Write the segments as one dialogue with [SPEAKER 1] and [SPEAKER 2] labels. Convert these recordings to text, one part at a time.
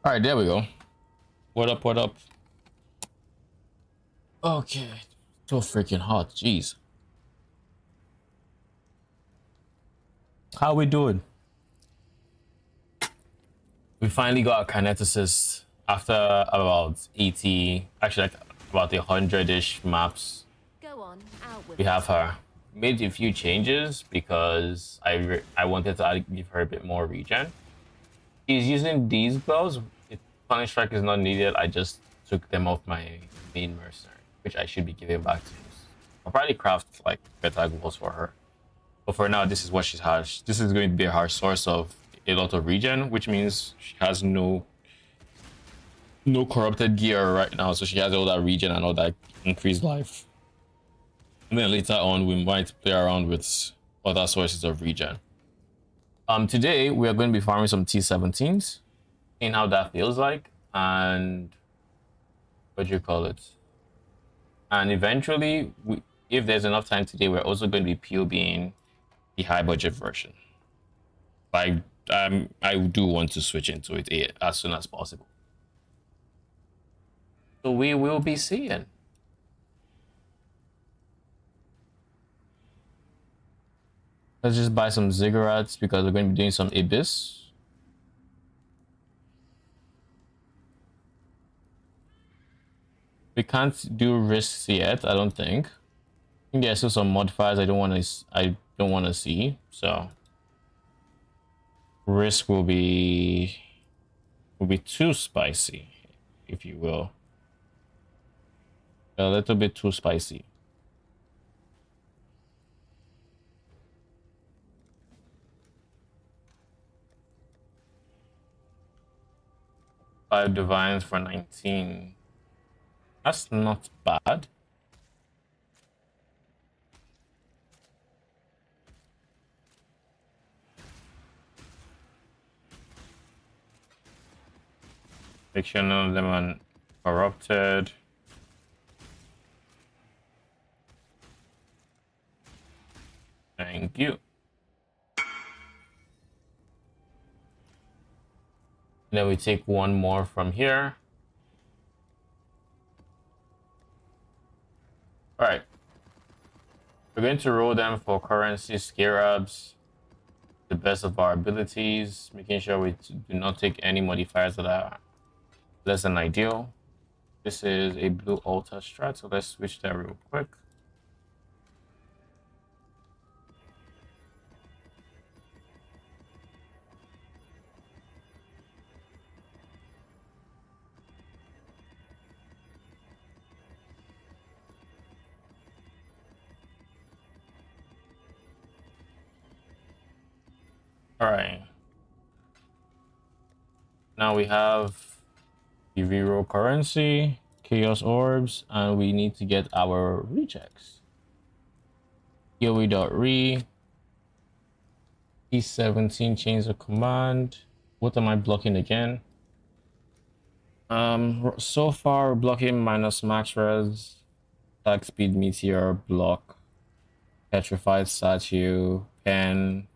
[SPEAKER 1] All right, there we go. What up? What up? Okay, so freaking hot. Jeez, how we doing? We finally got our kineticist after about 80, actually like about 100-ish maps.
[SPEAKER 2] Go on, out with
[SPEAKER 1] We
[SPEAKER 2] it.
[SPEAKER 1] have her. Made a few changes because I wanted to give her a bit more regen. She's using these gloves. If Punish Strike is not needed, I just took them off my main mercenary, which I should be giving back to you. I'll probably craft like better gloves for her. But for now, this is what she has. This is going to be her source of a lot of regen, which means she has no corrupted gear right now. So she has all that regen and all that increased life. And then later on, we might play around with other sources of regen. Today we are going to be farming some T17s, seeing how that feels like, and what do you call it? And eventually, if there's enough time today, we're also going to be POBing the high budget version. I do want to switch into it as soon as possible. So we will be seeing. Let's just buy some ziggurats because we're going to be doing some Abyss. We can't do risks yet, I don't think. I think there's still some modifiers I don't want to see. So risk will be too spicy, if you will. A little bit too spicy. Five divines for 19. That's not bad. Make sure none of them are corrupted. Thank you. Then we take one more from here. All right. We're going to roll them for currency scarabs, the best of our abilities, making sure we do not take any modifiers that are less than ideal. This is a blue altar strat, so let's switch that real quick. All right. Now we have the reroll currency, chaos orbs, and we need to get our rechecks. Yowie.re, T17 chains of command. What am I blocking again? So far we're blocking minus max res, attack speed meteor, block, petrified statue, pen,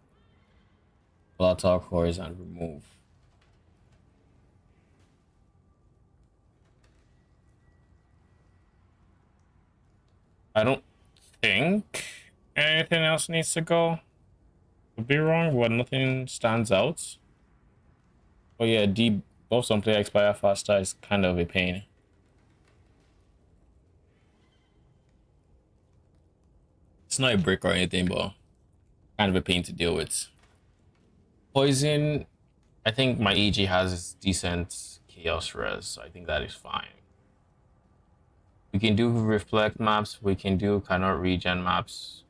[SPEAKER 1] volatile cores, and remove. I don't think anything else needs to go. Could be wrong, but nothing stands out. Oh yeah, both some player expire faster is kind of a pain. It's not a brick or anything, but kind of a pain to deal with. Poison, I think my AG has decent chaos res, so I think that is fine. We can do reflect maps, we can do cannot regen maps.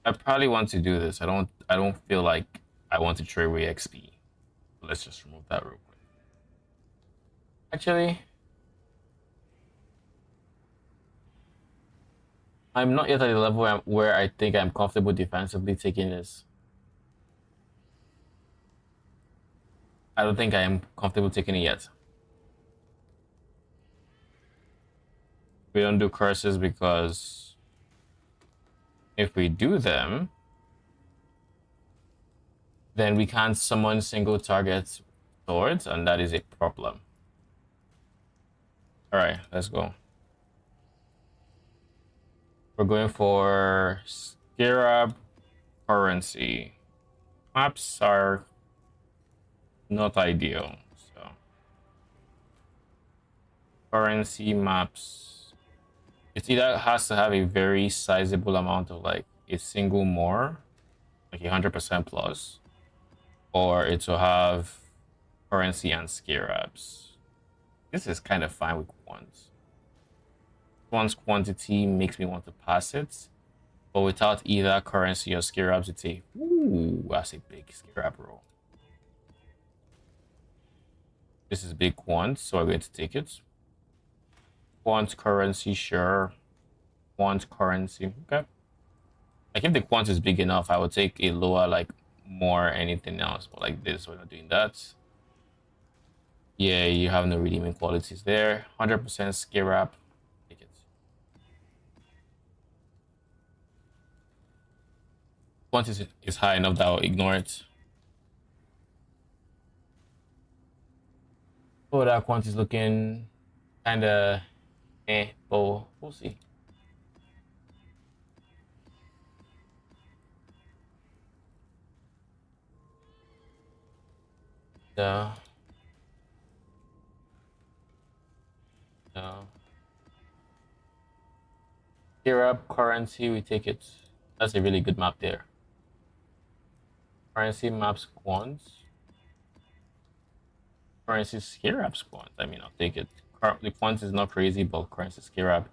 [SPEAKER 1] I probably want to do this. I don't feel like I want to trade away XP. Let's just remove that real quick. Actually, I'm not yet at the level where I think I'm comfortable defensively taking this. I don't think I am comfortable taking it yet. We don't do curses because if we do them, then we can't summon single target swords, and that is a problem. All right, let's go. We're going for Scarab currency. Maps are not ideal, so currency maps. It either has to have a very sizable amount of like a single more, like 100% plus, or it will have currency and scarabs. This is kind of fine with quants. Quant's quantity makes me want to pass it, but without either currency or scarabs, it's a ooh, that's a big scarab roll. This is big quant, so I'm going to take it. Quant currency, sure. Quant currency, okay. Like if the quant is big enough, I would take a lower, like more anything else, but like this, we're not doing that. Yeah, you have no redeeming qualities there. 100% scarab. Take it. Quant is high enough that I'll ignore it. Oh, that quant is looking kind of but we'll see. No. No. Scarab currency, we take it. That's a really good map there. Currency maps quants. Currency scarab quants. I mean, I'll take it. The quant is not crazy, but currency scarab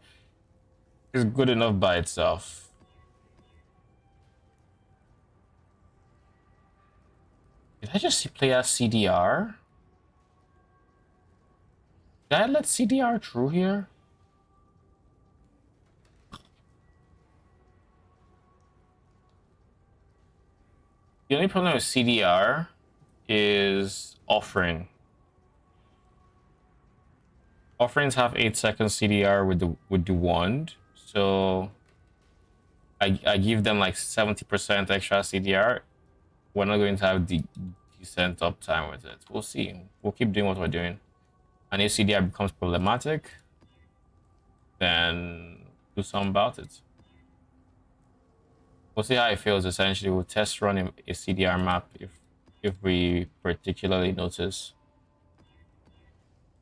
[SPEAKER 1] is good enough by itself. Did I just play as CDR? Did I let CDR through here? The only problem with CDR is offering. Offerings have 8 seconds CDR with the wand, so I give them like 70% extra CDR. We're not going to have the decent uptime with it. We'll see. We'll keep doing what we're doing. And if CDR becomes problematic, then do something about it. We'll see how it feels. Essentially, we'll test run a CDR map if we particularly notice.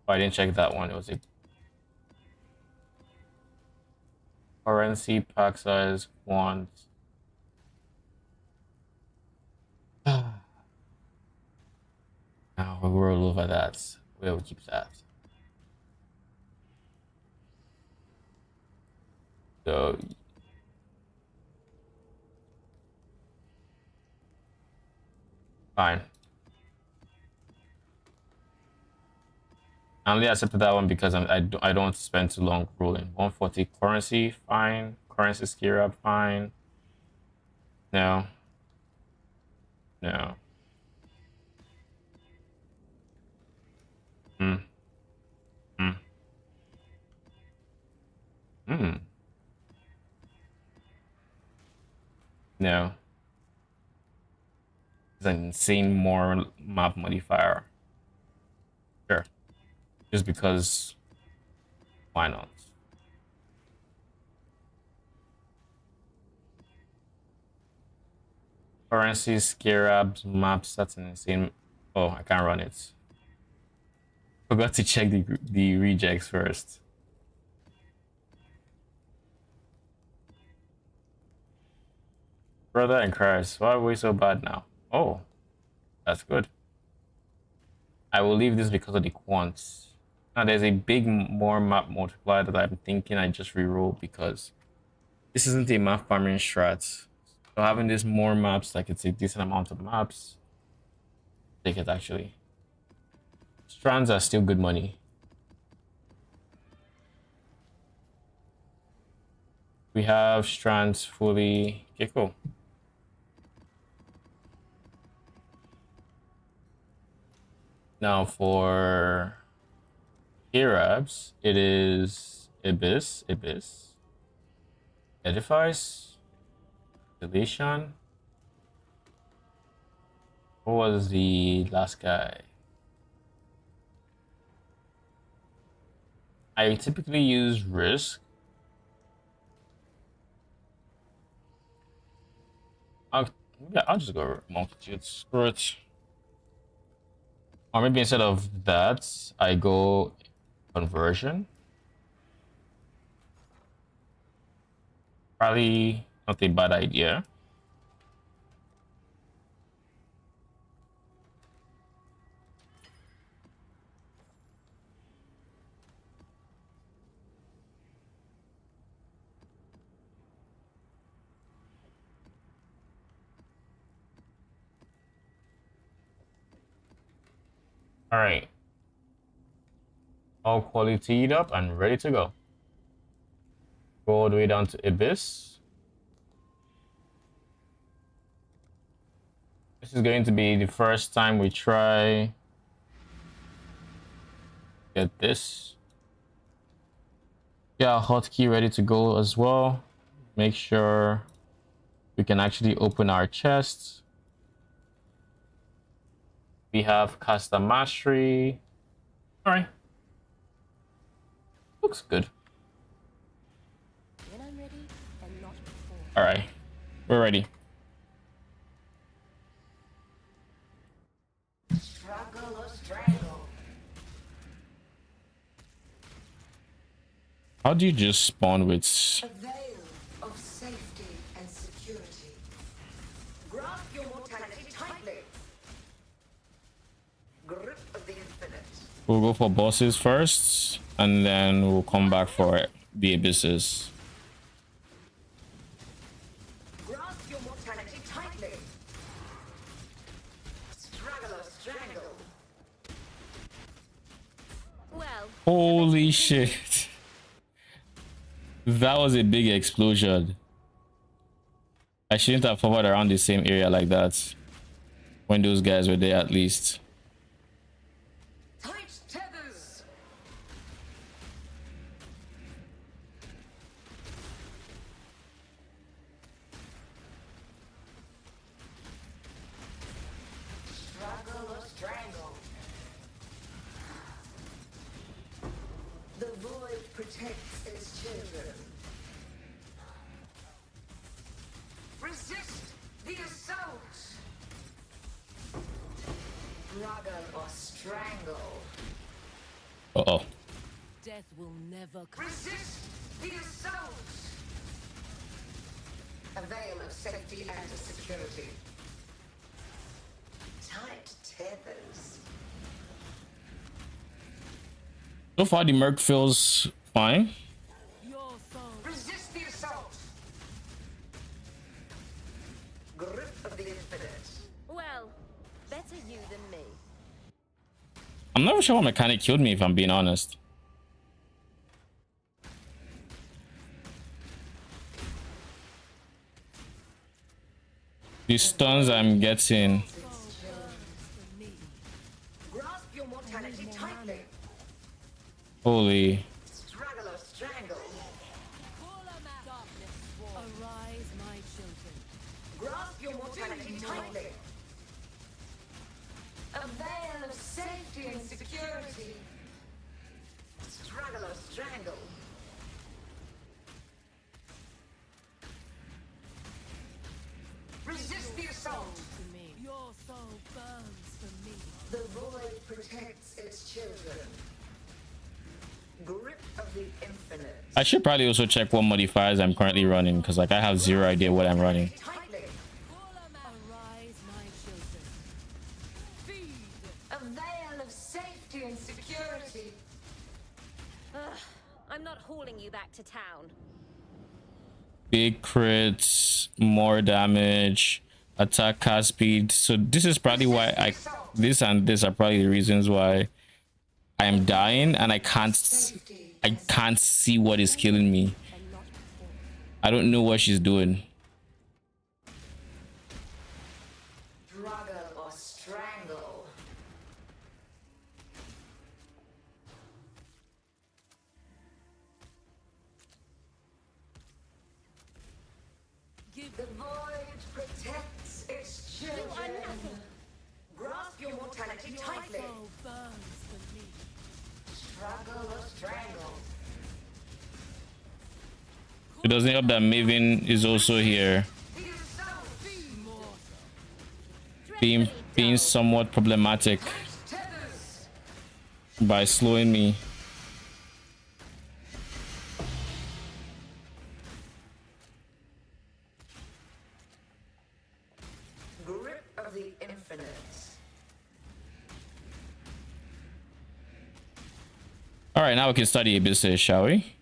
[SPEAKER 1] Oh, I didn't check that one. It was a currency pack size quant. Now we'll roll over that. We'll keep that. So fine. I only accepted that one because I don't want to spend too long rolling. 140 currency, fine. Currency scare up, fine. No. No. Hmm. Hmm. Hmm. No. It's an insane more map modifier. Sure. Just because why not? Currency, scarabs, maps, that's an insane. Oh, I can't run it. Forgot to check the rejects first. Brother in Christ, why are we so bad now? Oh, that's good. I will leave this because of the quants. Now there's a big more map multiplier that I'm thinking I just reroll because this isn't a map farming strat. So having this more maps, like it's a decent amount of maps. Take it actually. Strands are still good money. We have strands fully. Okay, cool. Now for Arabs, it is Ibis, Edifice, Deletion, What was the last guy? I typically use risk. I'll just go multitude. Screw it. Or maybe instead of that, I go conversion. Probably not a bad idea. All right. All qualityed up and ready to go. Go all the way down to Abyss. This is going to be the first time we try get this. Yeah, hotkey ready to go as well. Make sure we can actually open our chests. We have Caster Mastery. All right. Looks good.
[SPEAKER 2] When I'm ready and not before.
[SPEAKER 1] All right. We're ready.
[SPEAKER 2] Struggle or strangle.
[SPEAKER 1] How do you just spawn with...
[SPEAKER 2] A veil of safety and security. Grasp your mortality tightly. Grip of the infinite.
[SPEAKER 1] We'll go for bosses first, and then we'll come back for the abysses.
[SPEAKER 2] Grasp your mortality tightly. Struggle or strangle. Well,
[SPEAKER 1] Holy shit. That was a big explosion. I shouldn't have hovered around the same area like that when those guys were there at least.
[SPEAKER 2] tight tethers. Struggle or strangle. The void protects its children. Resist the assault. Struggle or strangle.
[SPEAKER 1] Uh-oh.
[SPEAKER 3] Death will never come.
[SPEAKER 2] Resist the assault. A veil of safety and security. Tight tethers.
[SPEAKER 1] So far the merc feels fine.
[SPEAKER 3] Your soul.
[SPEAKER 2] Resist the assault. Grip of the infinite.
[SPEAKER 4] Well, better you than me.
[SPEAKER 1] I'm not sure what mechanic killed me, if I'm being honest. The stuns I'm getting.
[SPEAKER 2] Grasp your mortality tightly.
[SPEAKER 1] Holy.
[SPEAKER 2] Struggle or strangle.
[SPEAKER 3] Arise, my children.
[SPEAKER 2] Grasp your mortality tightly. A veil of safety and security. Struggle or strangle. Resist the assault.
[SPEAKER 3] To me. Your soul burns for me.
[SPEAKER 2] The void protects its children. Grip of the infinite.
[SPEAKER 1] I should probably also check what modifiers I'm currently running, because like I have zero idea what I'm running.
[SPEAKER 2] Tightly.
[SPEAKER 3] Arise, my children. Feed.
[SPEAKER 2] A veil of safety and security.
[SPEAKER 4] Ugh, I'm not hauling you back to town.
[SPEAKER 1] Big crits, more damage, attack cast speed. So this is probably why this and this are probably the reasons why I am dying and I can't see what is killing me. I don't know what she's doing.
[SPEAKER 2] Struggle or strangle.
[SPEAKER 3] Give
[SPEAKER 2] The void protects its
[SPEAKER 4] You
[SPEAKER 2] children.
[SPEAKER 4] are nothing.
[SPEAKER 2] mortality
[SPEAKER 3] Your
[SPEAKER 2] tightly.
[SPEAKER 3] soul burns for me.
[SPEAKER 2] Struggle or strangle.
[SPEAKER 1] It doesn't help that Maven is also here,
[SPEAKER 2] Feel so
[SPEAKER 1] being somewhat problematic
[SPEAKER 2] tethers.
[SPEAKER 1] by slowing me.
[SPEAKER 2] Grip of the infinite.
[SPEAKER 1] All right, now we can study Abyss, shall we?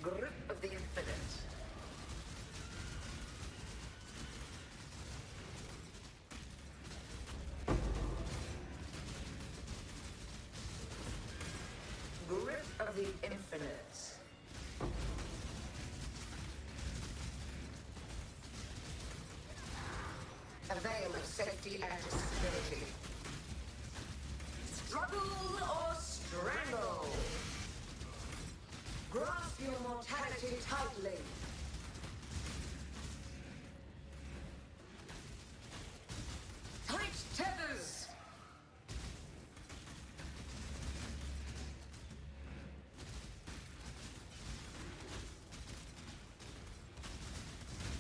[SPEAKER 2] Grip of the infinite. Grip of the infinite. A veil of safety and security. Struggle or strangle. Grasp your mortality tightly. Tight tethers.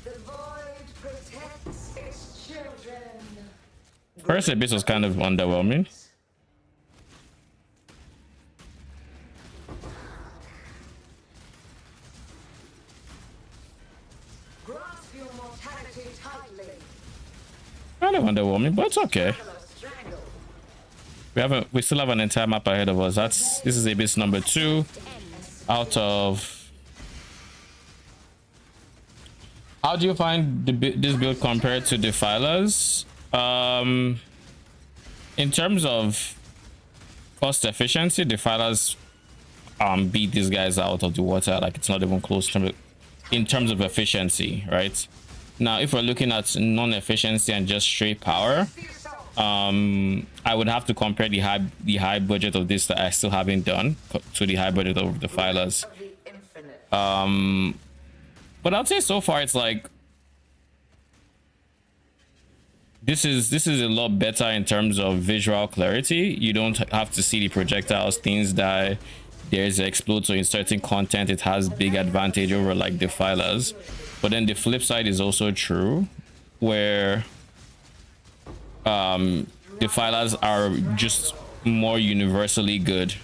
[SPEAKER 2] The void protects its children.
[SPEAKER 1] First Abyss was kind of underwhelming.
[SPEAKER 2] Grasp your mortality tightly.
[SPEAKER 1] Kind of underwhelming, but it's okay.
[SPEAKER 2] Strangle.
[SPEAKER 1] We still have an entire map ahead of us. This is Abyss number 2 out of. How do you find this build compared to Defilers? In terms of cost efficiency, Defilers beat these guys out of the water. Like, it's not even close in terms of efficiency, right? Now, if we're looking at non-efficiency and just straight power, I would have to compare the high budget of this that I still haven't done to the high budget of Defilers.
[SPEAKER 2] Of the infinite.
[SPEAKER 1] But I'd say so far it's like this is a lot better in terms of visual clarity. You don't have to see the projectiles, things die, there's explode, so in certain content it has big advantage over like Defilers. But then the flip side is also true, where Defilers are just more universally good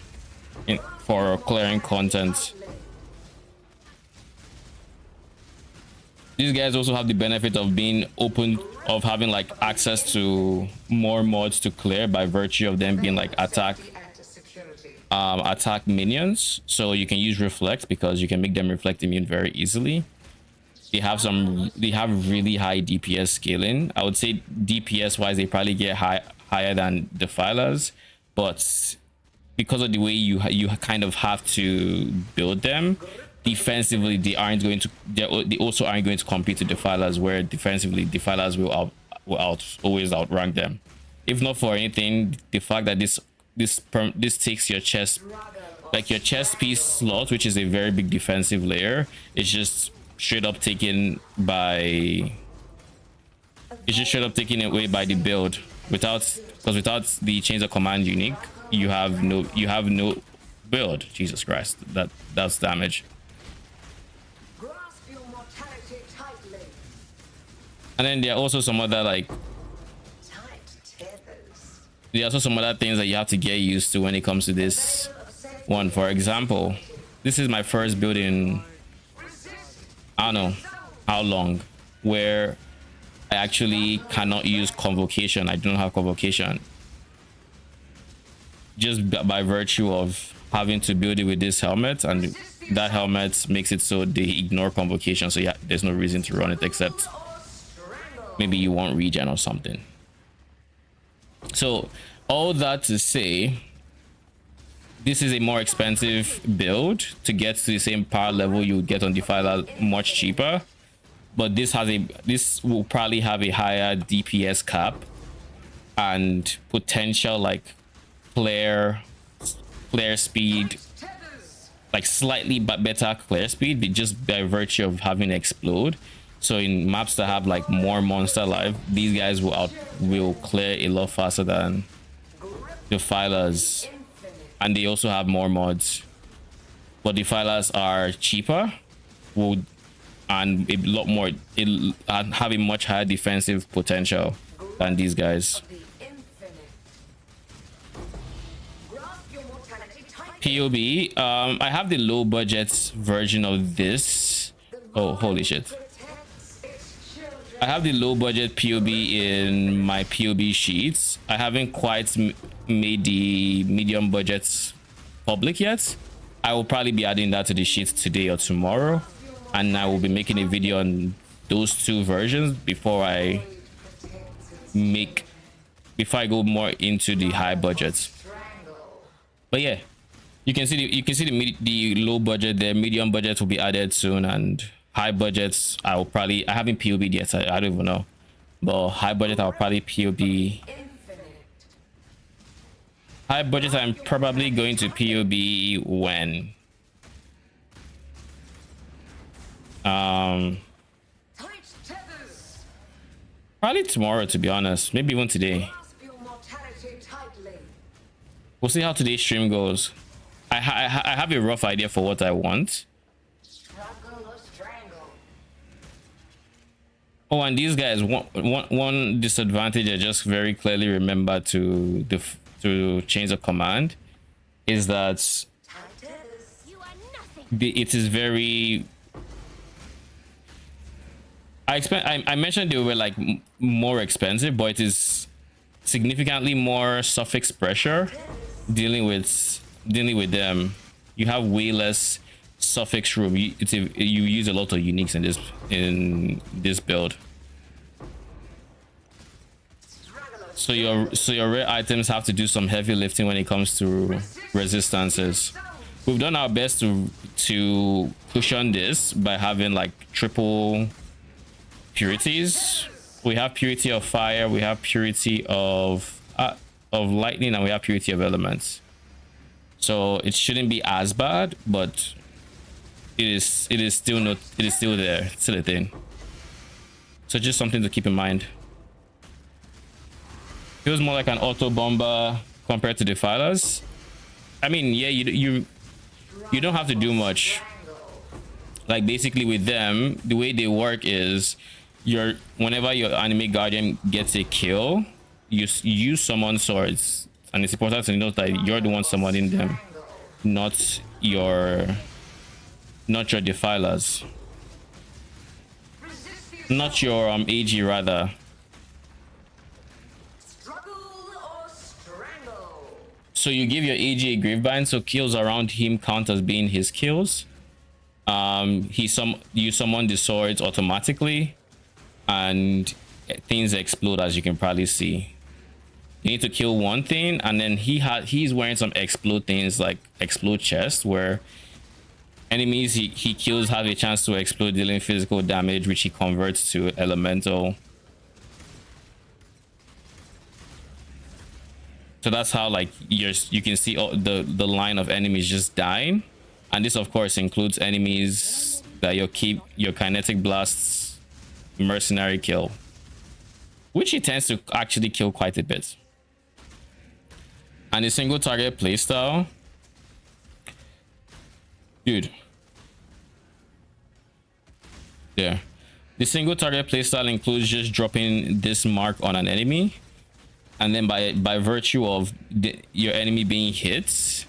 [SPEAKER 1] for clearing content. These guys also have the benefit of being open, of having like access to more mods to clear by virtue of them being like attack minions. So you can use reflect because you can make them reflect immune very easily. They have really high DPS scaling. I would say DPS wise they probably get higher than Defilers, but because of the way you kind of have to build them defensively, they also aren't going to compete to Defilers, where defensively Defilers will always outrank them. If not for anything, the fact that this takes your chest, like your chest piece slot, which is a very big defensive layer, is just straight up taken away by the build. Because without the chains of command unique, you have no build. Jesus Christ, that's damage.
[SPEAKER 2] Grasp your mortality tightly.
[SPEAKER 1] And then there are also some other like there are also some other things that you have to get used to when it comes to this one. For example, this is my first build in I don't know how long, where I actually cannot use convocation. I don't have convocation, just by virtue of having to build it with this helmet, and that helmet makes it so they ignore convocation. So yeah, there's no reason to run it except maybe you want regen or something. So all that to say, this is a more expensive build. To get to the same power level you would get on Defiler much cheaper, but this will probably have a higher DPS cap and potential like clear speed, like slightly but better clear speed, just by virtue of having explode. So in maps that have like more monster life, these guys will clear a lot faster than defilers, and they also have more mods. But defilers are cheaper, would and a lot more. It have a much higher defensive potential than these guys.
[SPEAKER 2] Of the infinite. Grasp your mortality tightly.
[SPEAKER 1] POB. I have the low budget version of this. Oh, holy shit.
[SPEAKER 2] Protects its children.
[SPEAKER 1] I have the low budget POB in my POB sheets. I haven't quite made the medium budgets public yet. I will probably be adding that to the sheets today or tomorrow, and I will be making a video on those two versions before I go more into the high budgets. But yeah, you can see the low budget there. Medium budget will be added soon, and high budgets I haven't POB'd yet. I don't even know, but high budget I'll probably POB. High budget I'm probably going to POB when
[SPEAKER 2] Tight tethers.
[SPEAKER 1] probably tomorrow, to be honest, maybe even today.
[SPEAKER 2] Grasp your mortality tightly.
[SPEAKER 1] We'll see how today's stream goes. I have a rough idea for what I want.
[SPEAKER 2] Struggle or strangle.
[SPEAKER 1] Oh, and these guys, one disadvantage I just very clearly remember to change of command is that
[SPEAKER 2] Tight tethers.
[SPEAKER 4] You are nothing.
[SPEAKER 1] it is very. I mentioned they were like more expensive, but it is significantly more suffix pressure dealing with them. You have way less suffix room. You use a lot of uniques in this build. So your rare items have to do some heavy lifting when it comes to resistances. We've done our best to cushion this by having like triple purities. We have purity of fire, we have purity of lightning, and we have purity of elements. So it shouldn't be as bad, but it is still there. It's still a thing. So just something to keep in mind. Feels more like an auto bomber compared to defilers. I mean, yeah, you don't have to do much. Like basically with them, the way they work is whenever your enemy guardian gets a kill, you summon swords, and it's important to note that you're the one summoning them, not your defilers, not your AG rather. So you give your AG a Gravebind, so kills around him count as being his kills. You summon the swords automatically, and things explode, as you can probably see. You need to kill one thing, and then he's wearing some explode things like explode chest, where enemies he kills have a chance to explode, dealing physical damage, which he converts to elemental. So that's how like you can see all the line of enemies just dying, and this of course includes enemies that your kinetic blasts mercenary kill, which he tends to actually kill quite a bit. And the single target playstyle, dude. There, the single target playstyle includes just dropping this mark on an enemy. And then by virtue of your enemy being hit,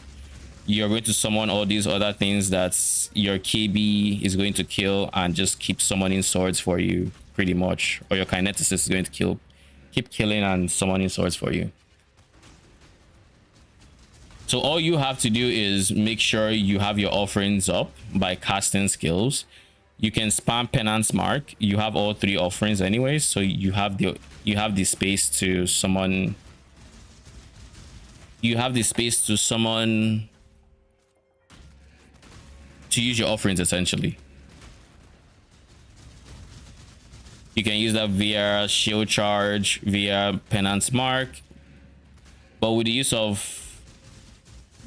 [SPEAKER 1] you're going to summon all these other things that your KB is going to kill, and just keep summoning swords for you pretty much. Or your kineticist is going to keep killing and summoning swords for you. So all you have to do is make sure you have your offerings up by casting skills. You can spam penance mark. You have all three offerings anyways, so you have the space to summon. You have the space to summon, to use your offerings essentially. You can use that via shield charge, via penance mark, but with the use of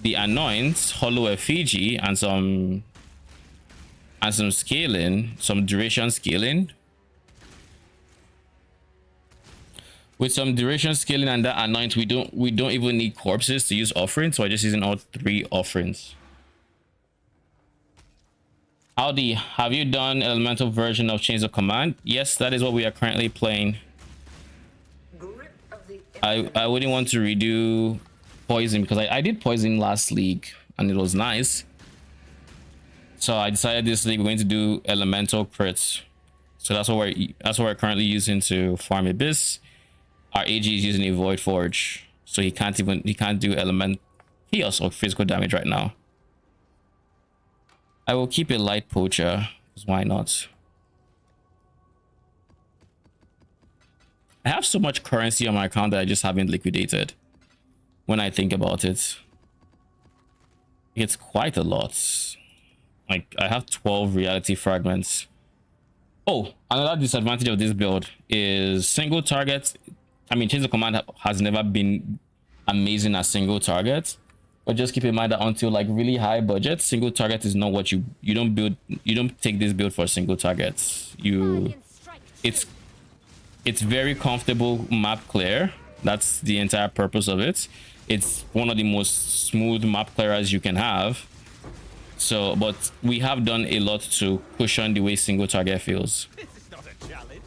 [SPEAKER 1] the anoint, hollow effigy, and some scaling, some duration scaling, With some duration scaling and that anoint, we don't even need corpses to use offerings, so I'm just using all 3 offerings. Howdy, have you done elemental version of Chains of Command? Yes, that is what we are currently playing.
[SPEAKER 2] Grip of the
[SPEAKER 1] I wouldn't want to redo poison because I did poison last league and it was nice. So I decided this league we're going to do elemental crits. So that's what we're currently using to farm Abyss. Our AG is using a Void Forge, so he can't do element chaos or physical damage right now. I will keep a light poacher, because why not? I have so much currency on my account that I just haven't liquidated. When I think about it, it's quite a lot. Like I have 12 reality fragments. Oh, another disadvantage of this build is single targets. I mean, Chains of Command has never been amazing as single target, but just keep in mind that until like really high budget, single target is not what you don't take this build for single targets. It's very comfortable map clear. That's the entire purpose of it. It's one of the most smooth map clearers you can have. So, but we have done a lot to cushion the way single target feels.
[SPEAKER 5] This is not a challenge,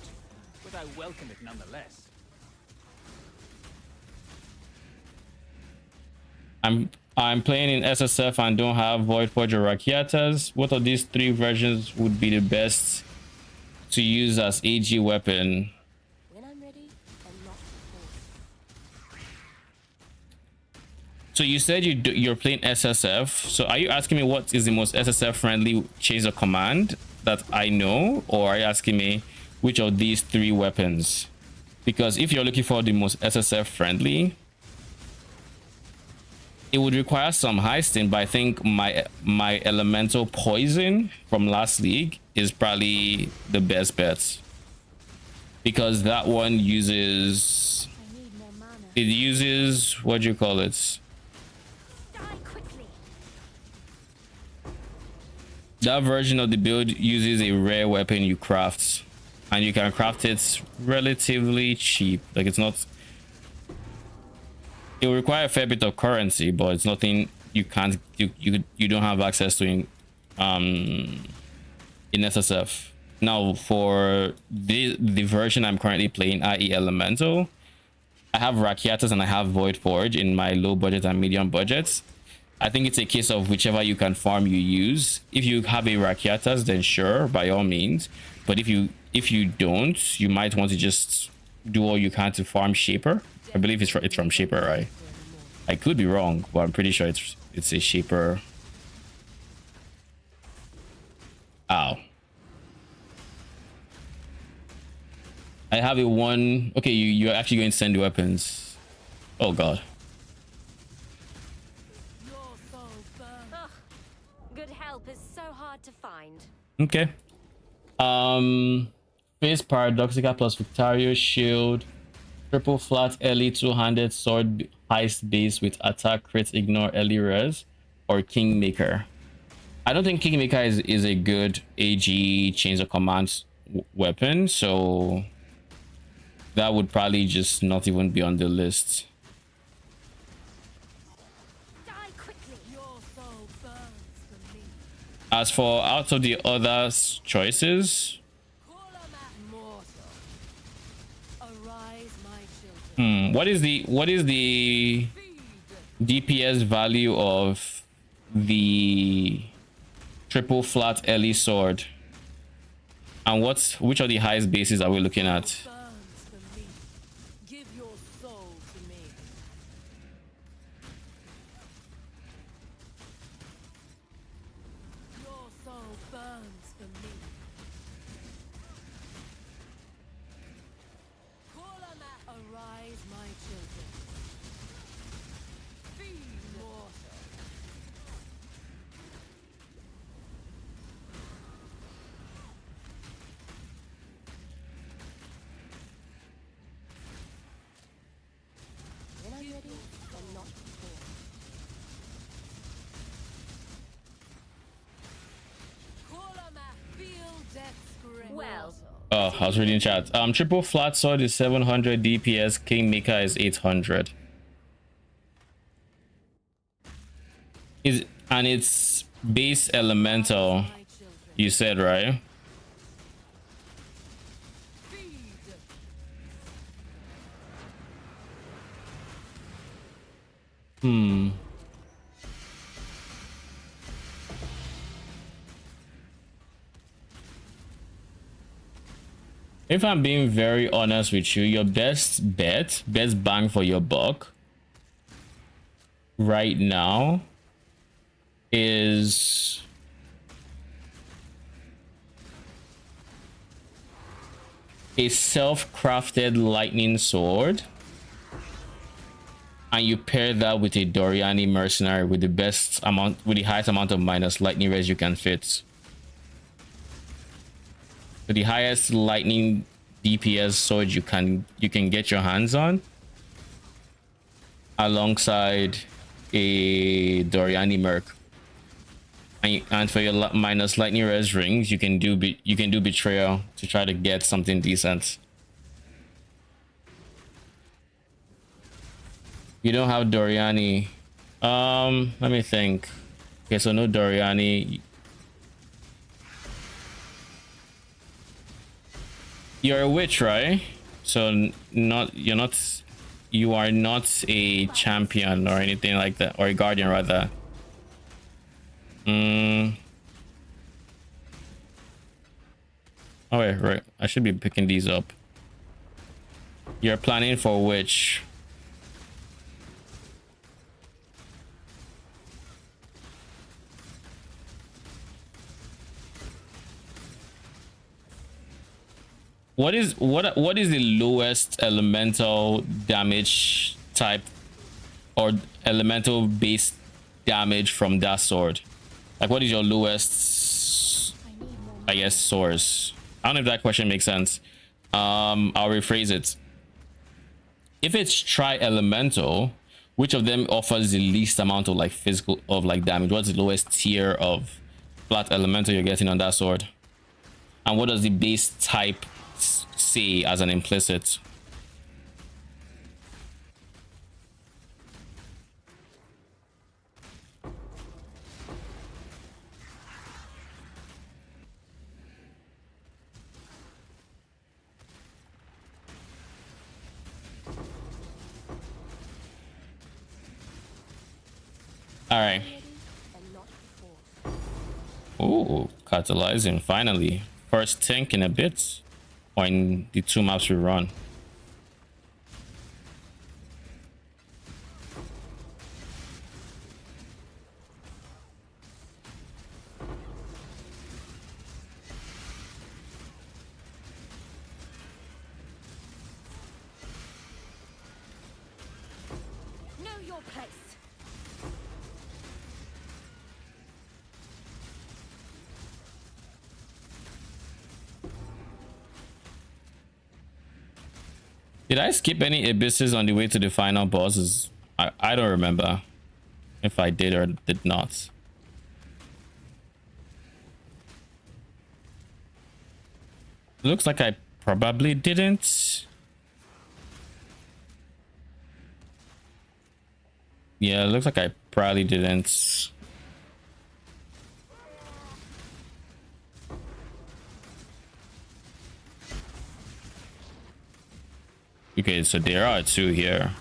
[SPEAKER 5] but I welcome it nonetheless.
[SPEAKER 1] I'm playing in SSF and don't have Void Forge or Rakiatas. What of these 3 versions would be the best to use as AG weapon?
[SPEAKER 3] When I'm ready, and not before.
[SPEAKER 1] So you said you're playing SSF. So are you asking me what is the most SSF friendly Chains of Command that I know, or are you asking me which of these 3 weapons? Because if you're looking for the most SSF friendly, it would require some heisting, but I think my elemental poison from last league is probably the best bet, because that one uses what do you call it?
[SPEAKER 4] Die quickly.
[SPEAKER 1] That version of the build uses a rare weapon you craft, and you can craft it relatively cheap. Like it's not. It will require a fair bit of currency, but it's nothing you don't have access to in SSF. Now for the version I'm currently playing, i.e. Elemental, I have Rakiatas and I have Void Forge in my low budget and medium budgets. I think it's a case of whichever you can farm you use. If you have a Rakiatas, then sure, by all means. But if you don't, you might want to just do all you can to farm Shaper. I believe it's from Shaper, right? I could be wrong, but I'm pretty sure it's a Shaper. Ow. I have a 1. Okay, you're actually going to send weapons. Oh god.
[SPEAKER 3] Your soul burns.
[SPEAKER 4] Ugh. Good help is so hard to find.
[SPEAKER 1] Okay. Face Paradoxica plus Victario Shield. Triple flat Ellie 2-handed sword heist base with attack crit ignore Ellie res, or Kingmaker. I don't think Kingmaker is a good AG Chains of Command weapon, so that would probably just not even be on the list.
[SPEAKER 4] Die quickly.
[SPEAKER 3] Your soul burns for me.
[SPEAKER 1] As for out of the other choices,
[SPEAKER 3] Call them at mortal. Arise, my children.
[SPEAKER 1] what is the
[SPEAKER 3] Feed.
[SPEAKER 1] DPS value of the triple flat Ellie sword, and which of the highest bases are we looking at?
[SPEAKER 3] Burns for me. Give your soul to me. Your soul burns for me. Call them at arise, my children. Feed mortal.
[SPEAKER 4] When
[SPEAKER 1] I was reading chat. Triple flat sword is 700 DPS. Kingmaker is 800. And it's base elemental.
[SPEAKER 3] My children.
[SPEAKER 1] You said, right?
[SPEAKER 3] Feed.
[SPEAKER 1] Hmm. If I'm being very honest with you, your best bet, best bang for your buck right now is a self-crafted lightning sword, and you pair that with a Doriani mercenary with the highest amount of minus lightning res you can fit. So the highest lightning DPS sword you can get your hands on, alongside a Doriani merc. And for your minus lightning res rings, you can do betrayal to try to get something decent. You don't have Doriani. Let me think. Okay, so no Doriani. You're a witch, right? So you are not a champion or anything like that, or a guardian rather. Oh wait, right. I should be picking these up. You're planning for which? What is the lowest elemental damage type or elemental base damage from that sword? Like, what is your lowest, I guess, source? I don't know if that question makes sense. I'll rephrase it. If it's tri-elemental, which of them offers the least amount of like physical damage? What's the lowest tier of flat elemental you're getting on that sword? And what does the base type say as an implicit? All right. Oh, catalyzing finally. First tank in a bit, or in the 2 maps we run.
[SPEAKER 4] Know your place.
[SPEAKER 1] Did I skip any abysses on the way to the final bosses? I don't remember if I did or did not. Looks like I probably didn't. Yeah, it looks like I probably didn't. Okay, so there are 2 here.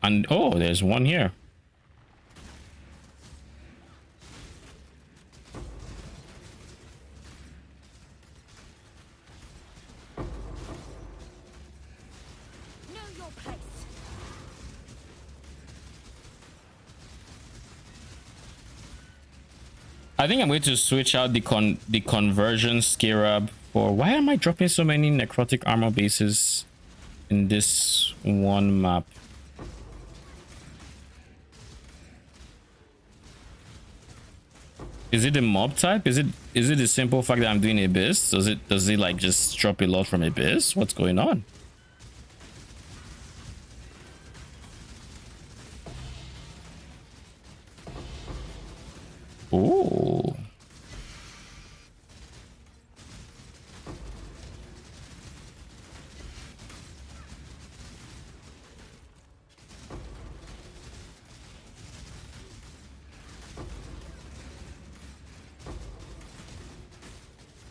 [SPEAKER 1] And oh, there's one here.
[SPEAKER 4] Know your place.
[SPEAKER 1] I think I'm going to switch out the conversion scarab for. Why am I dropping so many necrotic armor bases in this one map? Is it a mob type? Is it the simple fact that I'm doing Abyss? Does it like just drop a lot from Abyss? What's going on? Ooh.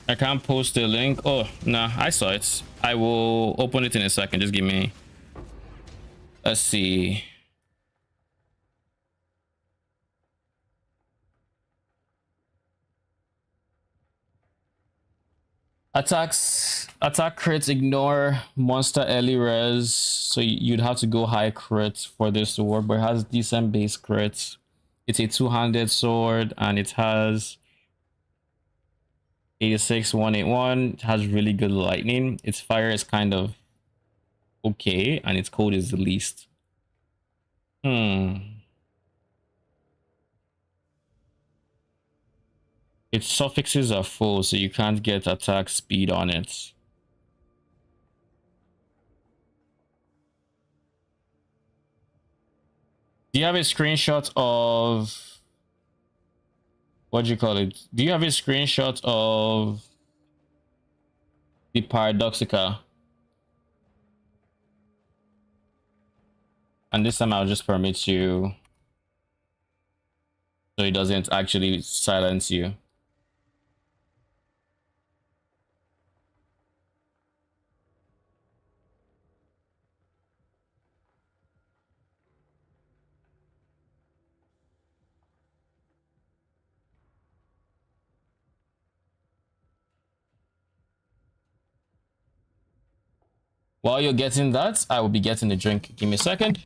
[SPEAKER 1] I can't post the link. Oh, no, I saw it. I will open it in a second. Just give me. Let's see. Attack crits ignore monster early res, so you'd have to go high crits for this to work, but it has decent base crits. It's a two-handed sword and it has 86 181. It has really good lightning. Its fire is kind of okay and its code is the least. Its suffixes are full, so you can't get attack speed on it. Do you have a screenshot of what do you call it? Do you have a screenshot of the Paradoxica? And this time I'll just permit you so it doesn't actually silence you. While you're getting that, I will be getting the drink. Give me a second.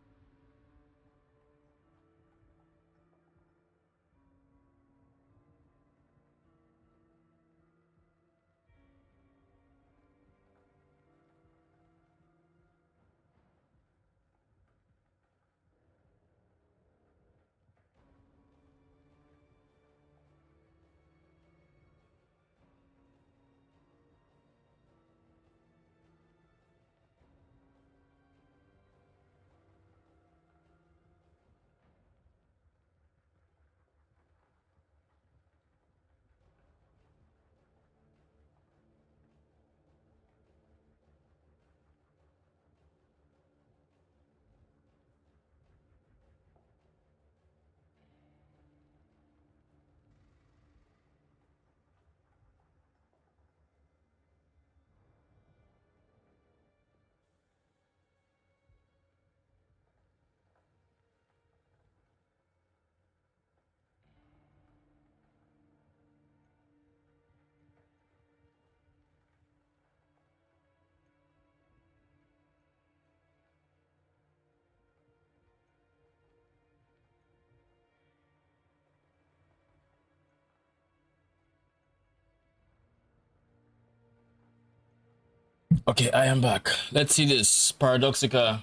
[SPEAKER 1] Okay, I am back. Let's see this. Paradoxica.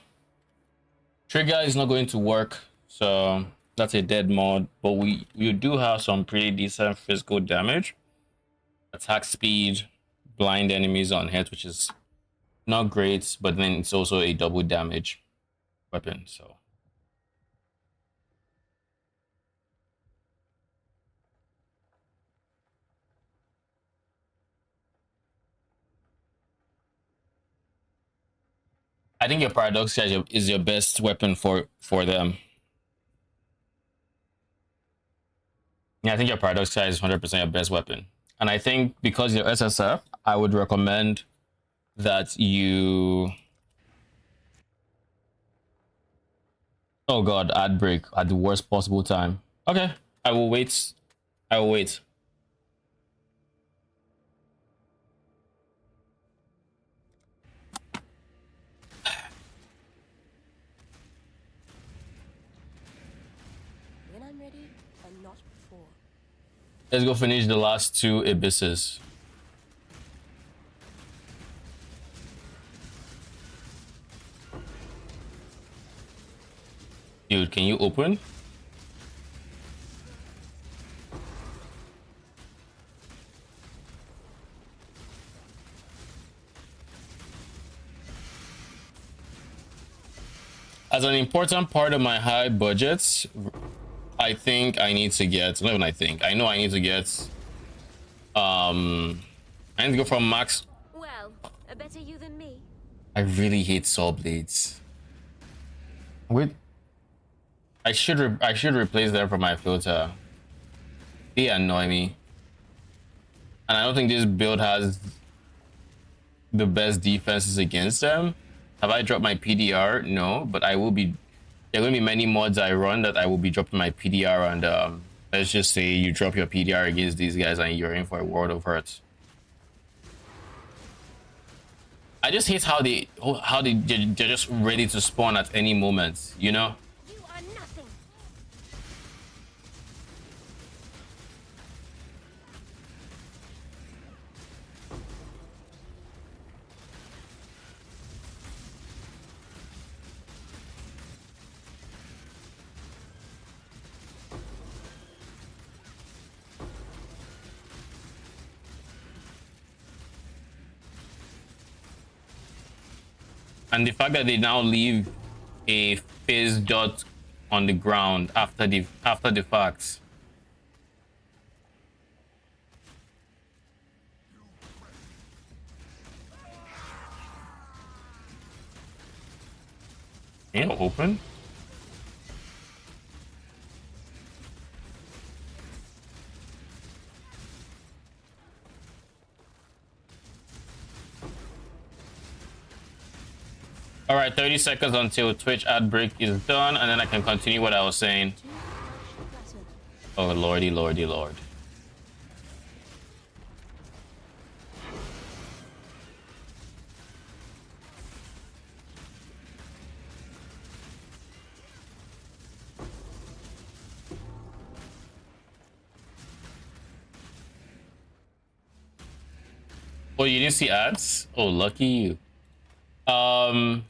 [SPEAKER 1] Trigger is not going to work, so that's a dead mod. But we do have some pretty decent physical damage. Attack speed, blind enemies on hit, which is not great, but then it's also a double damage weapon, so. I think your Paradox is your best weapon for them. Yeah, I think your Paradox is 100% your best weapon. And I think because you're SSF, I would recommend that you... Oh god, ad break at the worst possible time. Okay, I will wait. I will wait.
[SPEAKER 3] When I'm ready, and not before.
[SPEAKER 1] Let's go finish the last two abysses. Dude, can you open? As an important part of my high budgets, I think I need to get, not even I think, I know I need to get, I need to go from max.
[SPEAKER 4] Well, a better you than me.
[SPEAKER 1] I really hate saw blades. With, I should replace them for my filter. They annoy me. And I don't think this build has the best defenses against them. Have I dropped my PDR? No, but I will be. There are going to be many mods I run that I will be dropping my PDR, and let's just say you drop your PDR against these guys and you're in for a world of hurt. I just hate how they're just ready to spawn at any moment, you know?
[SPEAKER 4] You are nothing.
[SPEAKER 1] And the fact that they now leave a phase dot on the ground after the fact. Ain't open. All right, 30 seconds until Twitch ad break is done, and then I can continue what I was saying. Oh, lordy, lordy, lord. Oh, you didn't see ads? Oh, lucky you.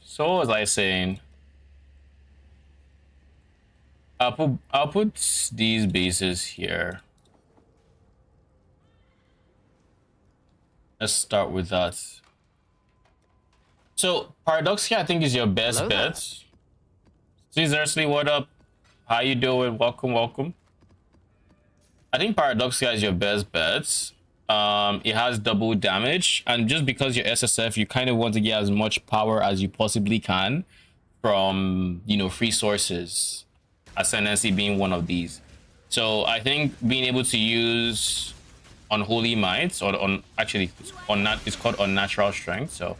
[SPEAKER 1] So what was I saying? I'll put these bases here. Let's start with that. So Paradoxia, I think, is your best
[SPEAKER 5] Hello there.
[SPEAKER 1] bet. Seriously, what up? How you doing? Welcome, welcome. I think Paradoxia is your best bet. It has double damage, and just because you're SSF, you kind of want to get as much power as you possibly can from, you know, free sources, Ascendancy being one of these. So I think being able to use Unholy Might, or it's called Unnatural Strength. So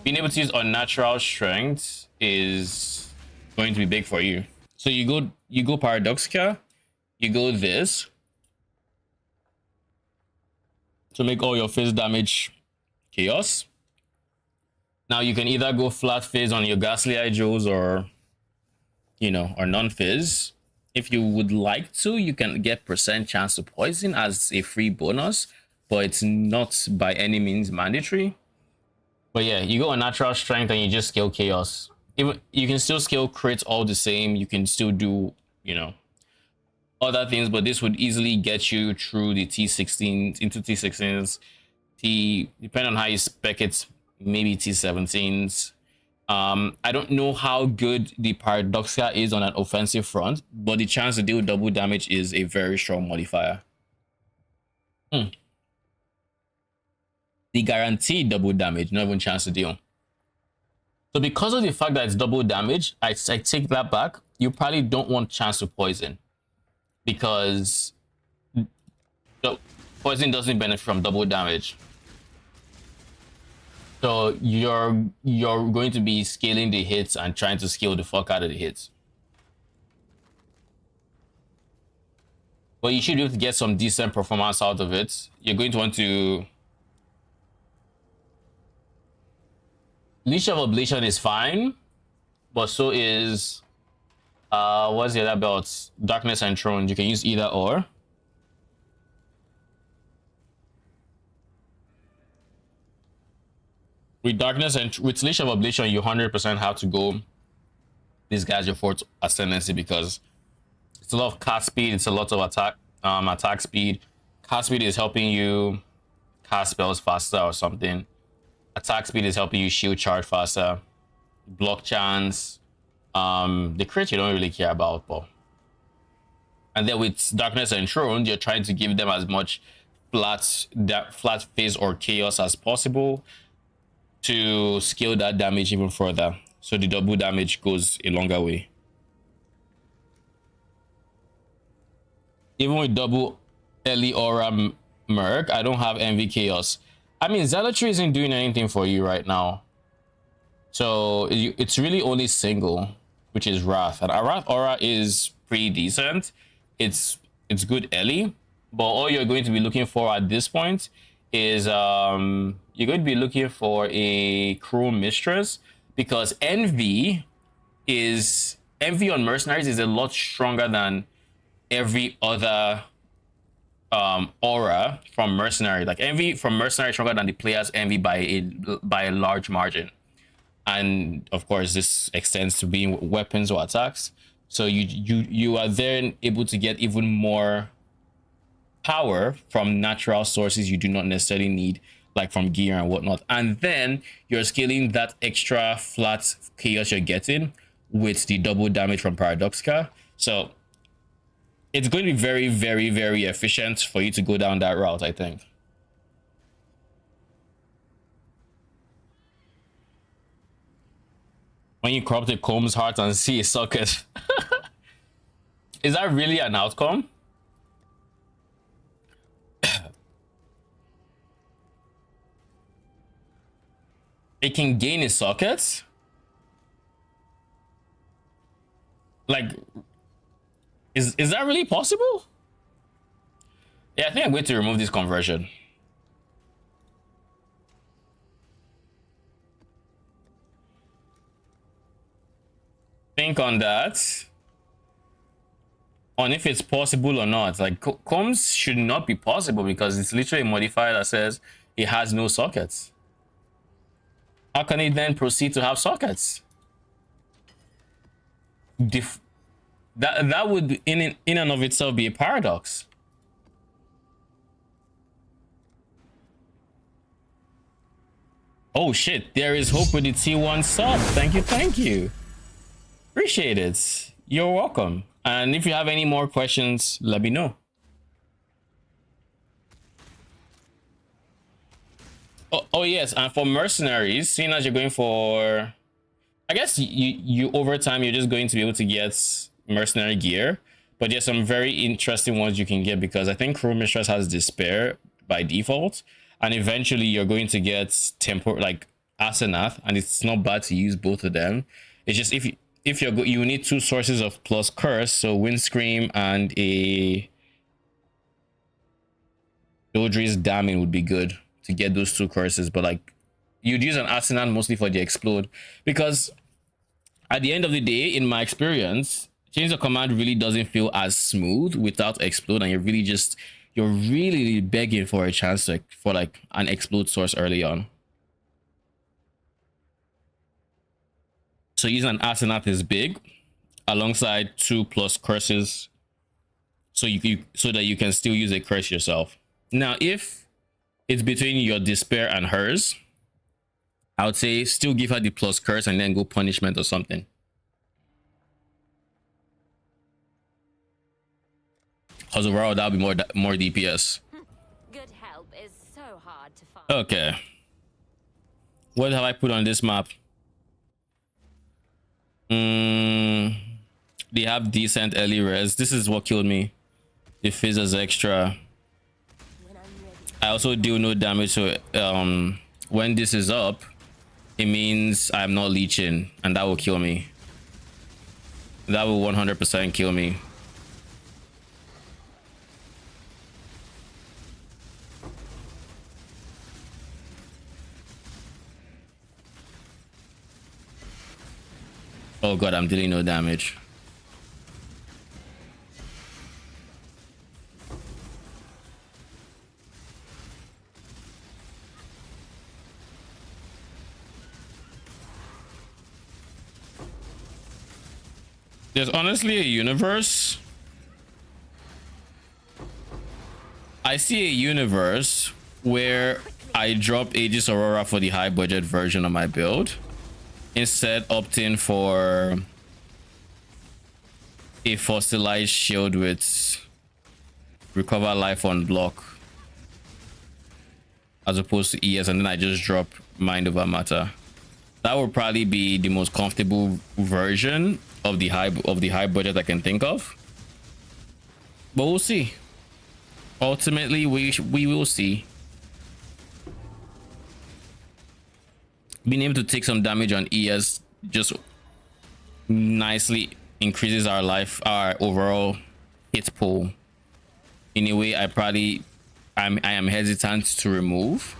[SPEAKER 1] being able to use Unnatural Strength is going to be big for you. So you go Paradoxia, you go this to make all your phase damage chaos. Now you can either go flat phase on your Ghastly Eye Joes, or, you know, or non-phase. If you would like to, you can get percent chance to poison as a free bonus, but it's not by any means mandatory. But yeah, you go on natural strength and you just scale chaos. Even you can still scale crits all the same. You can still do, you know, other things, but this would easily get you through the T16s, into T16s, depending on how you spec it, maybe T17s. I don't know how good the Paradoxia is on an offensive front, but the chance to deal double damage is a very strong modifier. The guaranteed double damage, not even chance to deal. So because of the fact that it's double damage, I take that back. You probably don't want chance to poison, because the poison doesn't benefit from double damage. So you're going to be scaling the hits and trying to scale the fuck out of the hits. But you should be able to get some decent performance out of it. You're going to want to... Leash of Oblation is fine, but so is... what's the other belt? Darkness and Throne. You can use either or. With Darkness and with Leash of Oblation, you 100% have to go this guy's your fourth ascendancy, because it's a lot of cast speed, it's a lot of attack speed. Cast speed is helping you cast spells faster or something. Attack speed is helping you shield charge faster. Block chance, The crit you don't really care about, but and then with Darkness Enthroned, you're trying to give them as much flat phase or chaos as possible to scale that damage even further. So the double damage goes a longer way. Even with double early aura Merc, I don't have Envy Chaos. I mean, Zealotry isn't doing anything for you right now. So it's really only single, which is Wrath. And Wrath aura is pretty decent. It's good early, but all you're going to be looking for at this point is you're going to be looking for a Cruel Mistress, because Envy on Mercenaries is a lot stronger than every other aura from Mercenary. Like Envy from Mercenary is stronger than the player's Envy by a large margin. And of course this extends to being weapons or attacks, so you are then able to get even more power from natural sources you do not necessarily need, like from gear and whatnot, and then you're scaling that extra flat chaos you're getting with the double damage from Paradoxica. So it's going to be very, very, very efficient for you to go down that route, I think. When you corrupt a Comb's heart and see a socket. Is that really an outcome? It can gain a socket? Like, is that really possible? Yeah, I think I'm going to remove this conversion. Think on that, on if it's possible or not. Like Combs should not be possible because it's literally a modifier that says it has no sockets. How can it then proceed to have sockets? That would in and of itself be a paradox. Oh shit, there is hope with the T1 sub. Thank you. Appreciate it. You're welcome. And if you have any more questions, let me know. Oh yes, and for mercenaries, seeing as you're going for, I guess you over time you're just going to be able to get mercenary gear, but there's some very interesting ones you can get, because I think Cruel Mistress has Despair by default, and eventually you're going to get like Asenath, and it's not bad to use both of them. It's just if you need two sources of plus curse, so Windscream and a Dodri's Damning would be good to get those two curses. But like, you'd use an Asenath mostly for the explode, because at the end of the day, in my experience, Chains of Command really doesn't feel as smooth without explode, and you're really begging for a chance for like an explode source early on. So using an Asenath is big, alongside 2+ curses, so so that you can still use a curse yourself. Now, if it's between your Despair and hers, I would say still give her the plus curse and then go punishment or something. Because overall that'll be more DPS.
[SPEAKER 4] Good help is so hard to find.
[SPEAKER 1] Okay. What have I put on this map? They have decent early res. This is what killed me. The Fizzes extra. I also deal no damage, so when this is up, it means I'm not leeching, and that will kill me. That will 100% kill me. Oh god, I'm dealing no damage. There's honestly a universe. I see a universe where I drop Aegis Aurora for the high budget version of my build, instead opting for a fossilized shield with recover life on block as opposed to ES, and then I just drop mind over matter. That would probably be the most comfortable version of the high budget I can think of. But we'll see. Ultimately, we will see. Being able to take some damage on ES just nicely increases our overall hit pool in a way I am hesitant to remove.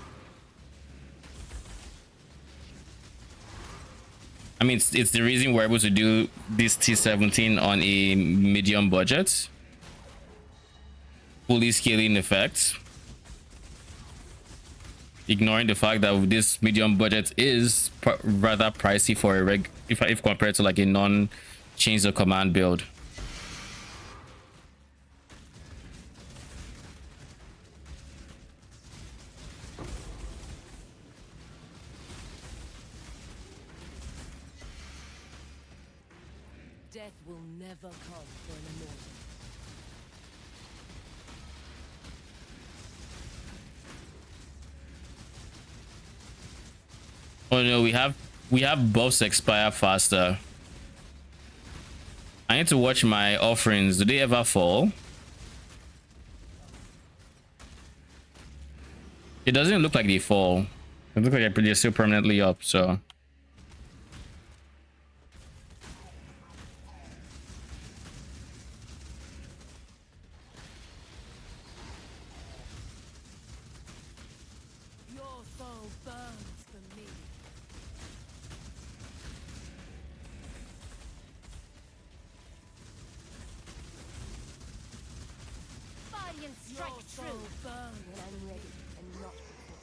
[SPEAKER 1] I mean, it's the reason we're able to do this T17 on a medium budget, fully scaling effect, ignoring the fact that this medium budget is rather pricey for a if compared to like a non-change of command build.
[SPEAKER 3] Death will never come for an immortal.
[SPEAKER 1] Oh no, we have buffs expire faster. I need to watch my offerings. Do they ever fall? It doesn't look like they fall. It looks like they're still permanently up, so.
[SPEAKER 3] Your soul burns for me.
[SPEAKER 4] Guardian
[SPEAKER 3] Your
[SPEAKER 4] strike
[SPEAKER 3] soul
[SPEAKER 4] true.
[SPEAKER 3] burns
[SPEAKER 4] When I'm ready and not before.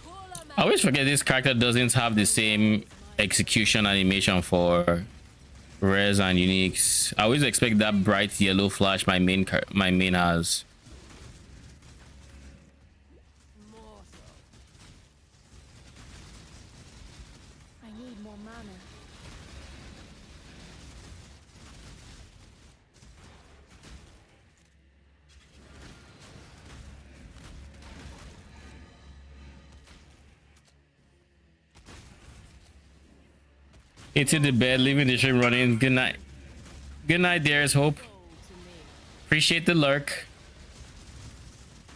[SPEAKER 3] Call a
[SPEAKER 1] I always forget this character doesn't have the same execution animation for rares and uniques. I always expect that bright yellow flash my main has.
[SPEAKER 3] mortal.
[SPEAKER 4] I need more mana.
[SPEAKER 1] Into the bed, leaving the stream running. Good night. Good night, dearest Hope.
[SPEAKER 3] Soul to me.
[SPEAKER 1] Appreciate the lurk.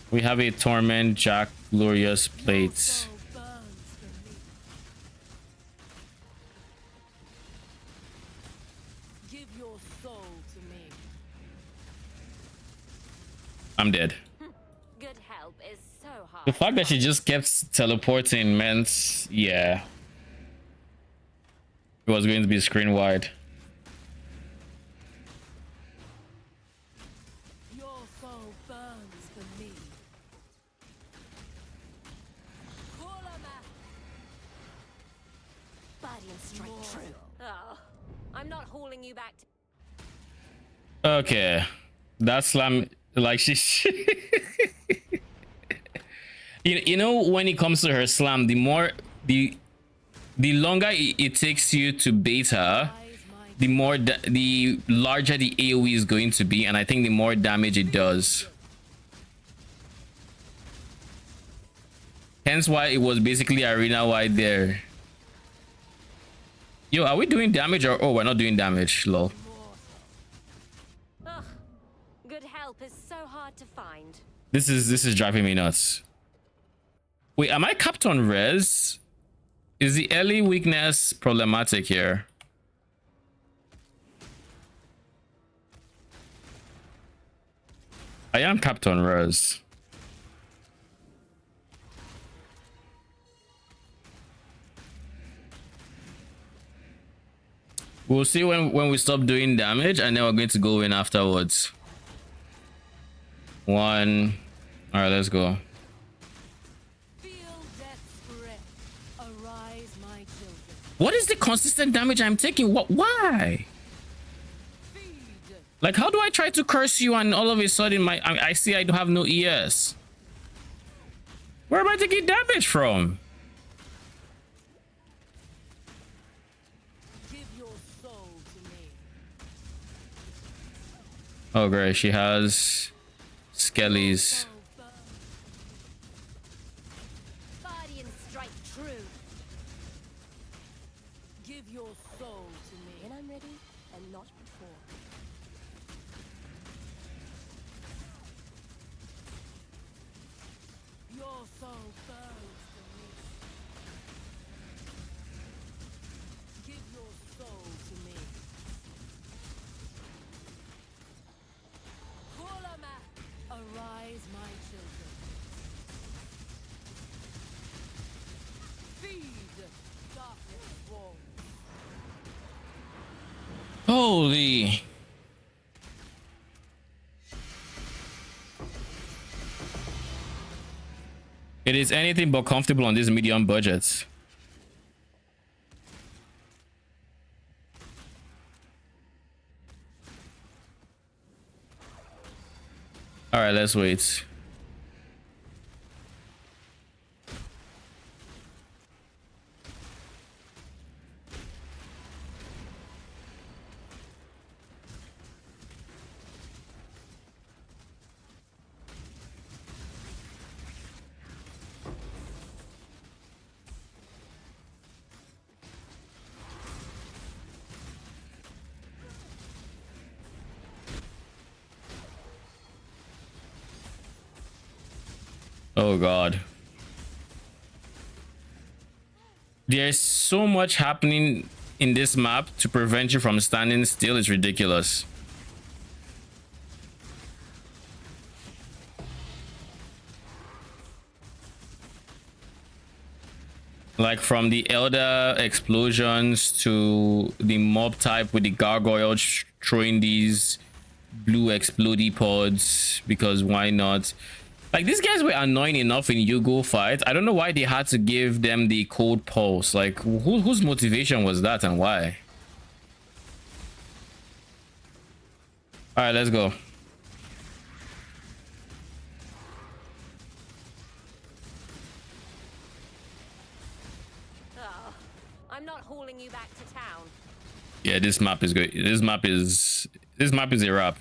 [SPEAKER 1] We have a Torment Jack Glorious plates.
[SPEAKER 3] Soul burns for me. Give your soul to me.
[SPEAKER 1] I'm dead.
[SPEAKER 4] Good help is so hard.
[SPEAKER 1] The fact that she just kept teleporting meant, yeah, it was going to be screen wide.
[SPEAKER 3] Your soul burns for me. Call a man.
[SPEAKER 4] Guardian strike true. Oh, I'm not hauling you back to
[SPEAKER 1] Okay, that slam, like she you know, when it comes to her slam, the longer it takes you to bait her, the more the larger the AoE is going to be, and I think the more damage it does. Hence why it was basically arena wide there. Yo, are we doing damage, or oh, we're not doing damage? Lol.
[SPEAKER 4] Ugh. Good help is so hard to find.
[SPEAKER 1] This is driving me nuts. Wait, am I capped on res? Is the early weakness problematic here? I am capped on res. We'll see when we stop doing damage, and then we're going to go in afterwards. One. All right, let's go.
[SPEAKER 3] Feel death's breath. Arise, my children.
[SPEAKER 1] What is the consistent damage I'm taking? What? Why?
[SPEAKER 3] Feed.
[SPEAKER 1] Like, how do I try to curse you and all of a sudden I see I don't have no ES? Where am I taking damage from?
[SPEAKER 3] Give your soul to me.
[SPEAKER 1] Oh great, she has Skelly's.
[SPEAKER 4] Soul burn. Guardian strike true.
[SPEAKER 3] Give your soul to me.
[SPEAKER 4] When I'm ready, and not before.
[SPEAKER 3] Your soul burns for me. Give your soul to me. Kulama, arise, my children. Feed darkness walls.
[SPEAKER 1] Holy. It is anything but comfortable on these medium budgets. All right, let's wait. Oh God. There's so much happening in this map to prevent you from standing still. It's ridiculous. Like from the elder explosions to the mob type with the gargoyles throwing these blue explodey pods, because why not? Like, these guys were annoying enough in Yugo fight. I don't know why they had to give them the cold pulse. Like, whose motivation was that and why? All right, let's go.
[SPEAKER 4] Oh, I'm not hauling you back to town.
[SPEAKER 1] Yeah, this map is good. This map is a wrap.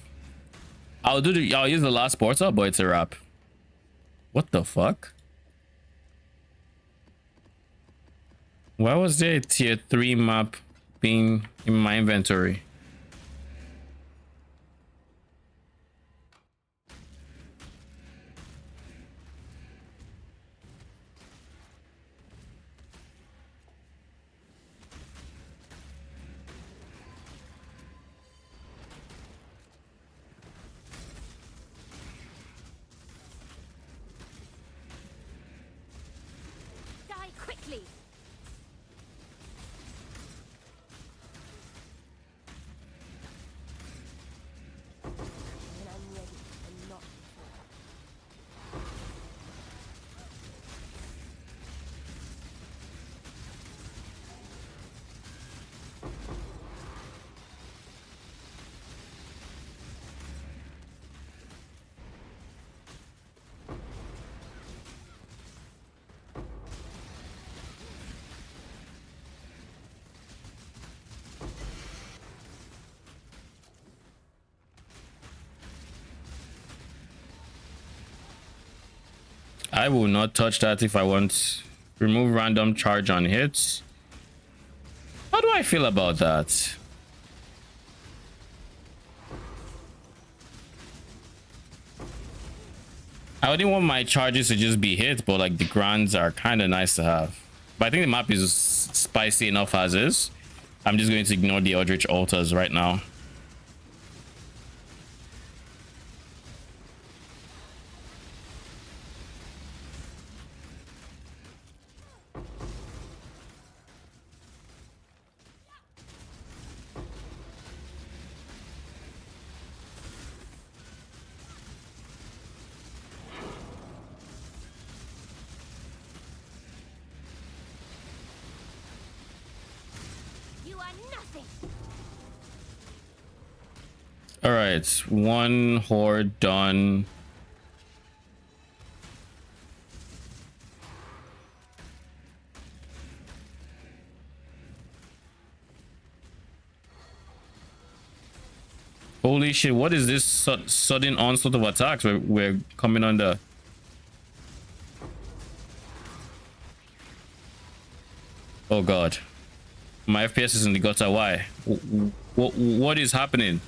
[SPEAKER 1] I'll use the last portal, but it's a wrap. What the fuck? Why was there a tier 3 map being in my inventory?
[SPEAKER 4] Die quickly. When I'm ready, and not before.
[SPEAKER 1] I will not touch that if I want. Remove random charge on hits. How do I feel about that? I wouldn't want my charges to just be hit, but like the grands are kind of nice to have. But I think the map is spicy enough as is. I'm just going to ignore the Eldritch Altars right now.
[SPEAKER 4] You are nothing.
[SPEAKER 1] All right, one horde done. Holy shit, what is this sudden onslaught of attacks we're coming under? Oh god. My FPS is in the gutter. Why? What is happening?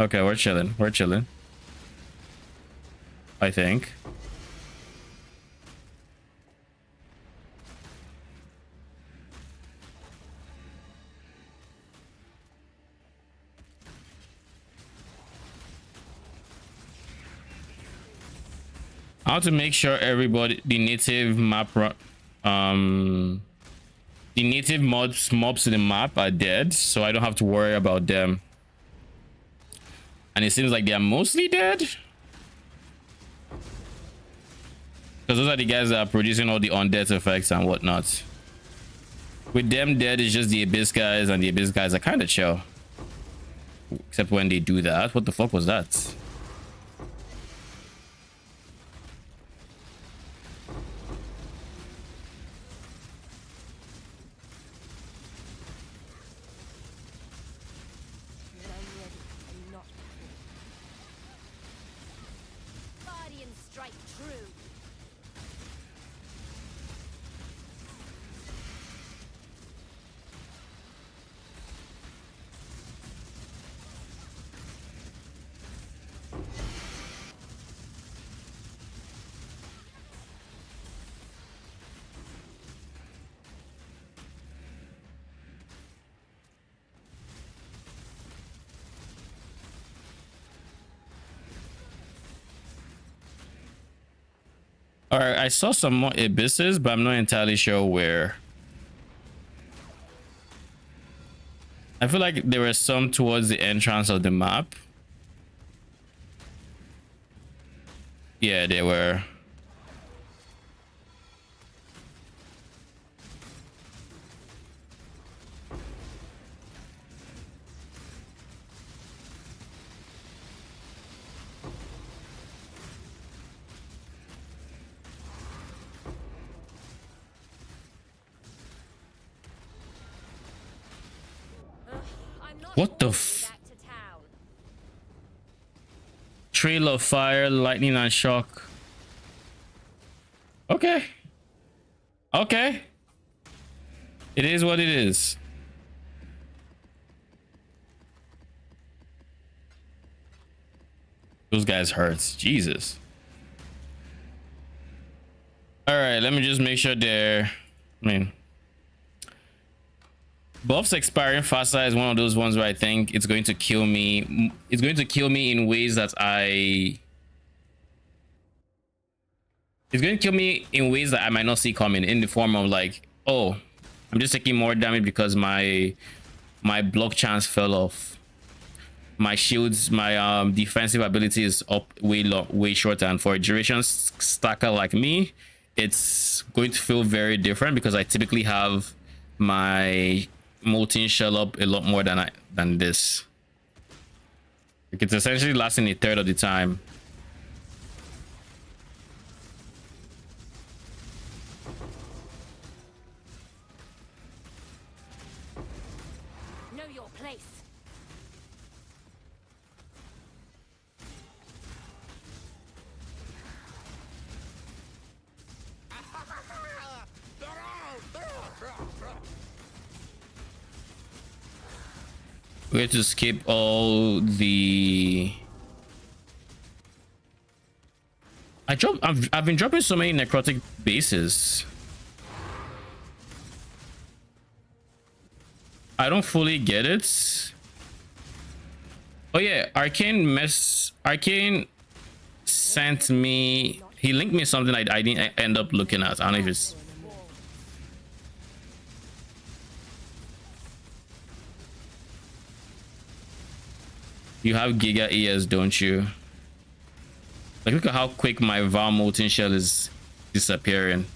[SPEAKER 1] Okay, we're chilling. We're chilling. I think. How to make sure everybody, the native mobs in the map are dead, so I don't have to worry about them. And it seems like they are mostly dead, because those are the guys that are producing all the undead effects and whatnot. With them dead, it's just the abyss guys, and the abyss guys are kind of chill, except when they do that. What the fuck was that?
[SPEAKER 4] Guardian strike true.
[SPEAKER 1] All right, I saw some more abysses, but I'm not entirely sure where. I feel like there were some towards the entrance of the map. Yeah, they were.
[SPEAKER 4] I'm not
[SPEAKER 1] What the
[SPEAKER 4] hauling you
[SPEAKER 1] f-
[SPEAKER 4] back to town.
[SPEAKER 1] Trail of fire, lightning, and shock. Okay. Okay. It is what it is. Those guys hurts. Jesus. All right, let me just make sure they're... I mean... Buffs expiring faster is one of those ones where I think it's going to kill me. It's going to kill me in ways that I... It's going to kill me in ways that I might not see coming, in the form of like, oh, I'm just taking more damage because my block chance fell off. My shields, my defensive ability is up way shorter, and for a duration stacker like me, it's going to feel very different because I typically have my molten shell up a lot more than this. Like, it's essentially lasting a third of the time.
[SPEAKER 4] Know your place.
[SPEAKER 1] We have to skip all the... I've been dropping so many necrotic bases. I don't fully get it. Oh yeah, Arcane sent me, he linked me something I didn't end up looking at. I don't know if it's... You have Giga ES, don't you? Like, look at how quick my Val Molten Shell is disappearing.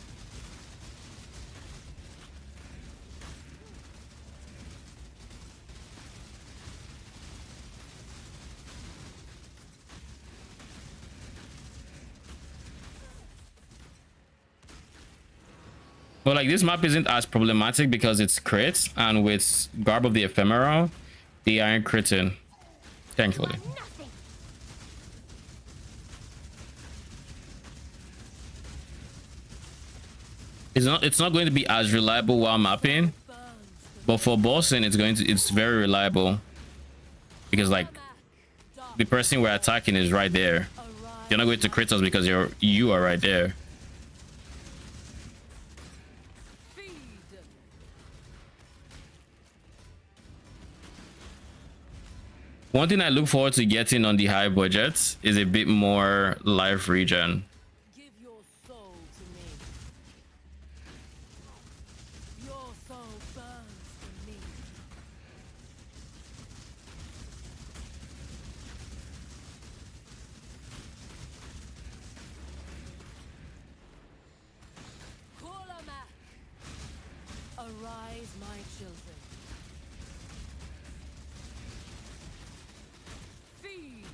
[SPEAKER 1] But like this map isn't as problematic because it's crits, and with Garb of the Ephemeral, they aren't critting. Thankfully.
[SPEAKER 4] Nothing.
[SPEAKER 1] It's not going to be as reliable while mapping, but for bossing it's very reliable. Because like the person we're attacking is right there. You're not going to crit us because you are right there. One thing I look forward to getting on the high budgets is a bit more life regen.
[SPEAKER 3] Give your soul to me. Your soul burns for me. Kulamak. Arise, my children. Feed.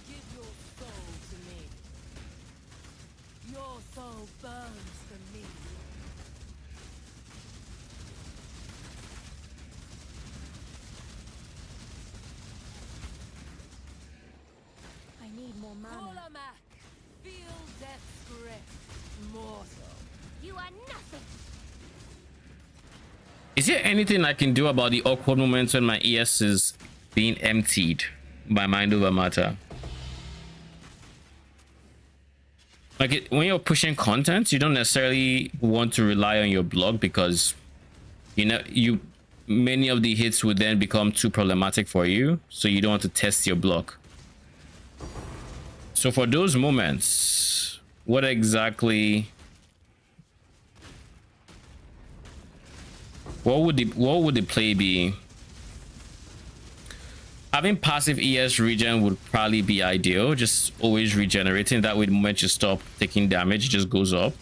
[SPEAKER 3] Give your soul to me. Your soul burns for me.
[SPEAKER 6] I need more mana.
[SPEAKER 3] Kulamak. Feel death's grip. Mortal.
[SPEAKER 4] You are nothing.
[SPEAKER 1] Is there anything I can do about the awkward moments when my ES is being emptied by mind over matter? Like when you're pushing content, you don't necessarily want to rely on your block because many of the hits would then become too problematic for you, so you don't want to test your block. So for those moments, what exactly what would the play be? Having passive ES regen would probably be ideal, just always regenerating. That way the moment you stop taking damage, it just goes up.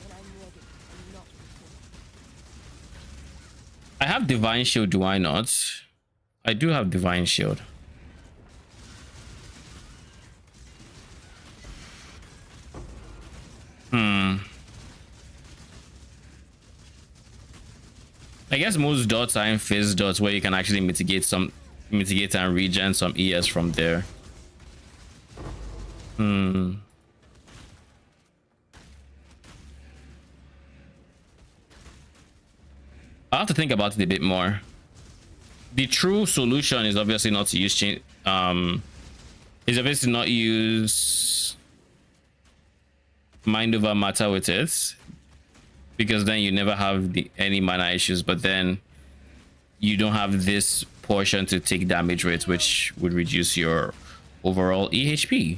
[SPEAKER 3] When I'm ready, I'm not before.
[SPEAKER 1] I have Divine Shield, do I not? I do have Divine Shield. I guess most dots are in phase dots where you can actually mitigate and regen some ES from there. I'll have to think about it a bit more. The true solution is obviously not to use mind over matter with it, because then you never have any mana issues, but then you don't have this portion to take damage rates, which would reduce your overall EHP.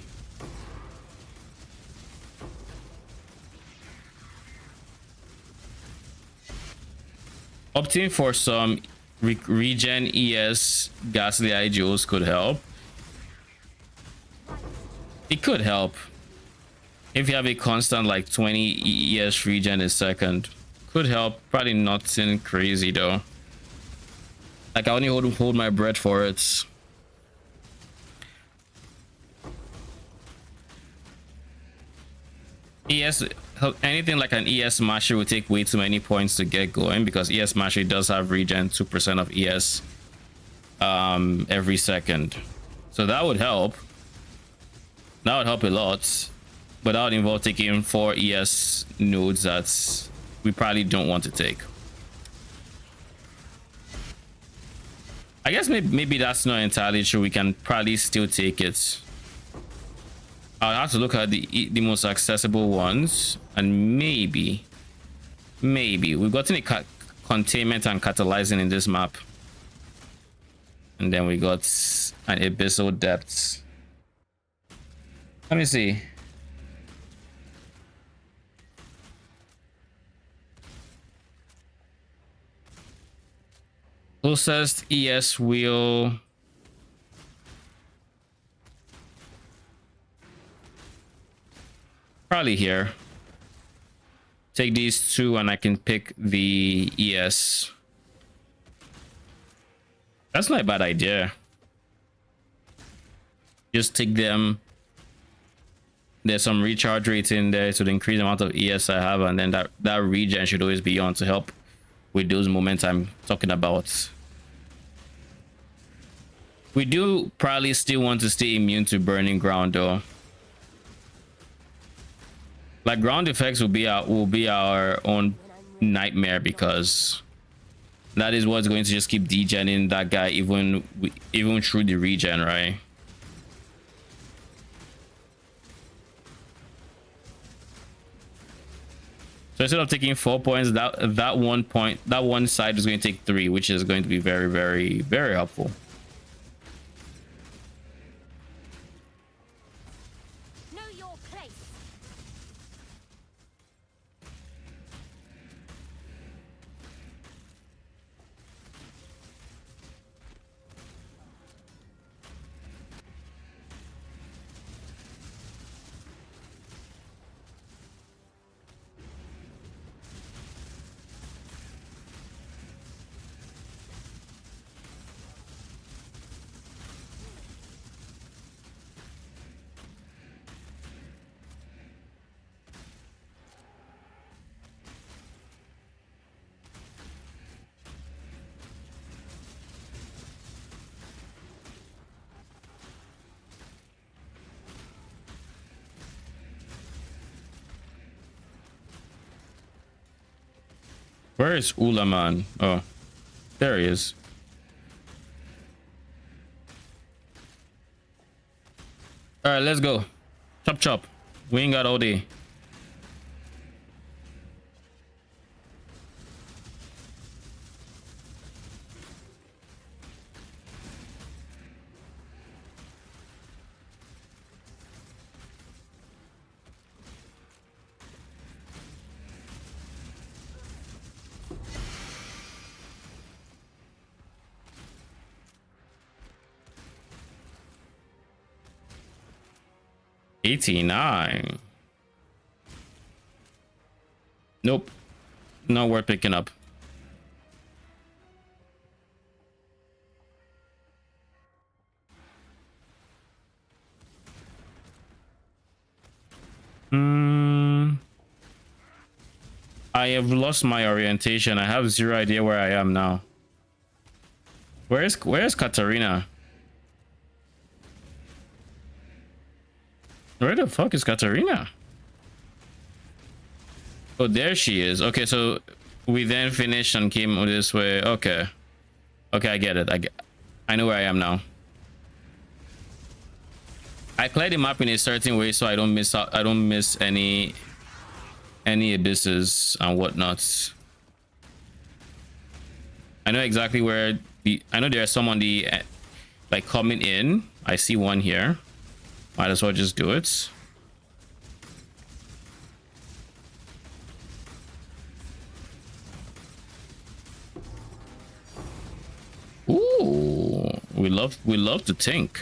[SPEAKER 1] Opting for some regen ES ghastly IGOs could help. It could help if you have a constant like 20 ES regen a second. Could help. Probably nothing crazy though. Like I only hold my breath for it. ES, anything like an ES Mastery would take way too many points to get going, because ES Mastery does have regen 2% of ES every second. So that would help. That would help a lot. But that would involve taking 4 ES nodes that we probably don't want to take. I guess maybe that's not entirely true. We can probably still take it. I'll have to look at the most accessible ones, and maybe we've gotten a containment and catalyzing in this map, and then we got an abyssal depths. Let me see. Closest ES wheel. Probably here. Take these two and I can pick the ES. That's not a bad idea. Just take them. There's some recharge rates in there to the increased amount of ES I have, and then that regen should always be on to help with those moments I'm talking about. We do probably still want to stay immune to burning ground though. Like ground effects will be our own nightmare, because that is what's going to just keep degenning that guy even through the regen, right? So instead of taking 4 points, that one side is going to take 3, which is going to be very, very, very helpful.
[SPEAKER 4] Know your place.
[SPEAKER 1] Where is Ulaman? Oh, there he is. All right, let's go. Chop chop. We ain't got all day. $89. Nope. Not worth picking up. I have lost my orientation. I have zero idea where I am now. Where's Katarina? Where the fuck is Katarina? Oh, there she is. Okay, so we then finished and came this way. Okay. Okay, I get it. I know where I am now. I clear the map in a certain way so I don't miss out. I don't miss any abysses and whatnot. I know exactly where I know there's some on the like coming in. I see one here. Might as well just do it. Ooh, we love to think.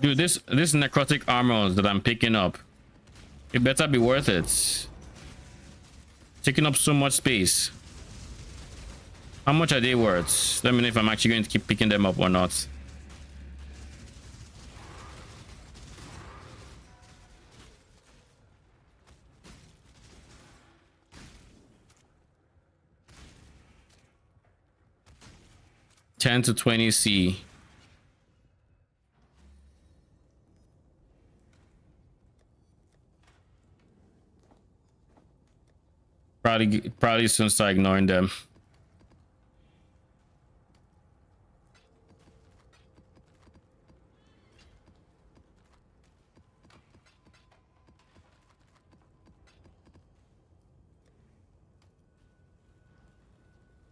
[SPEAKER 1] Dude, this necrotic armor that I'm picking up, it better be worth it. Taking up so much space. How much are they worth? Let me know if I'm actually going to keep picking them up or not. $10 to $20C. Probably soon start ignoring them.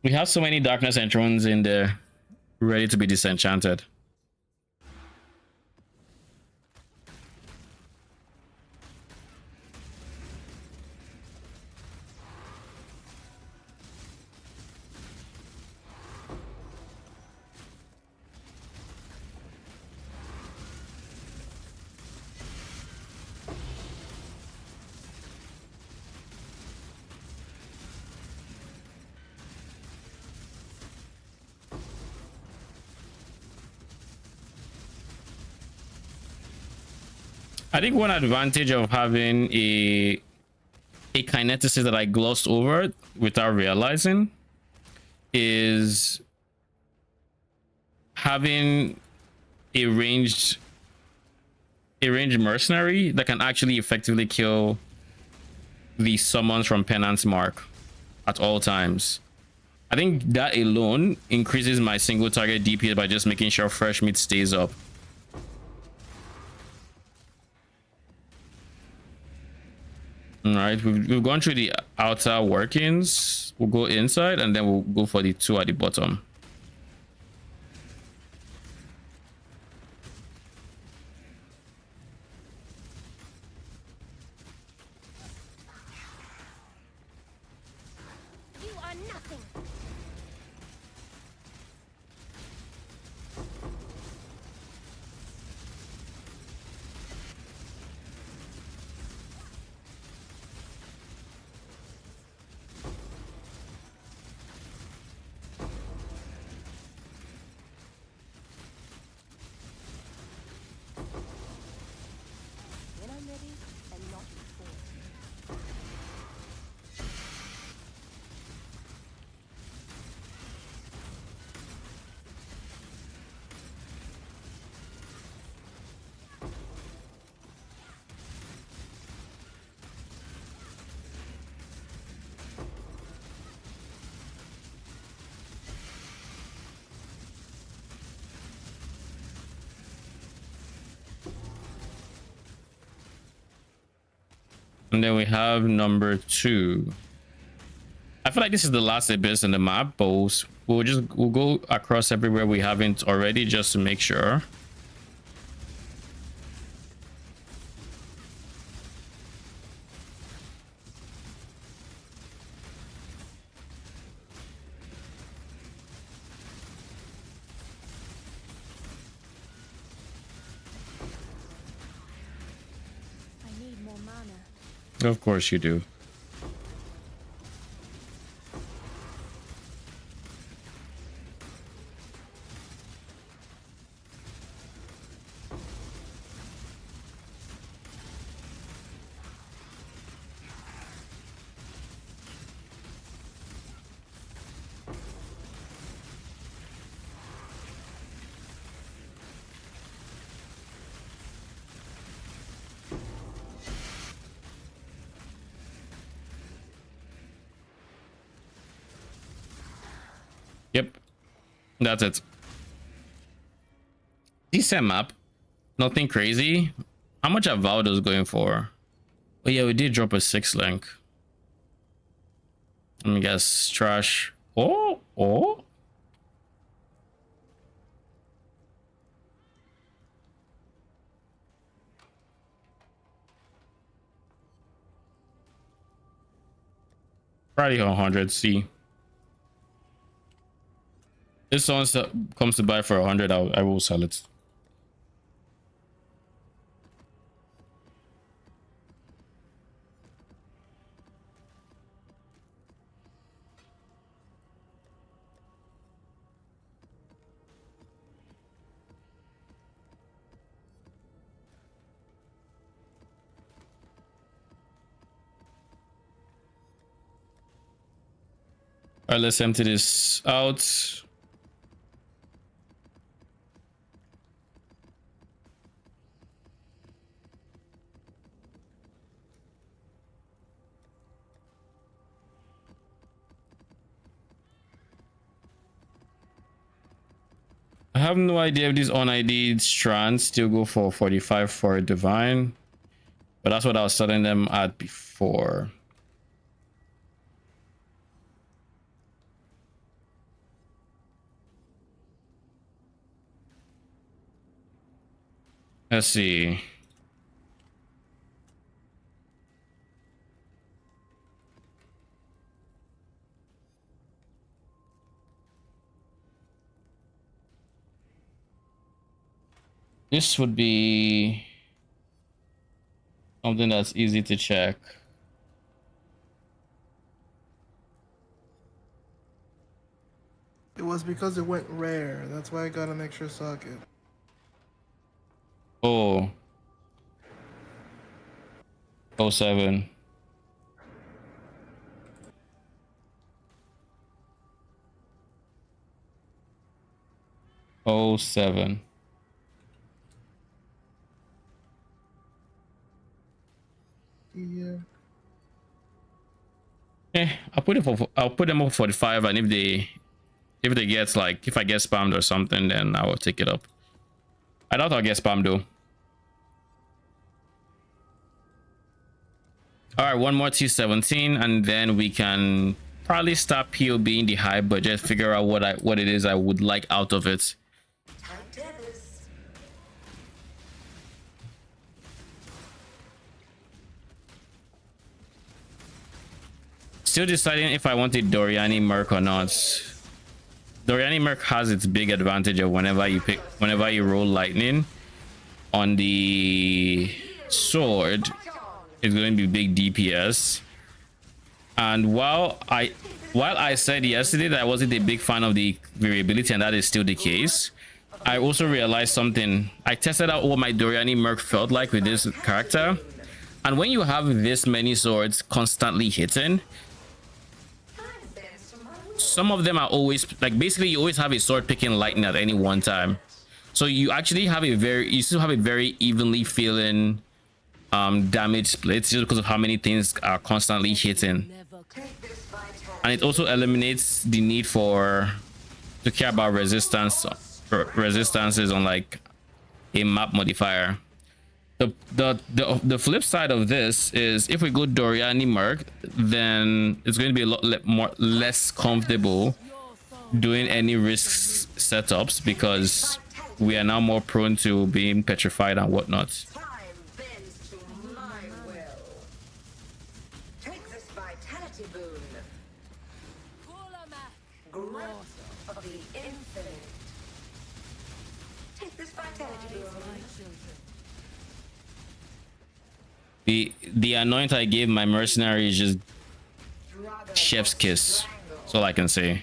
[SPEAKER 1] We have so many darkness entrants in there, ready to be disenchanted. I think one advantage of having a kineticist that I glossed over without realizing is having a ranged mercenary that can actually effectively kill the summons from Penance Mark at all times. I think that alone increases my single target DPS by just making sure fresh meat stays up. All right, we've gone through the outer workings. We'll go inside and then we'll go for the two at the bottom.
[SPEAKER 4] You are nothing. When I'm ready, and not before.
[SPEAKER 1] And then we have number 2. I feel like this is the last abyss in the map, but we'll go across everywhere we haven't already just to make sure.
[SPEAKER 6] I need more mana.
[SPEAKER 1] Of course you do. Yep, that's it. Decent map, nothing crazy. How much are Valdo's going for? Oh yeah, we did drop a 6 link. Let me guess, trash. Oh. Probably 100 C. If someone comes to buy for 100, I will sell it. All right, let's empty this out. I have no idea if these on-ID strands still go for 45 for a divine, but that's what I was selling them at before. Let's see. This would be something that's easy to check.
[SPEAKER 7] It was because it went rare. That's why I got an extra socket.
[SPEAKER 1] Oh. 07. Oh 07.
[SPEAKER 7] Yeah.
[SPEAKER 1] I'll put them up for 45, and if they get like, if I get spammed or something, then I will take it up. I doubt I'll get spammed though. All right, one more T17, and then we can probably start POB in the high budget, figure out what it is I would like out of it.
[SPEAKER 2] Tight tethers.
[SPEAKER 1] Still deciding if I want a Doriani Merc or not. Doriani Merc has its big advantage of whenever you roll lightning on the sword, it's going to be big DPS. And while I said yesterday that I wasn't a big fan of the variability, and that is still the case, I also realized something. I tested out what my Doriani Merc felt like with this character, and when you have this many swords constantly hitting, some of them are always like, basically you always have a sword picking lightning at any one time, so you actually have you still have a very evenly feeling damage split, just because of how many things are constantly hitting. And it also eliminates the need to care about resistances on like a map modifier. The flip side of this is, if we go Doriani Merc, then it's going to be a lot less comfortable doing any risk setups, because we are now more prone to being petrified and whatnot.
[SPEAKER 2] Time bends to my will. Take this vitality boon. Grip of the infinite. Take this vitality boon.
[SPEAKER 1] The anoint I gave my mercenary is just chef's kiss. That's all I can say.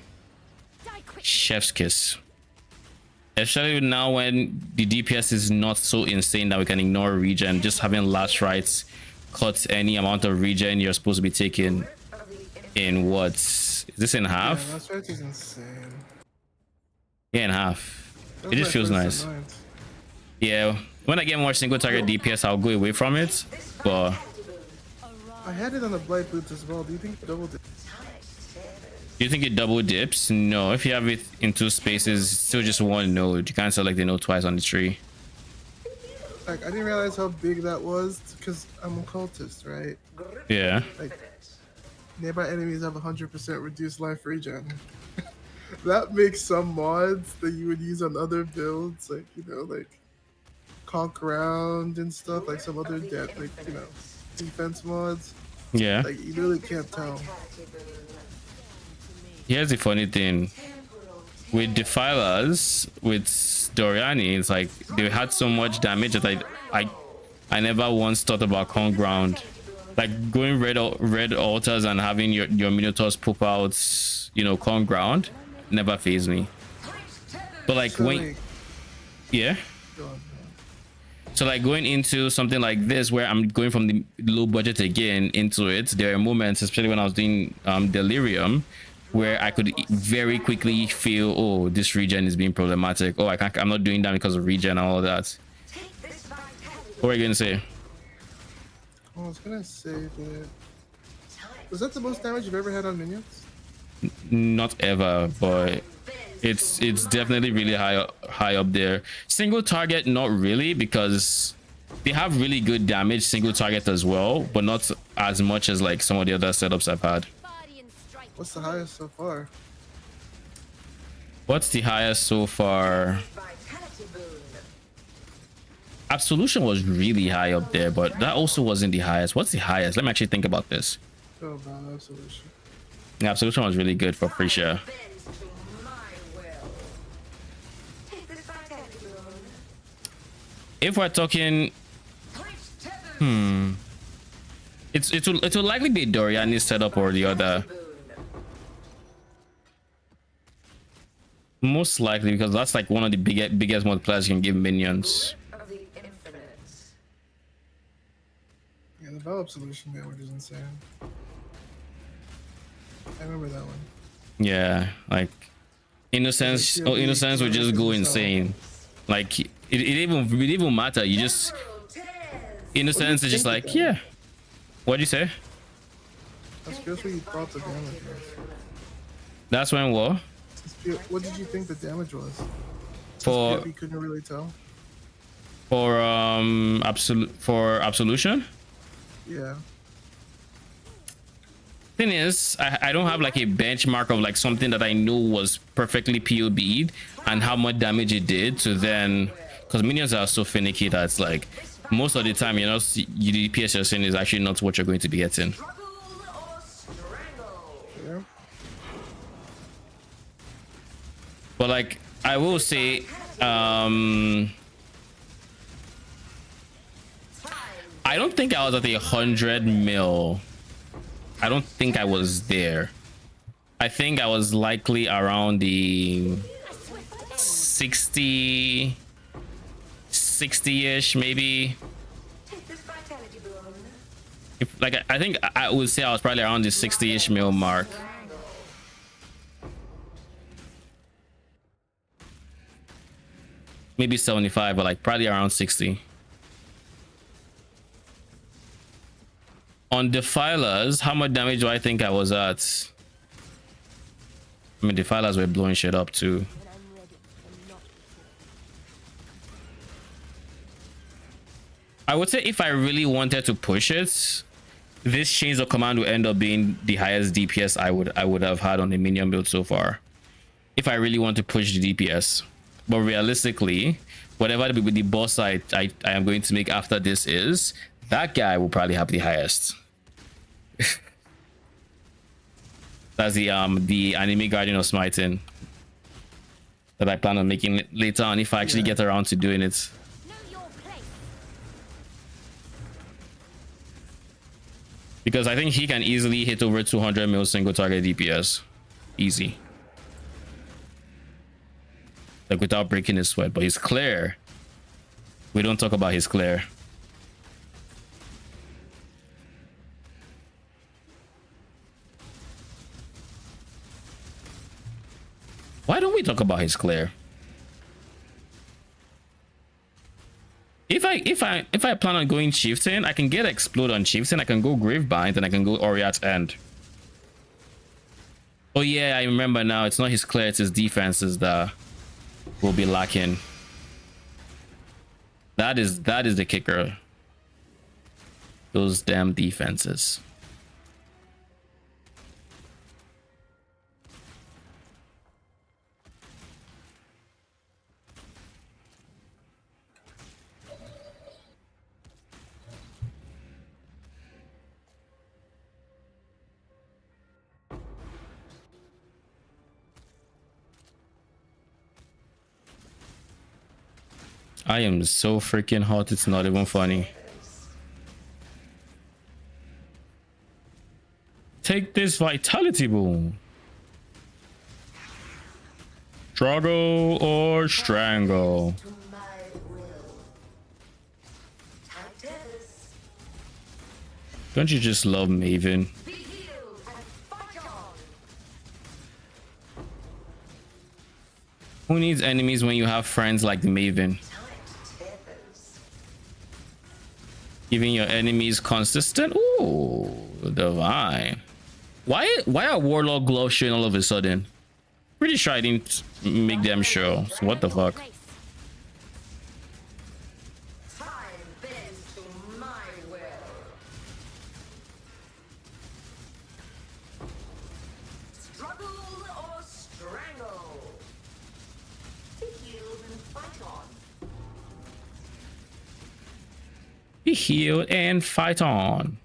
[SPEAKER 1] Chef's kiss. Especially now when the DPS is not so insane that we can ignore regen. Just having last rights cut any amount of regen you're supposed to be taking in what? Is this in half?
[SPEAKER 7] Yeah, last rights is insane.
[SPEAKER 1] Yeah, in half.
[SPEAKER 7] That
[SPEAKER 1] It
[SPEAKER 7] was
[SPEAKER 1] just
[SPEAKER 7] my
[SPEAKER 1] feels
[SPEAKER 7] first
[SPEAKER 1] nice.
[SPEAKER 7] annoyance.
[SPEAKER 1] Yeah, when I get more single target DPS, I'll go away from it. But
[SPEAKER 7] I had it on the blight boots as well. Do you think double did?
[SPEAKER 1] do you think it double dips? No, if you have it in two spaces, it's still just one node. You can't select the node twice on the tree.
[SPEAKER 7] Like, I didn't realize how big that was because I'm a cultist, right?
[SPEAKER 1] Yeah.
[SPEAKER 7] Like, nearby enemies have 100% reduced life regen. That makes some mods that you would use on other builds, like, you know, like CoC round and stuff, like some other defense mods.
[SPEAKER 1] Yeah.
[SPEAKER 7] Like, you really can't tell.
[SPEAKER 1] Here's the funny thing. With Defilers, with Doriani, it's like they had so much damage that I never once thought about Con ground. Like going red altars and having your Minotaurs poop out, you know, Con ground, never fazed me. But like
[SPEAKER 7] So,
[SPEAKER 1] when,
[SPEAKER 7] like,
[SPEAKER 1] yeah.
[SPEAKER 7] go on.
[SPEAKER 1] So like going into something like this where I'm going from the low budget again into it, there are moments, especially when I was doing Delirium, where I could very quickly feel, oh, this regen is being problematic. Oh, I'm not doing that because of regen and all that. What are you gonna say?
[SPEAKER 7] Oh, I was gonna say that. Was that the most damage you've ever had on minions?
[SPEAKER 1] Not ever, but it's definitely really high up there. Single target, not really, because they have really good damage single target as well, but not as much as like some of the other setups I've had.
[SPEAKER 7] What's the highest so far?
[SPEAKER 1] What's the highest so far? Absolution was really high up there, but that also wasn't the highest. What's the highest? Let me actually think about this.
[SPEAKER 7] Oh, about Absolution.
[SPEAKER 1] Yeah, Absolution was really good for free share.
[SPEAKER 2] Bends to my will. Take this vitality boon.
[SPEAKER 1] If we're talking, it will likely be Doriani's setup or the other. Most likely, because that's like one of the biggest multipliers you can give minions.
[SPEAKER 2] Of the infinite.
[SPEAKER 7] Yeah, the Bell Absolution damage is insane. I remember that one.
[SPEAKER 1] Yeah, like Innocence. Oh, Innocence would just go insane. Like it even matter. You just Innocence is just like, yeah. What'd you say?
[SPEAKER 7] That's just what you thought the damage was.
[SPEAKER 1] That's when what?
[SPEAKER 7] What did you think the damage was?
[SPEAKER 1] For
[SPEAKER 7] You couldn't really tell.
[SPEAKER 1] for Absolution.
[SPEAKER 7] Yeah.
[SPEAKER 1] Thing is, I don't have like a benchmark of like something that I know was perfectly POB'd and how much damage it did to then, because minions are so finicky that it's like most of the time, you know, the DPS you're seeing is actually not what you're going to be getting.
[SPEAKER 2] Struggle or strangle.
[SPEAKER 7] Yeah.
[SPEAKER 1] But like I will say, I don't think I was at 100 mil. I don't think I was there. I think I was likely around the 60-ish maybe.
[SPEAKER 2] Take this vitality boon.
[SPEAKER 1] If like I think I would say I was probably around the 60-ish mil mark. Maybe 75, but like probably around 60. On Defilers, how much damage do I think I was at? I mean, Defilers were blowing shit up too. I would say if I really wanted to push it, this change of command would end up being the highest DPS I would have had on the minion build so far. If I really want to push the DPS. But realistically, whatever the boss I am going to make after this is, that guy will probably have the highest. That's the anime Guardian of Smiting that I plan on making later on if I actually get around to doing it.
[SPEAKER 4] Know your place.
[SPEAKER 1] Because I think he can easily hit over 200 mil single target DPS. Easy. Like without breaking his sweat. But he's clear. We don't talk about his clear. Why don't we talk about his clear? If I plan on going Chieftain, I can get Explode on Chieftain, I can go Gravebind, and I can go Oriat's End. Oh yeah, I remember now. It's not his clear, it's his defenses that will be lacking. That is the kicker. Those damn defenses. I am so freaking hot, it's not even funny. Take this vitality boon. Struggle or strangle.
[SPEAKER 2] To my will. Titus.
[SPEAKER 1] Don't you just love Maven?
[SPEAKER 2] Be healed and fight on.
[SPEAKER 1] Who needs enemies when you have friends like Maven? Giving your enemies consistent. Ooh, divine. Why are Warlock gloves showing all of a sudden? Pretty sure I didn't make them show. So what the fuck?
[SPEAKER 2] Time bends to my will. Struggle or strangle. Be healed and fight on.
[SPEAKER 1] Be healed and fight on.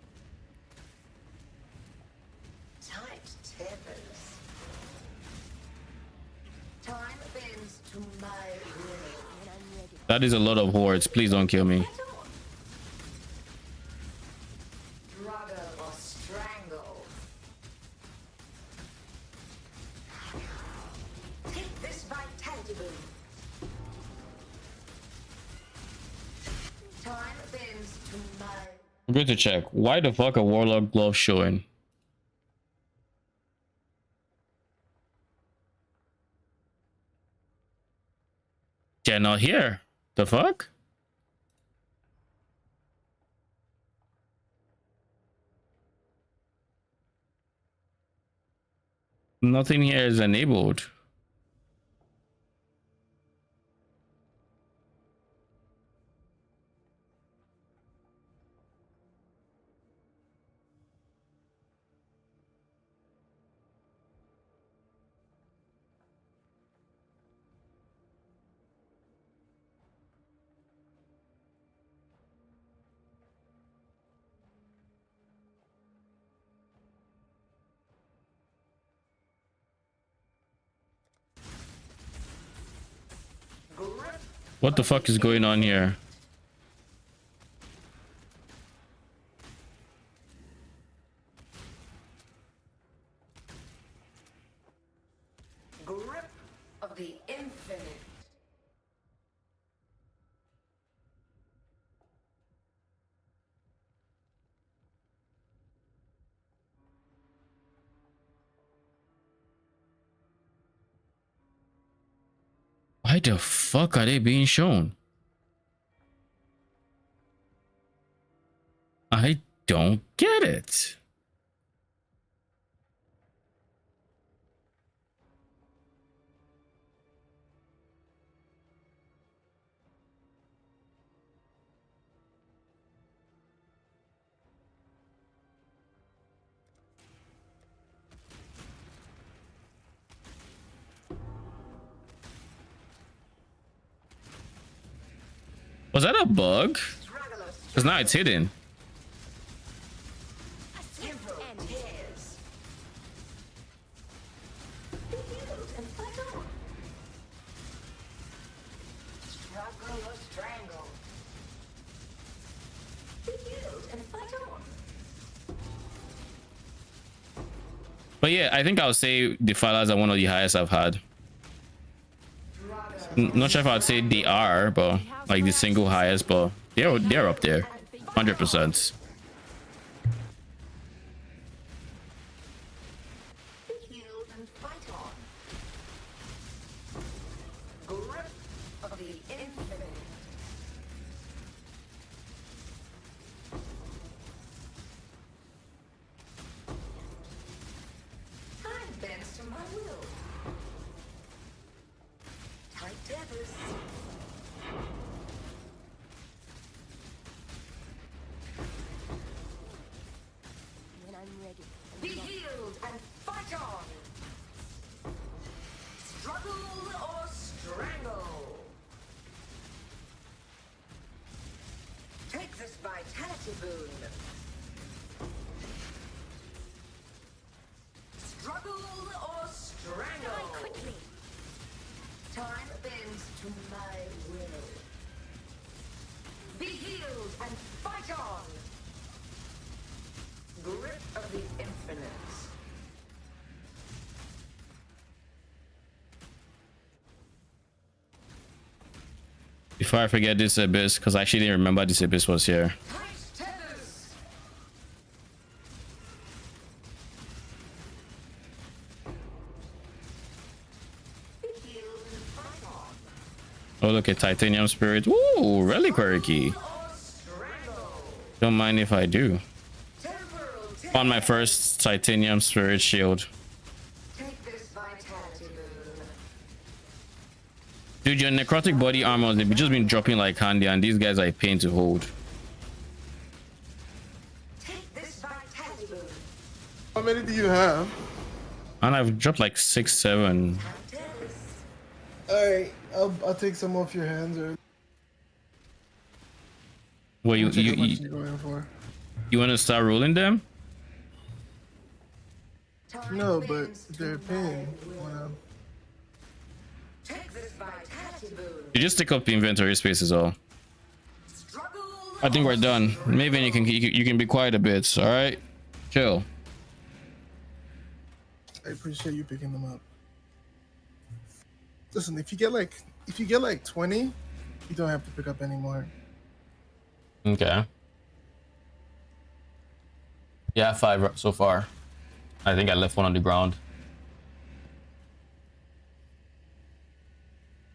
[SPEAKER 2] Tight tethers. Time bends to my will.
[SPEAKER 1] That is a lot of hordes. Please don't kill me.
[SPEAKER 2] Struggle or strangle. Take this vitality boon. Time bends to my
[SPEAKER 1] I'm going to check. Why the fuck are Warlock gloves showing? They're not here. The fuck? Nothing here is enabled. What the fuck is going on here?
[SPEAKER 2] grip of the infinite.
[SPEAKER 1] Why the fuck are they being shown? I don't get it. Was that a bug? Because now it's hidden. But yeah, I think I'll say the Defilers are one of the highest I've had. Not sure if I'd say they are, but like the single highest, but they're up there, 100%.
[SPEAKER 2] Be healed and fight on! Struggle or strangle! Take this vitality boon! Struggle or strangle!
[SPEAKER 4] Die quickly.
[SPEAKER 2] Time bends to my will. Be healed and fight on! Grip of the infinite.
[SPEAKER 1] Before I forget this abyss, because I actually didn't remember this abyss was here.
[SPEAKER 2] Tight tethers! Be healed and fight on!
[SPEAKER 1] Oh, look at Titanium Spirit. Ooh, Reliquary Key.
[SPEAKER 2] Or strangle!
[SPEAKER 1] Don't mind if I do.
[SPEAKER 2] Temporal
[SPEAKER 1] On my first Titanium Spirit Shield.
[SPEAKER 2] take this vitality boon.
[SPEAKER 1] Dude, your necrotic body armor, they've just been dropping like candy, and these guys are a pain to hold.
[SPEAKER 2] Take this vitality boon.
[SPEAKER 7] How many do you have?
[SPEAKER 1] And I've dropped like 6, 7.
[SPEAKER 7] Alright, I'll take some off your hands. Or...
[SPEAKER 1] Well,
[SPEAKER 7] Let me check how much you're going for.
[SPEAKER 1] you want to start rolling them?
[SPEAKER 2] Time
[SPEAKER 7] No, but
[SPEAKER 2] bends
[SPEAKER 7] they're
[SPEAKER 2] to
[SPEAKER 7] paying.
[SPEAKER 2] my will. Take this vitality boon.
[SPEAKER 1] You just take up the inventory space is all.
[SPEAKER 2] Struggle.
[SPEAKER 1] I think we're done. Maybe you can be quiet a bit. All right, chill.
[SPEAKER 7] I appreciate you picking them up. Listen, if you get like 20, you don't have to pick up anymore.
[SPEAKER 1] Okay. Yeah, 5 so far. I think I left one on the ground.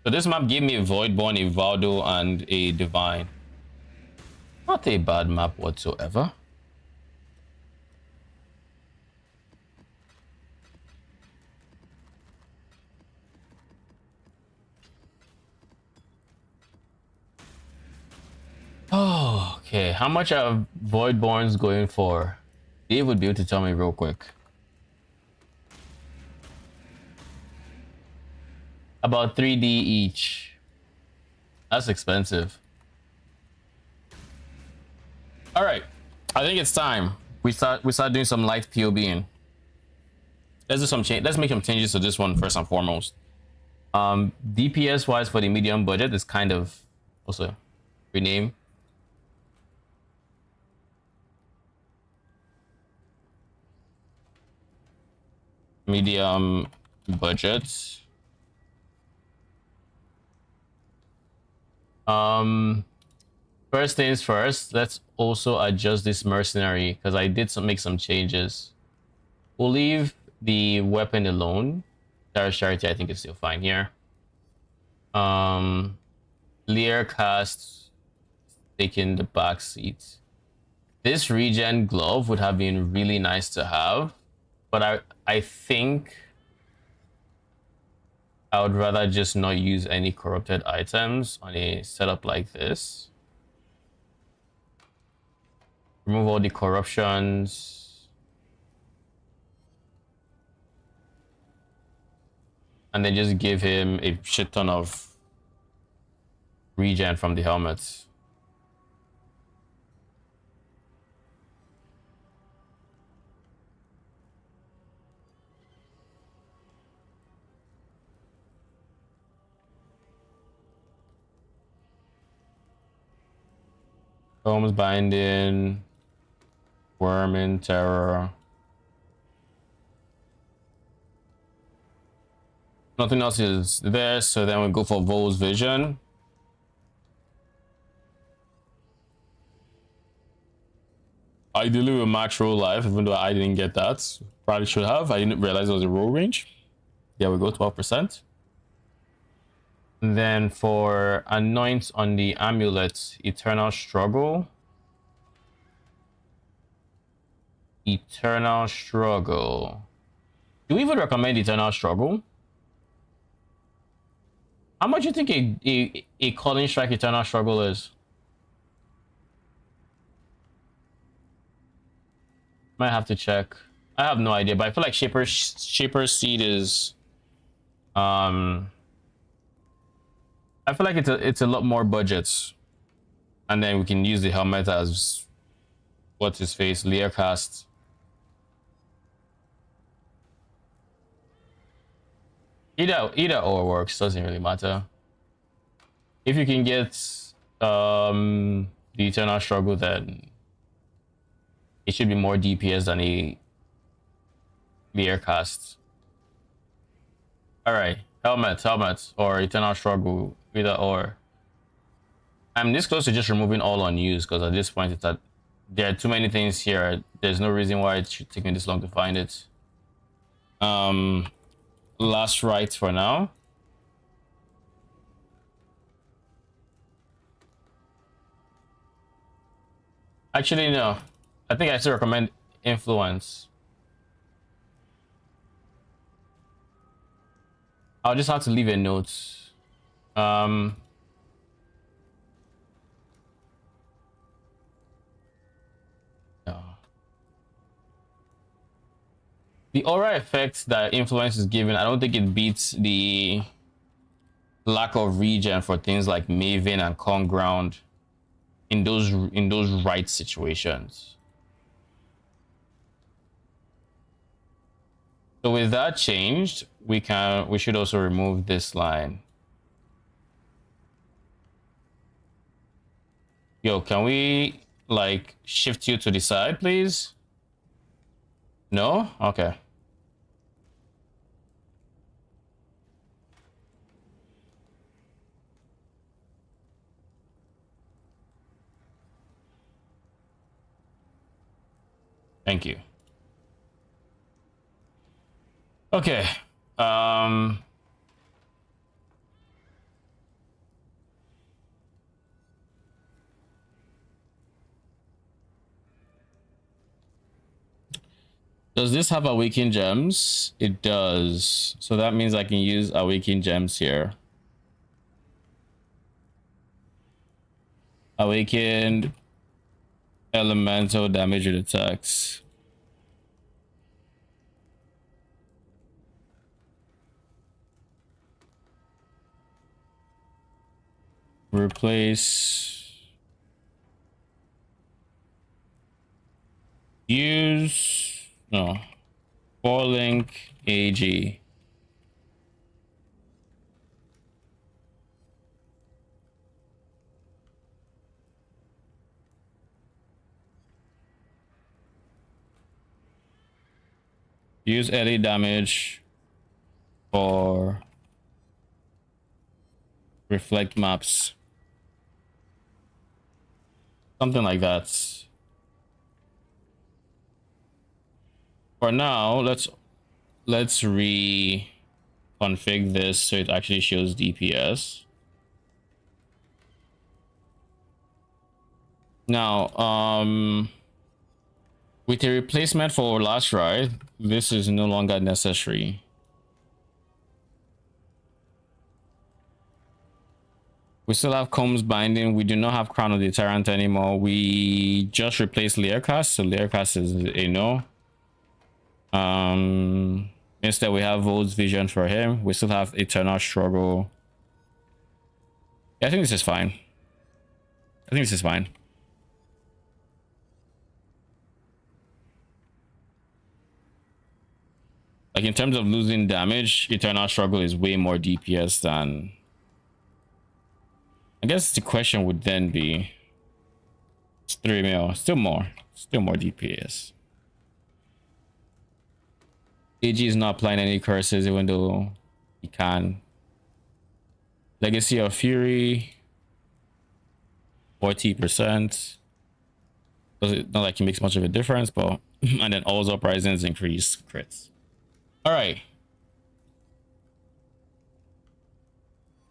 [SPEAKER 1] So this map gave me a Voidborn, a Valdo, and a Divine. Not a bad map whatsoever. Oh, okay. How much are Voidborns going for? Dave would be able to tell me real quick. About 3D each. That's expensive. All right, I think it's time we start doing some light POBing. Let's do some change. Let's make some changes to this one first and foremost. DPS wise for the medium budget is kind of also rename. Medium budget. First things first, let's also adjust this mercenary because I did make some changes. We'll leave the weapon alone. Sarah's Charity I think is still fine here. Lear cast taking the back seat. This regen glove would have been really nice to have, but I think I would rather just not use any corrupted items on a setup like this. Remove all the corruptions. And then just give him a shit ton of regen from the helmets. Holmes binding, worm in terror. Nothing else is there, so then we go for Vol's vision. Ideally with max roll life, even though I didn't get that. Probably should have. I didn't realize it was a roll range. There we go, 12%. And then for anoint on the amulet, Eternal Struggle. Eternal Struggle. Do we even recommend Eternal Struggle? How much do you think a Calling Strike Eternal Struggle is? Might have to check. I have no idea, but I feel like Shaper's Seed is I feel like it's a lot more budgets. And then we can use the helmet as what's his face, Lear cast. Either or works, doesn't really matter. If you can get the Eternal Struggle, then it should be more DPS than a Lear cast. Alright, helmet, or Eternal Struggle, either or. I'm this close to just removing all unused because at this point it's that there are too many things here. There's no reason why it should take me this long to find it. Last right for now. Actually, no. I think I still recommend Influence. I'll just have to leave a note. No. The aura effect that Influence is given, I don't think it beats the lack of regen for things like Maven and Kong Ground. in those right situations. So with that changed, we should also remove this line. Yo, can we like shift you to the side, please? No? Okay. Thank you. Okay. Does this have awakened gems? It does. So that means I can use awakened gems here. Awakened elemental damage and attacks. Replace. Use. No. 4-link AG. Use eddy damage for reflect maps. Something like that. For now, let's re-config this so it actually shows DPS. Now, with a replacement for last ride, this is no longer necessary. We still have Combs Binding. We do not have Crown of the Tyrant anymore. We just replaced Learcast, so Learcast is a no. Instead we have Vold's Vision for him. We still have Eternal Struggle. Yeah, I think this is fine. Like in terms of losing damage, Eternal Struggle is way more DPS than... I guess the question would then be... It's 3 mil, still more DPS. AG is not applying any curses even though he can. Legacy of Fury, 40%. Not like it makes much of a difference, but and then all uprisings increase crits. All right,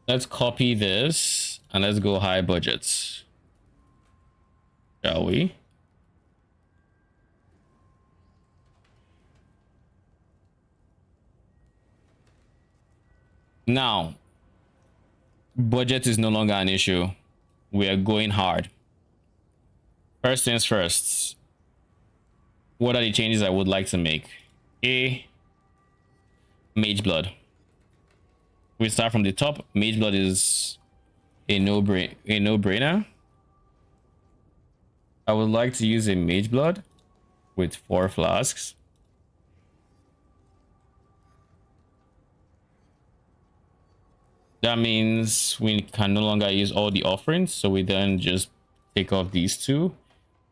[SPEAKER 1] let's copy this and let's go high budgets, shall we? Now, budget is no longer an issue. We are going hard. First things first. What are the changes I would like to make? Mage Blood. We start from the top. Mage Blood is a no-brainer. I would like to use a Mage Blood with 4 flasks. That means we can no longer use all the offerings, so we then just take off these 2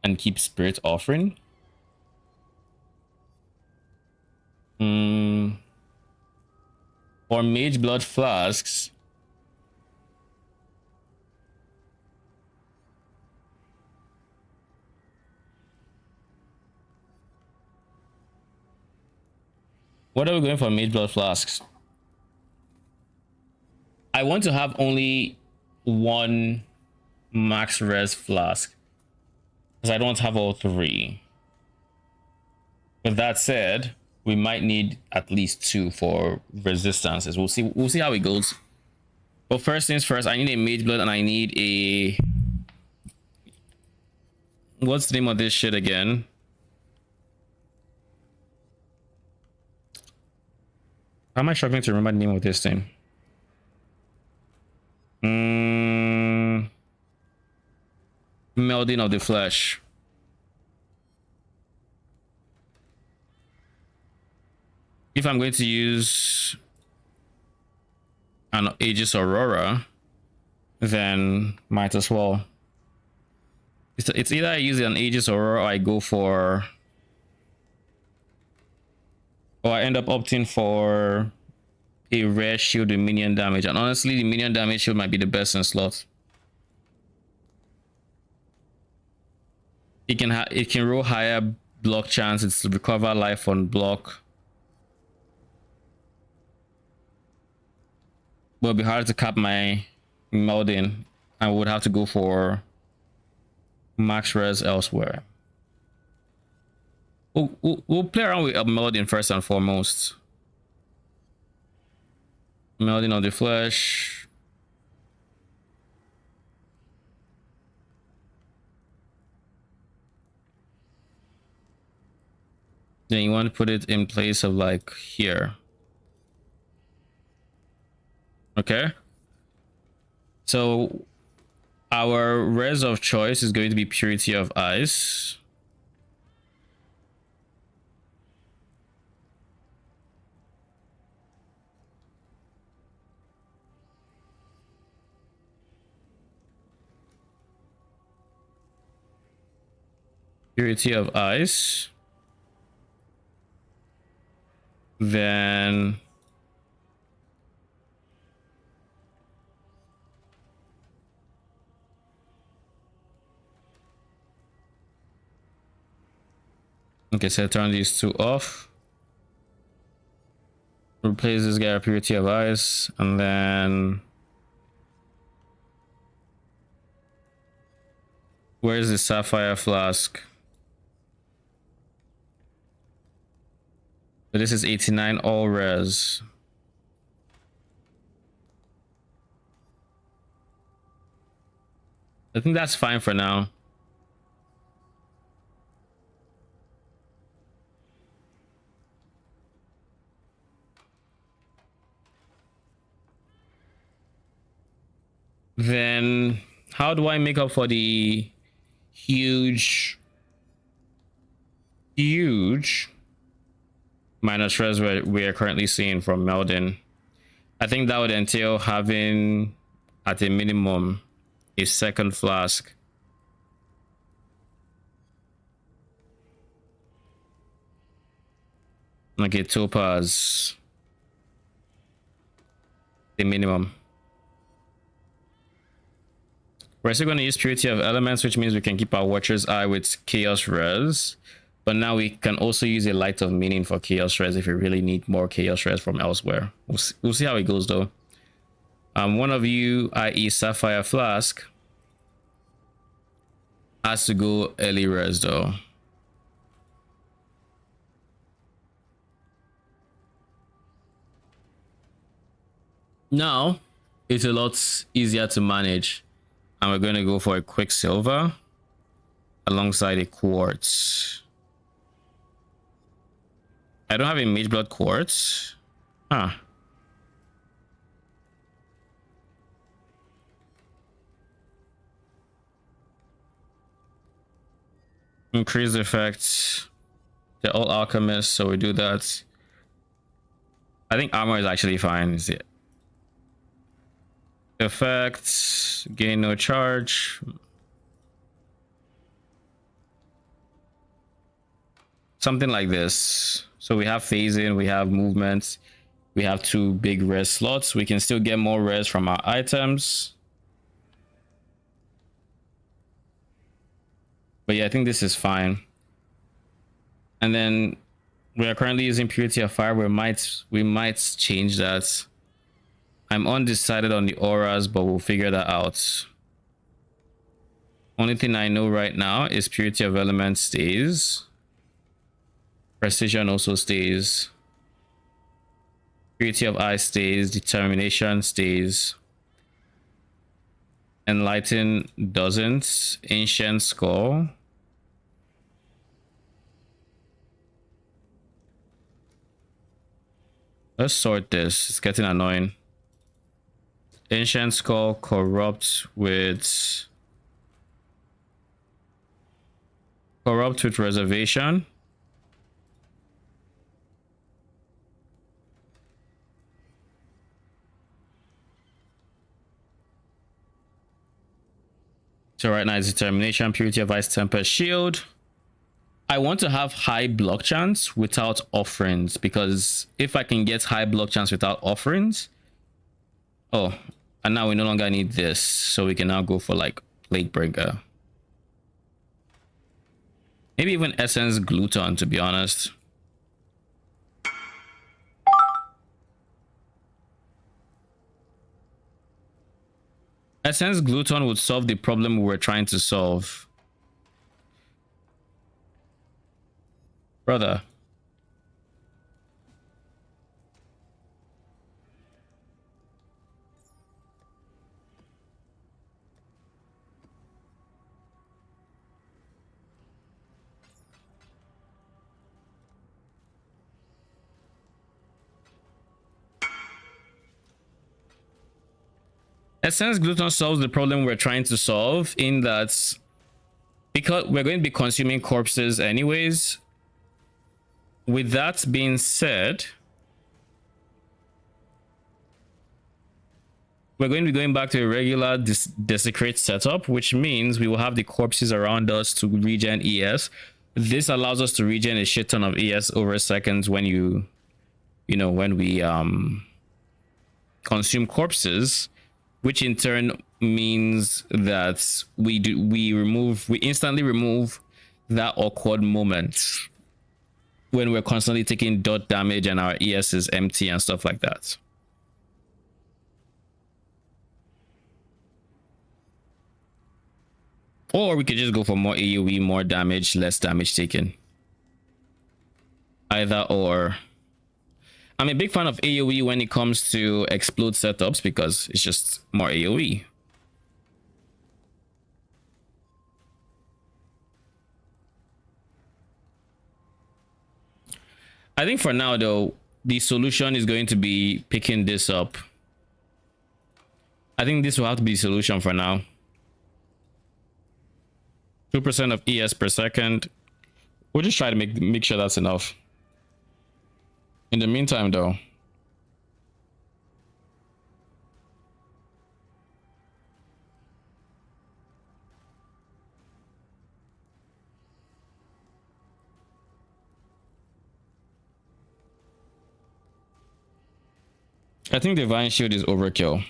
[SPEAKER 1] and keep Spirit Offering. For Mage Blood flasks, what are we going for Mage Blood flasks? I want to have only 1 max res flask because I don't have all 3. With that said, we might need at least 2 for resistances. We'll see how it goes. But first things first, I need a Mage Blood and I need a... What's the name of this shit again? How am I struggling to remember the name of this thing? Melding of the flesh. If I'm going to use an Aegis Aurora, then might as well. It's either I use an Aegis Aurora or I go for, or I end up opting for a rare shield with minion damage. And honestly, the minion damage shield might be the best in slot. It can roll higher block chance. It's recover life on block. But it'll be hard to cap my melding. I would have to go for max res elsewhere. We'll play around with melding first and foremost. Melding of the flesh. Then you want to put it in place of like here. Okay. So our res of choice is going to be Purity of Ice. Purity of Ice. Then okay, so turn these two off. Replace this guy with Purity of Ice, and then where's the Sapphire Flask? So this is 89 all res. I think that's fine for now. Then how do I make up for the huge minus res we are currently seeing from melding? I think that would entail having at a minimum a second flask. Like a topaz. The minimum. We're still going to use Purity of Elements, which means we can keep our Watcher's Eye with Chaos Res. But now we can also use a Light of Meaning for Chaos Res if we really need more Chaos Res from elsewhere. We'll see how it goes though. One of you, i.e. Sapphire Flask, has to go early res though. Now, it's a lot easier to manage. And we're going to go for a Quicksilver alongside a Quartz. I don't have a Mage Blood Quartz. Huh. Increase the effects. They're all alchemists, so we do that. I think armor is actually fine. Is it? Effects, gain no charge. Something like this. So we have phasing, we have movement, we have two big res slots. We can still get more res from our items. But yeah, I think this is fine. And then we are currently using Purity of Fire. We might change that. I'm undecided on the auras, but we'll figure that out. Only thing I know right now is Purity of Elements stays. Precision also stays. Purity of Ice stays. Determination stays. Enlighten doesn't. Ancient Skull. Let's sort this. It's getting annoying. Ancient Skull corrupt with Corrupt with reservation. So right now it's determination, purity of ice, temper, shield. I want to have high block chance without offerings, because if I can get high block chance without offerings, oh, and now we no longer need this, so we can now go for like plague breaker. Maybe even essence gluton, to be honest. Essence gluton would solve the problem we were trying to solve. Brother. Essence gluton solves the problem we're trying to solve, in that because we're going to be consuming corpses anyways. With that being said, we're going to be going back to a regular desecrate setup, which means we will have the corpses around us to regen ES. This allows us to regen a shit ton of ES over seconds when when we consume corpses, which in turn means that we instantly remove that awkward moment when we're constantly taking dot damage and our ES is empty and stuff like that. Or we could just go for more AoE, more damage, less damage taken. Either or. I'm a big fan of AoE when it comes to explode setups because it's just more AoE. I think for now though, the solution is going to be picking this up. I think this will have to be the solution for now. 2% of ES per second. We'll just try to make sure that's enough. In the meantime though, I think Divine Shield is overkill.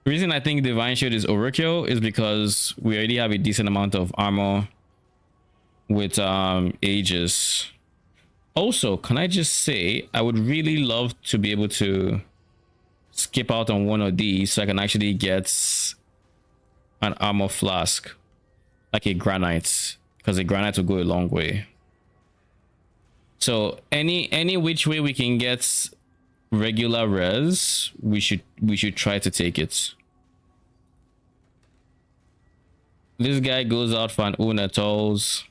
[SPEAKER 1] The reason I think Divine Shield is overkill is because we already have a decent amount of armor with Aegis. Also, can I just say, I would really love to be able to skip out on one of these so I can actually get an armor flask, like a granite, because a granite will go a long way. So any which way we can get regular res, we should try to take it. This guy goes out for an Unatols.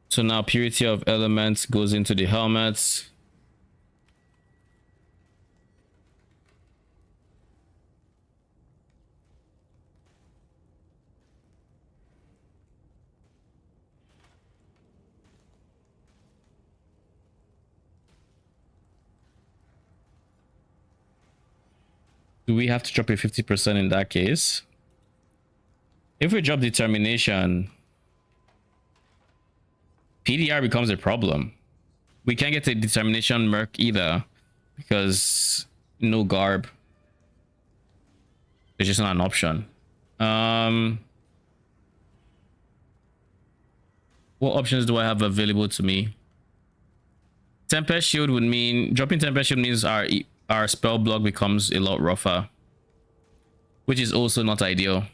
[SPEAKER 1] So now purity of elements goes into the helmets. Do we have to drop a 50% in that case? If we drop determination, PDR becomes a problem. We can't get a determination merc either because no garb. It's just not an option. What options do I have available to me? Tempest Shield would mean dropping Tempest Shield means our spell block becomes a lot rougher, which is also not ideal.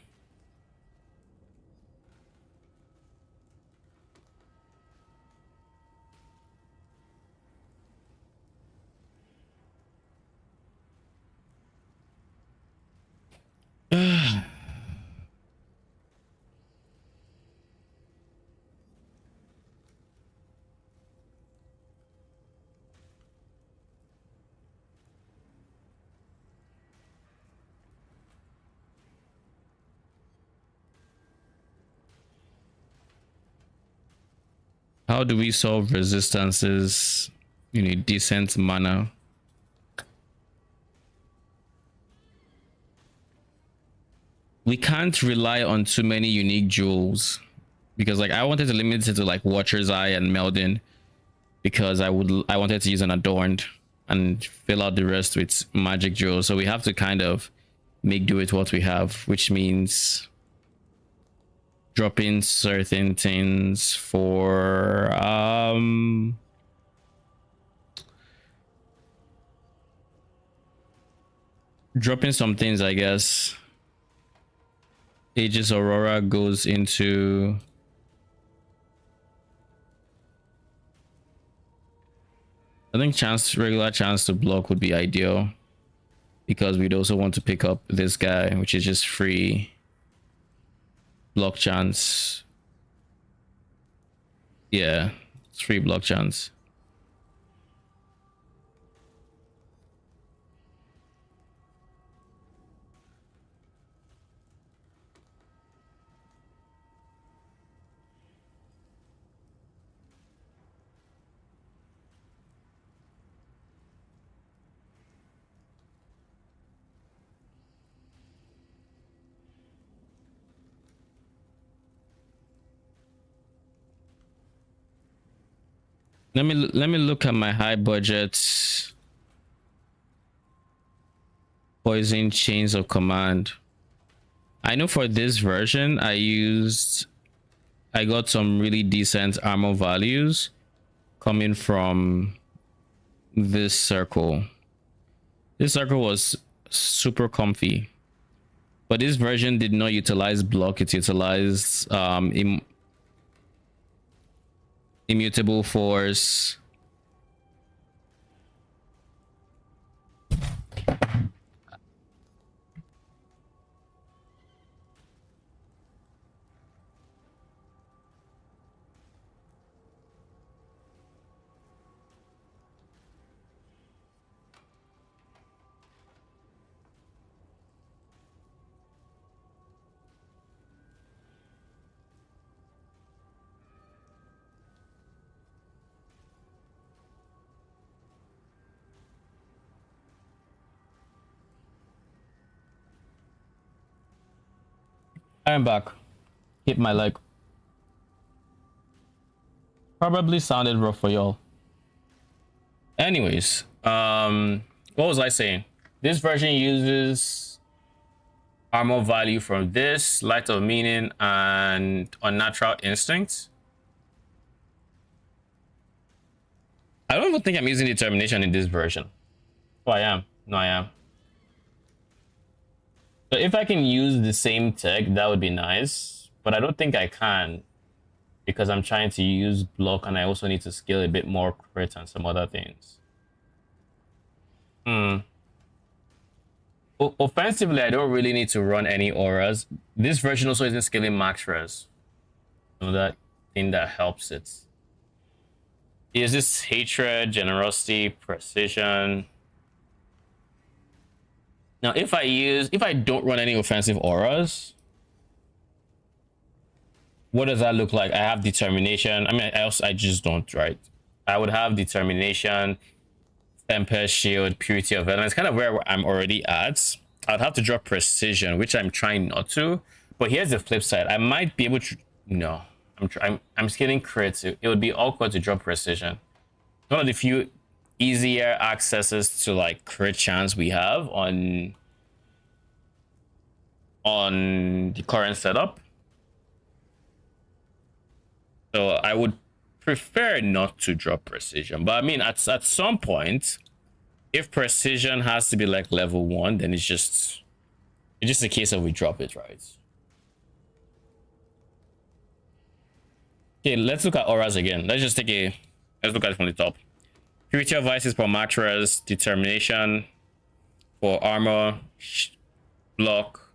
[SPEAKER 1] How do we solve resistances? You need decent mana. We can't rely on too many unique jewels because like I wanted to limit it to like Watcher's Eye and Melding because I wanted to use an adorned and fill out the rest with magic jewels. So we have to kind of make do with what we have, which means dropping certain things for dropping some things, I guess. Aegis Aurora goes into I think regular chance to block would be ideal because we'd also want to pick up this guy, which is just free block chance. Yeah, it's free block chance. Let me look at my high budget poison chains of command. I know for this version I got some really decent armor values coming from this circle. This circle was super comfy, but this version did not utilize block. It utilized immutable force. I'm back. Hit my leg. Probably sounded rough for y'all. Anyways, what was I saying? This version uses armor value from this, Light of Meaning, and Unnatural Instinct. I don't even think I'm using Determination in this version. Oh, I am. No, I am. So if I can use the same tech, that would be nice. But I don't think I can because I'm trying to use block and I also need to scale a bit more crit and some other things. Offensively, I don't really need to run any auras. This version also isn't scaling max res. So that thing that helps it. Is this hatred, generosity, precision? Now, if I don't run any offensive auras, what does that look like? I have determination. I mean, I just don't, right? I would have determination, Tempest Shield, Purity of Elements, kind of where I'm already at. I'd have to drop precision, which I'm trying not to. But here's the flip side. I might be able to. No, I'm scaling crits. It would be awkward to drop precision. One of the few easier accesses to like crit chance we have on the current setup. So I would prefer not to drop precision, but I mean at some point, if precision has to be like level 1, then it's just a case of we drop it, right? Okay, let's look at auras again. Let's look at it from the top. Purity of Vices for max res, determination for armor, block,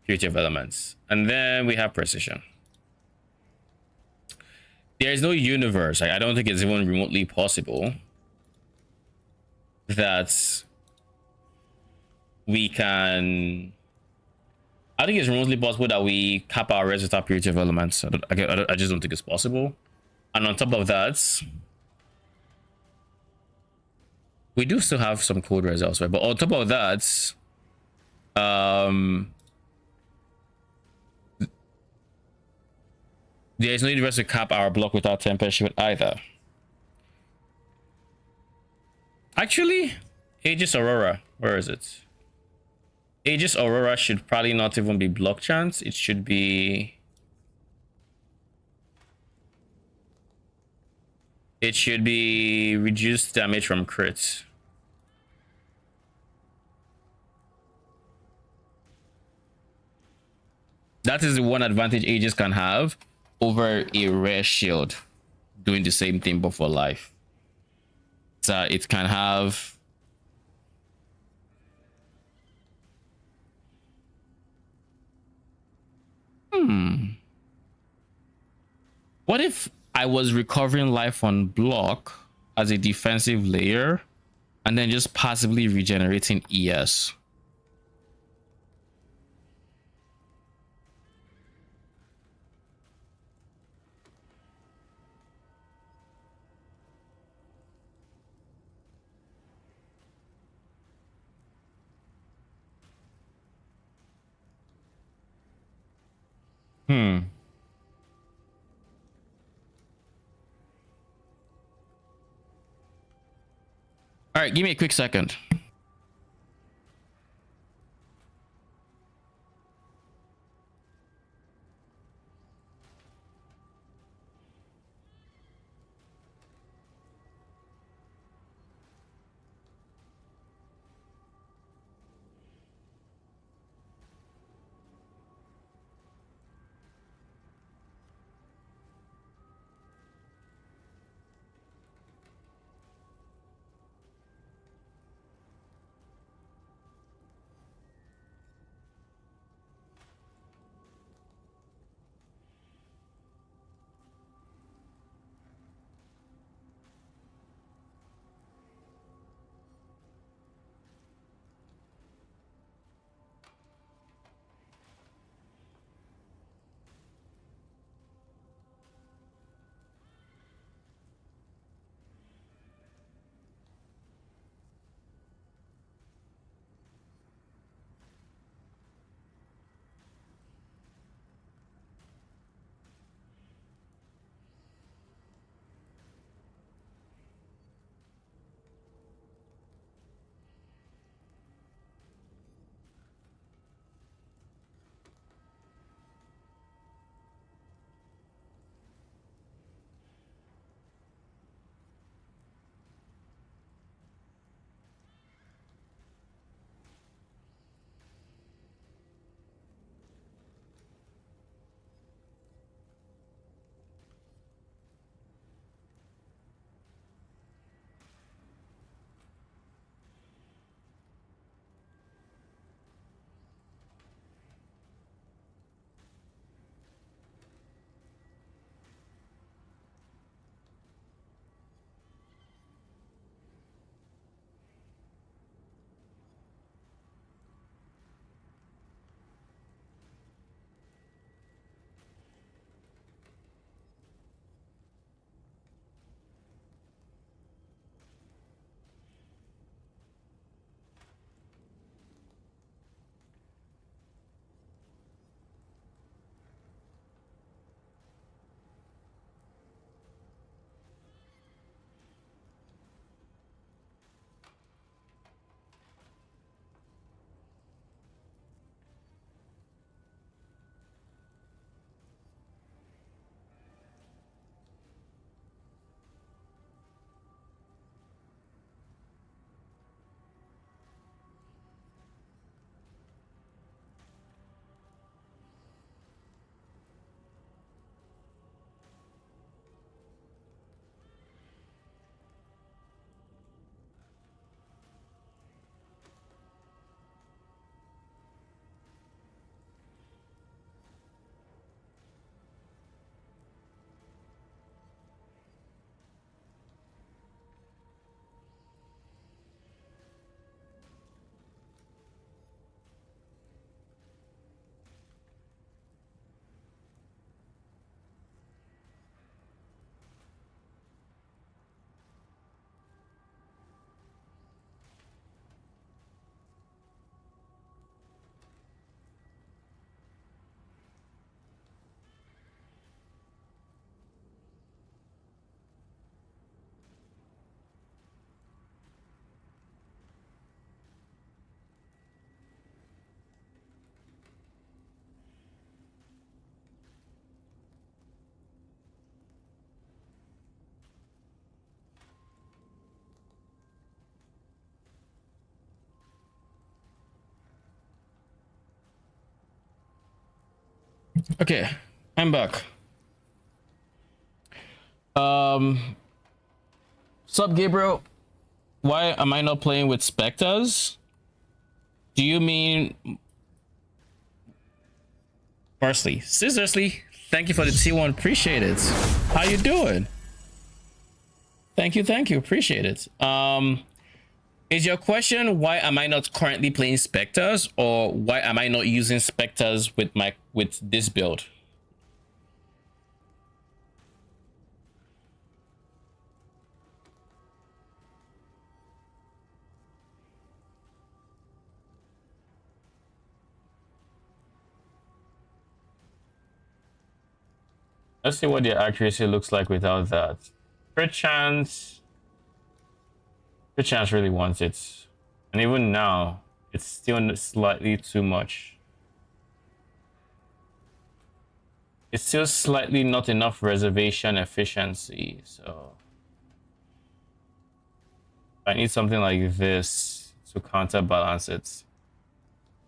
[SPEAKER 1] Purity of Elements, and then we have precision. There is no universe. I don't think it's even remotely possible that we can. I think it's remotely possible that we cap our res without Purity of Elements. I just don't think it's possible. And on top of that, we do still have some cold res elsewhere. But on top of that, there is no need for us to cap our block without Tempest Shield either. Actually, Aegis Aurora, where is it? Aegis Aurora should probably not even be block chance. It should be... It should be reduced damage from crits. That is the one advantage Aegis can have over a rare shield doing the same thing but for life. So it can have... What if I was recovering life on block as a defensive layer and then just passively regenerating ES? All right, give me a quick second. Okay, I'm back. Sup, Gabriel? Why am I not playing with Spectres? Do you mean... Firstly, seriously, thank you for the T1. Appreciate it. How you doing? Thank you, appreciate it. Is your question why am I not currently playing Spectres, or why am I not using Spectres with this build? Let's see what the accuracy looks like without that. Crit chance really wants it, and even now it's still slightly too much. It's still slightly not enough reservation efficiency, so I need something like this to counterbalance it,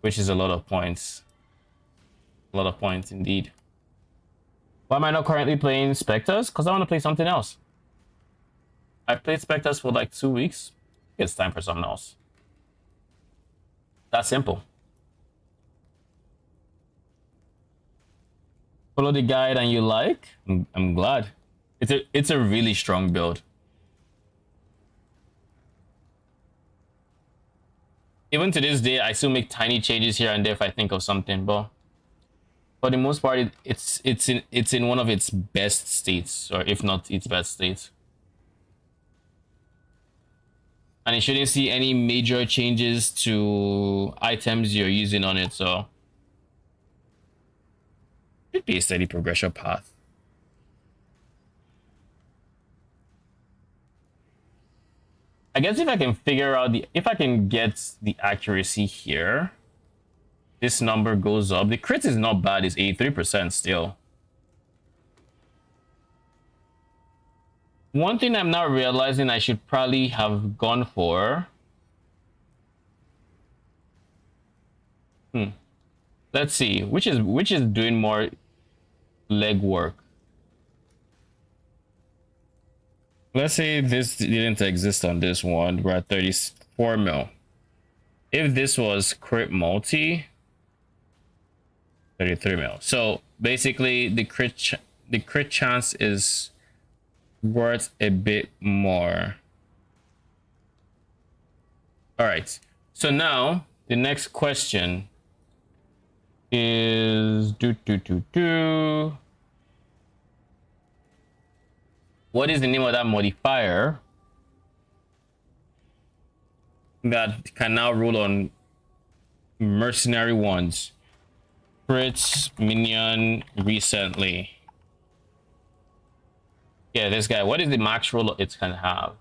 [SPEAKER 1] which is a lot of points. A lot of points indeed. Why am I not currently playing Spectres? Because I want to play something else. I played Spectres for like 2 weeks. It's time for something else. That's simple. Follow the guide and you like? I'm glad. It's a really strong build. Even to this day, I still make tiny changes here and there if I think of something, but for the most part, it's in one of its best states, or if not its best state. And you shouldn't see any major changes to items you're using on it, so it should be a steady progression path. I guess if I can figure out if I can get the accuracy here, this number goes up. The crit is not bad, it's 83% still. One thing I'm not realizing I should probably have gone for. Let's see, which is doing more leg work. Let's say this didn't exist on this one. We're at 34 mil. If this was crit multi, 33 mil. So basically the crit chance is worth a bit more. All right, so now the next question is what is the name of that modifier that can now rule on mercenary ones? Crits minion recently. Yeah, this guy. What is the max roll it can have?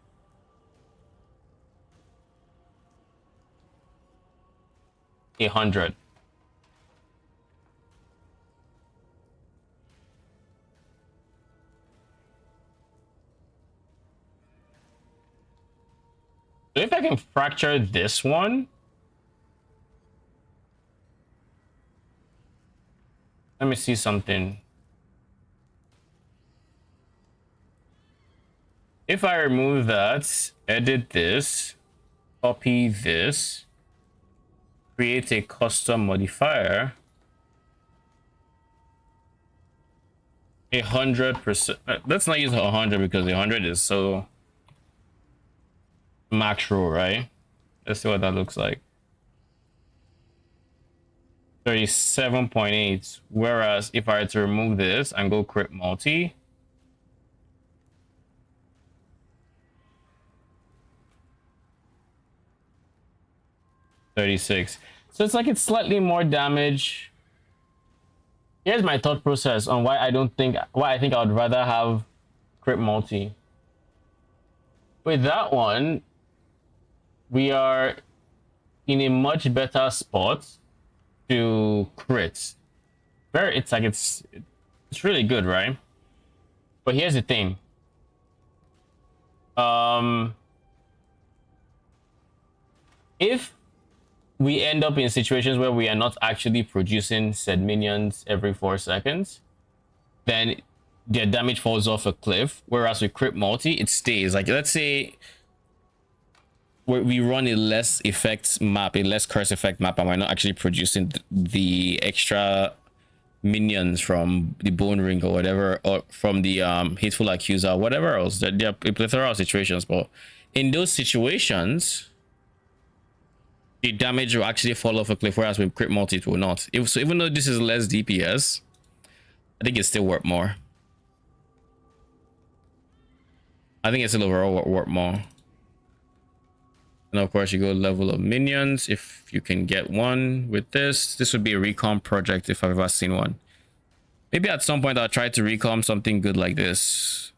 [SPEAKER 1] A 100. So if I can fracture this one, let me see something. If I remove that, edit this, copy this, create a custom modifier, 100%. Let's not use 100 because 100 is so max roll, right? Let's see what that looks like. 37.8. Whereas if I were to remove this and go crit multi, 36. So it's like it's slightly more damage. Here's my thought process on why I think I would rather have crit multi. With that one, we are in a much better spot to crit. It's really good, right? But here's the thing. If we end up in situations where we are not actually producing said minions every 4 seconds, then their damage falls off a cliff. Whereas with crit multi, it stays. Like, let's say we run a less effects map, a less curse effect map, and we're not actually producing the extra minions from the bone ring or whatever, or from the hateful accuser, whatever else. There are a plethora of situations, but in those situations, the damage will actually fall off a cliff, whereas with crit multi it will not. So even though this is less DPS, I think it's still worth more. I think it's still overall worth more. And of course, you go level of minions if you can get one with this. This would be a recon project if I've ever seen one. Maybe at some point I'll try to recon something good like this.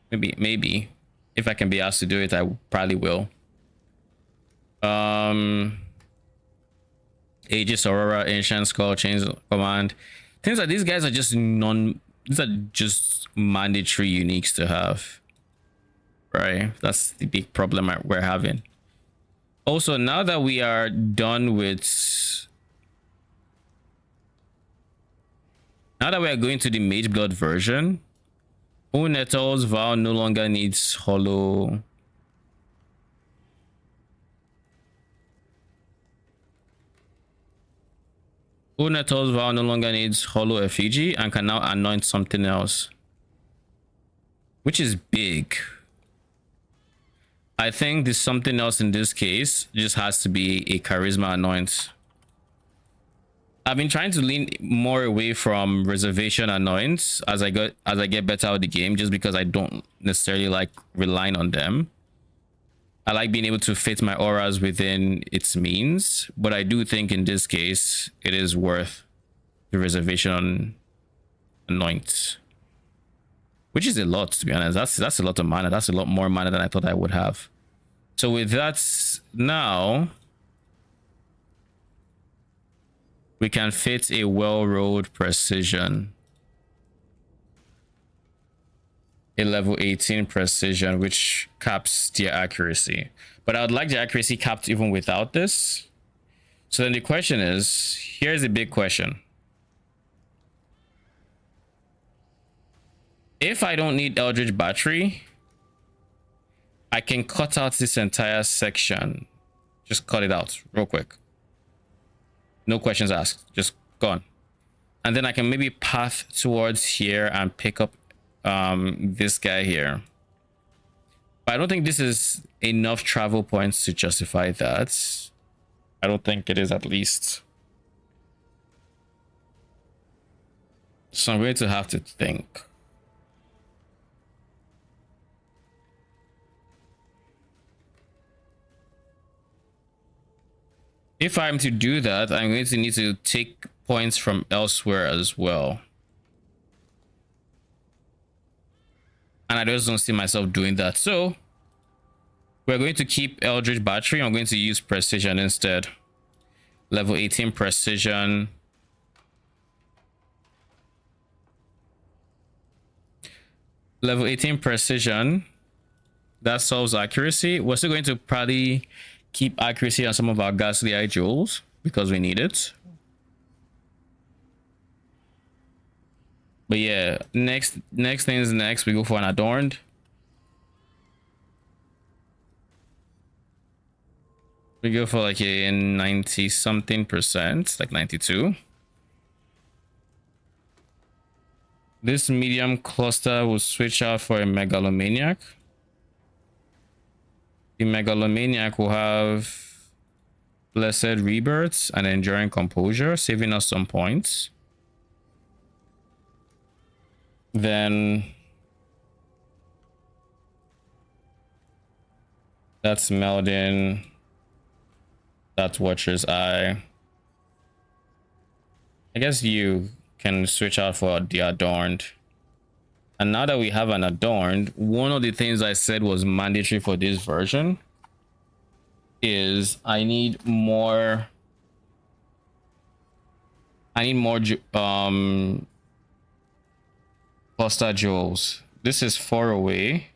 [SPEAKER 1] Maybe. If I can be asked to do it, I probably will. Aegis, Aurora, Ancient Skull, Chains Command. Things like these guys are just these are just mandatory uniques to have. Right, that's the big problem we're having. Also, now that we are done with, now that we are going to the Mage Blood version, Unetal's Vow no longer needs hollow. Unetal's Vow no longer needs hollow effigy and can now anoint something else, which is big. I think this something else in this case just has to be a charisma anoint. I've been trying to lean more away from reservation anoints as I get better out of the game, just because I don't necessarily like relying on them. I like being able to fit my auras within its means, but I do think in this case it is worth the reservation anoint. Which is a lot, to be honest. That's a lot of mana. That's a lot more mana than I thought I would have. So with that, now we can fit a well-rolled precision. A level 18 precision, which caps their accuracy. But I would like the accuracy capped even without this. So then the question is, here's the big question. If I don't need Eldritch Battery, I can cut out this entire section. Just cut it out real quick. No questions asked. Just gone. And then I can maybe path towards here and pick up this guy here. But I don't think this is enough travel points to justify that. I don't think it is, at least. So I'm going to have to think. If I'm to do that, I'm going to need to take points from elsewhere as well. And I just don't see myself doing that. So we're going to keep Eldritch Battery. I'm going to use Precision instead. Level 18 Precision. Level 18 Precision. That solves accuracy. We're still going to probably keep accuracy on some of our Ghastly Eye Jewels because we need it. But yeah, next things next, we go for an Adorned. We go for like a 90 something percent, like 92. This medium cluster will switch out for a Megalomaniac. The Megalomaniac will have Blessed Rebirths and Enduring Composure, saving us some points. Then that's Meldin. That's Watcher's Eye. I guess you can switch out for the Adorned. And now that we have an Adorned, one of the things I said was mandatory for this version is I need more cluster jewels. This is 4 away.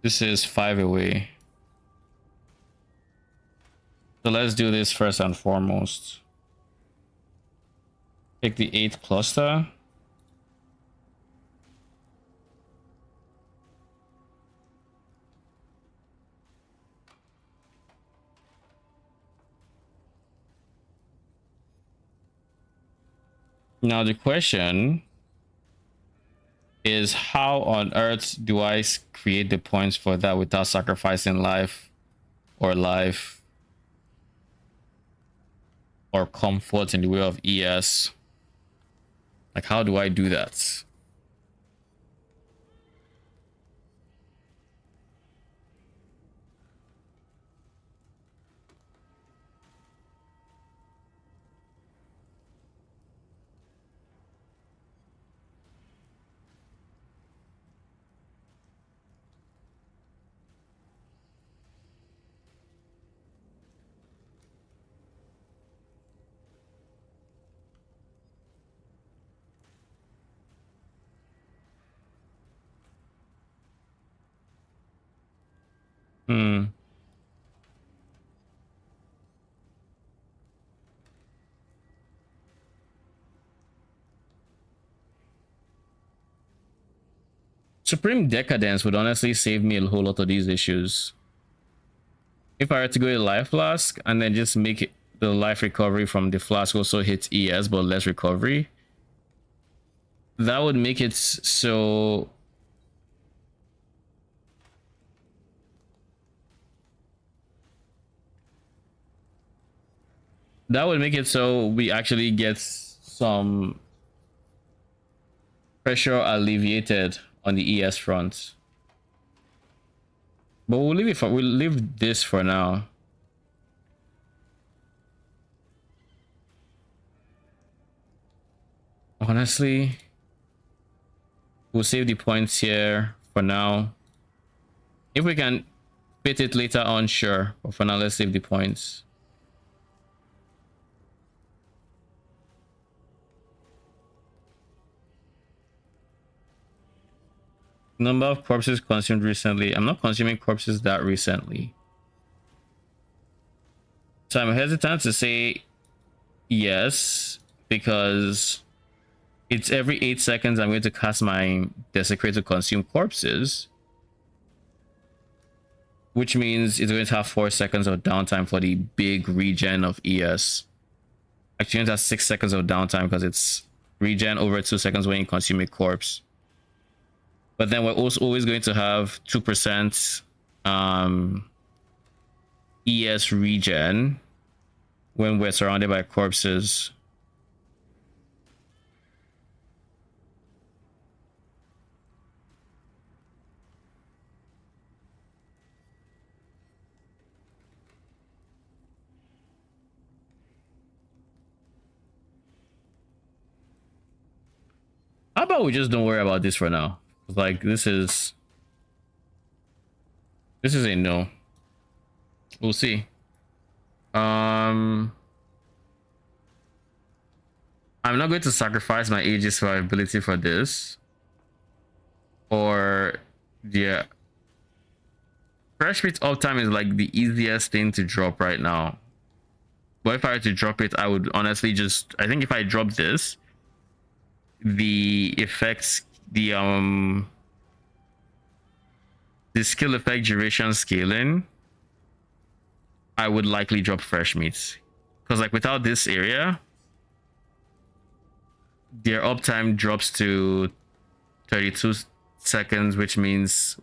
[SPEAKER 1] This is 5 away. So let's do this first and foremost. Take the 8th cluster. Now the question is, how on earth do I create the points for that without sacrificing life or comfort in the way of ES? Like, how do I do that? Supreme Decadence would honestly save me a whole lot of these issues. If I were to go to Life Flask and then just make it, the life recovery from the flask also hits ES but less recovery, that would make it so we actually get some pressure alleviated on the ES front. But we'll leave this for now. Honestly, we'll save the points here for now. If we can fit it later on, sure. But for now, let's save the points. Number of corpses consumed recently. I'm not consuming corpses that recently. So I'm hesitant to say yes, because it's every 8 seconds I'm going to cast my Desecrate to consume corpses, which means it's going to have 4 seconds of downtime for the big regen of ES. Actually, it has 6 seconds of downtime because it's regen over 2 seconds when you consume a corpse. But then we're also always going to have 2% ES regen when we're surrounded by corpses. How about we just don't worry about this for now? Like, this is a no. We'll see. I'm not going to sacrifice my Aegis survivability for this. Or yeah, fresh meat uptime is like the easiest thing to drop right now. But if I were to drop it, I would honestly just, I think if I drop this, the effects, the skill effect duration scaling, I would likely drop fresh meats, because like without this area, their uptime drops to 32 seconds, which means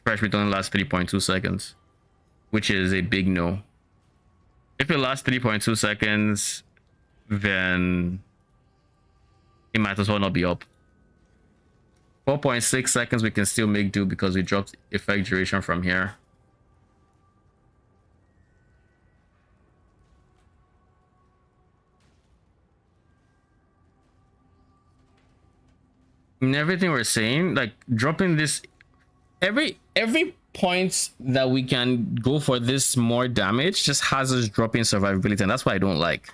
[SPEAKER 1] fresh meat only lasts 3.2 seconds, which is a big no. If it lasts 3.2 seconds, then it might as well not be up. 4.6 seconds we can still make do because we dropped effect duration from here. In everything we're saying, like dropping this, every point that we can go for this more damage just has us dropping survivability, and that's what I don't like.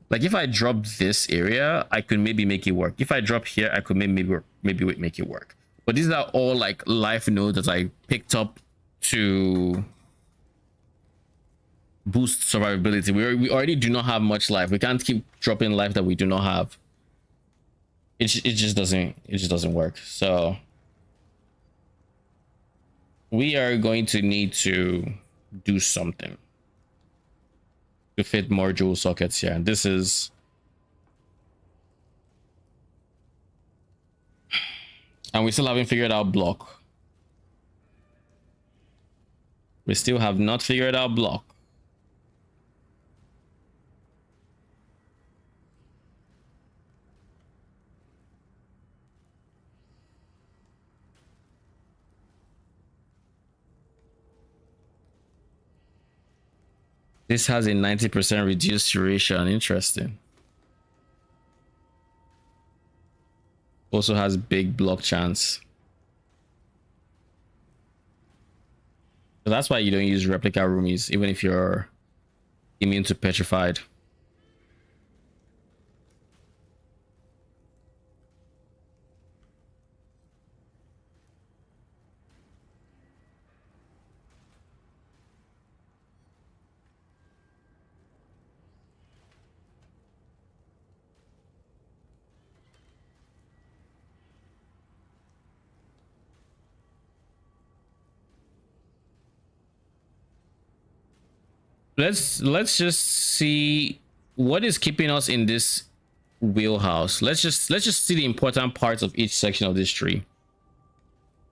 [SPEAKER 1] Like if I drop this area, I could maybe make it work. If I drop here, I could maybe make it work. But these are all like life nodes that I picked up to boost survivability. We already do not have much life. We can't keep dropping life that we do not have. It just doesn't work. So we are going to need to do something to fit more jewel sockets here. And this is, and we still haven't figured out block. We still have not figured out block. This has a 90% reduced duration. Interesting. Also has big block chance. So that's why you don't use replica roomies, even if you're immune to petrified. Let's just see what is keeping us in this wheelhouse. Let's just see the important parts of each section of this tree.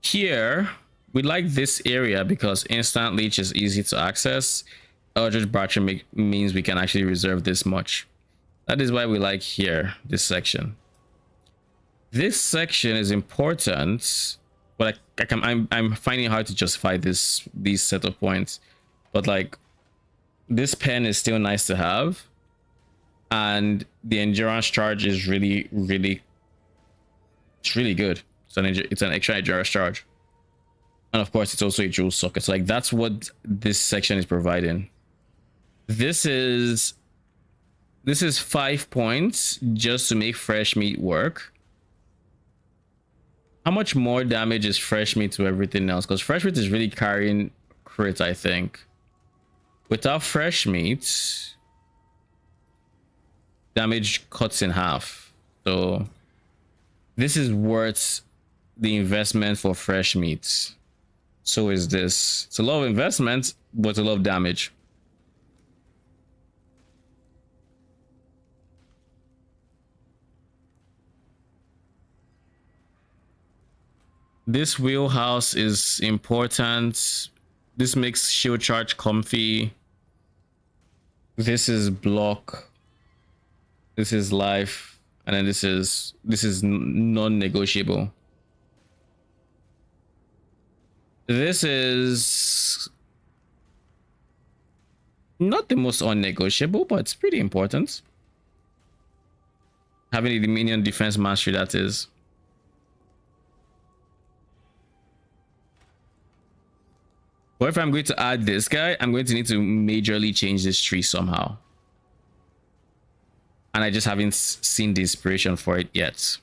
[SPEAKER 1] Here we like this area because instant leech is easy to access. Eldritch Battery means we can actually reserve this much. That is why we like here, this section. This section is important, but I'm finding it hard to justify these set of points. But like, this pen is still nice to have, and the endurance charge is really good. It's an extra endurance charge, and of course it's also a jewel socket. So like, that's what this section is providing. This is 5 points just to make fresh meat work. How much more damage is fresh meat to everything else? Because fresh meat is really carrying crit, I think. Without fresh meat, damage cuts in half. So this is worth the investment for fresh meat. So is this. It's a lot of investment, but a lot of damage. This wheelhouse is important. This makes shield charge comfy. This is block. This is life, and then this is non-negotiable. This is not the most unnegotiable, but it's pretty important. Having the minion defense mastery, that is. But if I'm going to add this guy, I'm going to need to majorly change this tree somehow. And I just haven't seen the inspiration for it yet.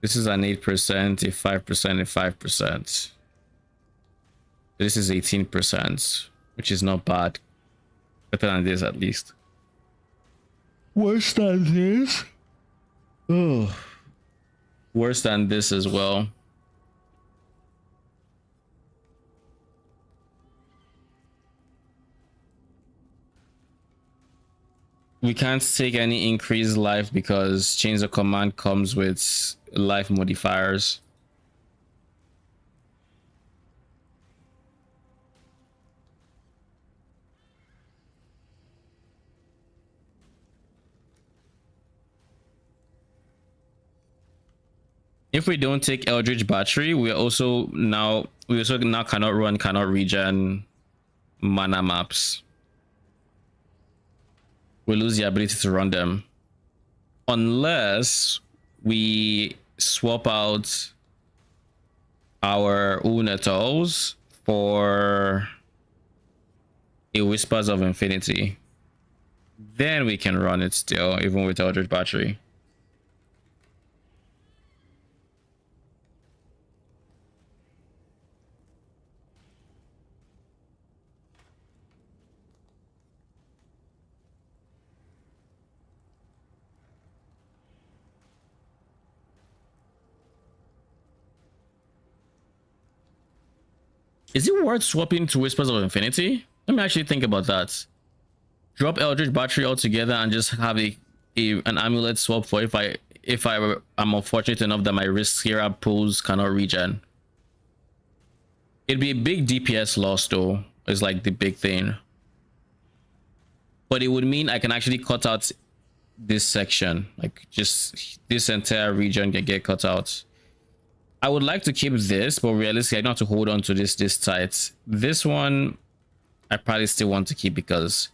[SPEAKER 1] This is an 8%, a 5%, a 5%. This is 18%, which is not bad. Better than this, at least. Worse than this? Oh. Worse than this as well. We can't take any increased life because Chains of Command comes with life modifiers. If we don't take Eldritch Battery, we also now cannot regen mana maps. We lose the ability to run them unless we swap out our Unetals for a Whispers of Infinity. Then we can run it still, even with Eldritch Battery. Is it worth swapping to Whispers of Infinity? Let me actually think about that. Drop Eldritch Battery altogether and just have an amulet swap for if I am unfortunate enough that my riskier pools cannot regen. It'd be a big DPS loss though, is like the big thing. But it would mean I can actually cut out this section, like just this entire region can get cut out. I would like to keep this, but realistically I don't have to hold on to this tight. This one I probably still want to keep because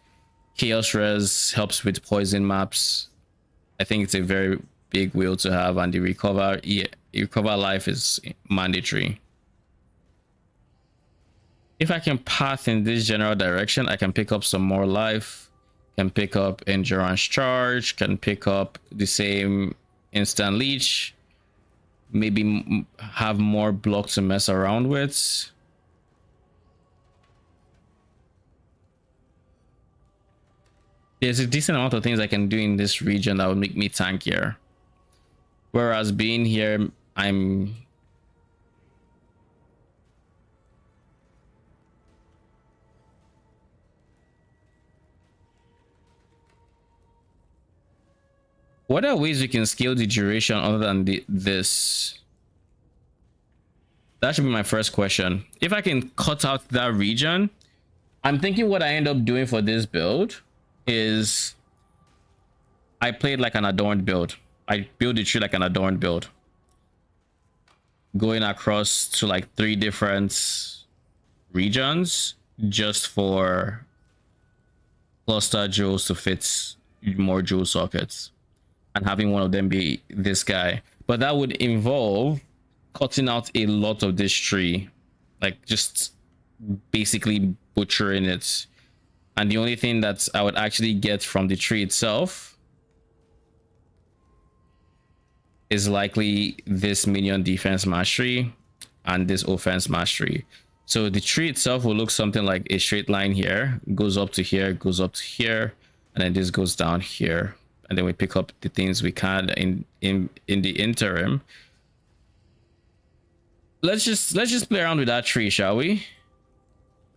[SPEAKER 1] Chaos Res helps with poison maps. I think it's a very big wheel to have, and the recover life is mandatory. If I can path in this general direction, I can pick up some more life, can pick up endurance charge, can pick up the same instant leech, maybe have more block to mess around with. There's a decent amount of things I can do in this region that would make me tankier. Whereas being here, I'm... What are ways you can scale the duration other than this? That should be my first question. If I can cut out that region, I'm thinking what I end up doing for this build is I played like an adorned build. I build the tree like an adorned build, going across to like 3 different regions just for cluster jewels to fit more jewel sockets, and having one of them be this guy. But that would involve cutting out a lot of this tree, like just basically butchering it. And the only thing that I would actually get from the tree itself is likely this minion defense mastery and this offense mastery. So the tree itself will look something like a straight line here, goes up to here, goes up to here, and then this goes down here. And then we pick up the things we can in the interim. Let's just play around with that tree, shall we?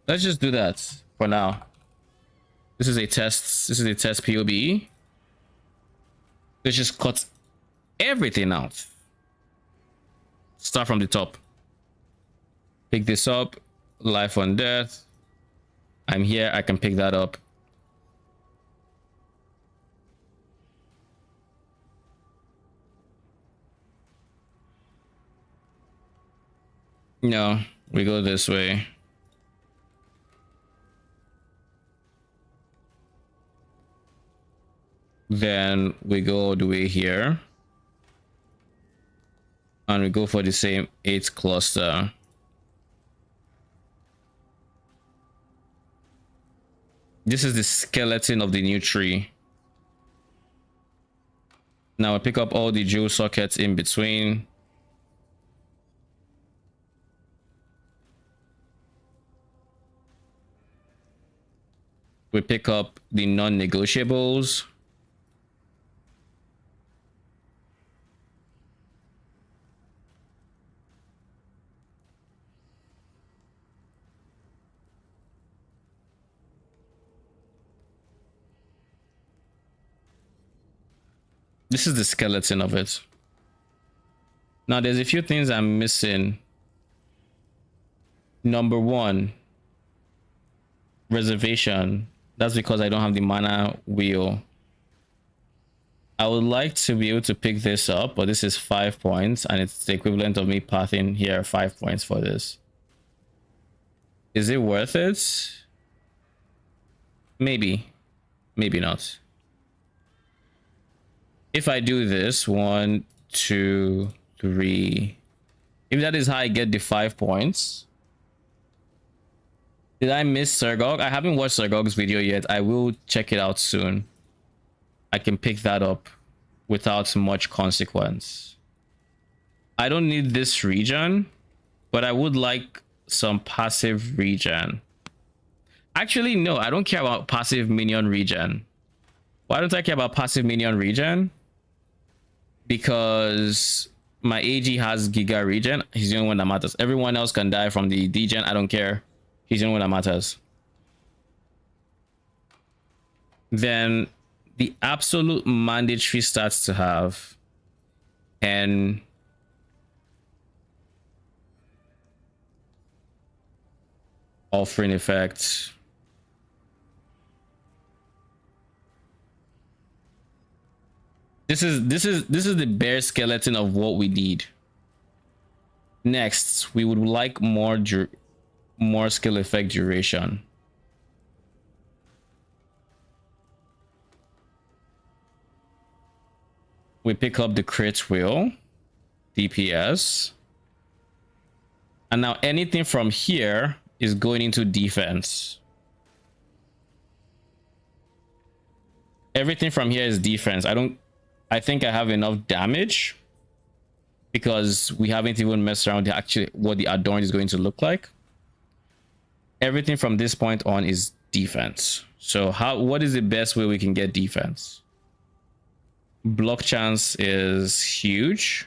[SPEAKER 1] Let's just do that for now. This is a test. This is a test POBE. Let's just cut everything out. Start from the top. Pick this up. Life on death. I'm here. I can pick that up. No, we go this way. Then we go all the way here. And we go for the same 8 cluster. This is the skeleton of the new tree. Now I pick up all the jewel sockets in between. We pick up the non-negotiables. This is the skeleton of it. Now there's a few things I'm missing. Number 1, reservation. That's because I don't have the mana wheel. I would like to be able to pick this up, but this is 5 points, and it's the equivalent of me pathing here 5 points for this. Is it worth it? Maybe. Maybe not. If I do this, 1, 2, 3. If that is how I get the 5 points. Did I miss Sergog? I haven't watched Sergog's video yet. I will check it out soon. I can pick that up without much consequence. I don't need this regen, but I would like some passive regen. Actually, no, I don't care about passive minion regen. Why don't I care about passive minion regen? Because my AG has Giga regen. He's the only one that matters. Everyone else can die from the degen. I don't care. He's the only one that matters. Then the absolute mandatory starts to have, and offering effects. This is the bare skeleton of what we need. Next, we would like more skill effect duration. We pick up the crit wheel, DPS, and now anything from here is going into defense. Everything from here is defense. I think I have enough damage because we haven't even messed around with what the adorn is going to look like. Everything from this point on is defense. So what is the best way we can get defense? Block chance is huge.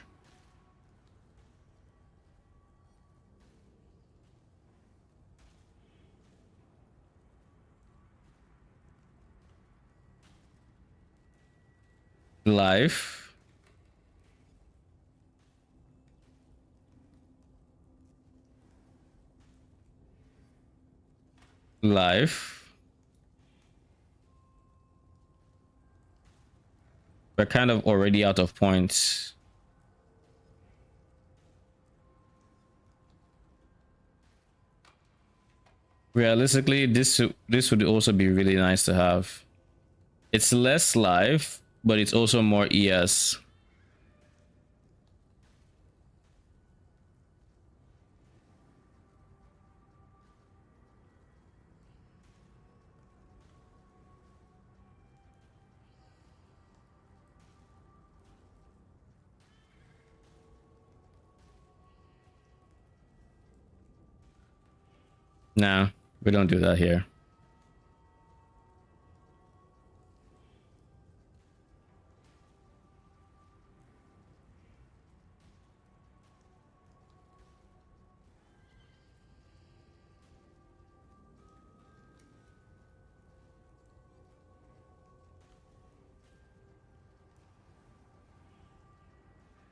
[SPEAKER 1] Life. Life. We're kind of already out of points. Realistically, this would also be really nice to have. It's less life, but it's also more ES. Nah, we don't do that here.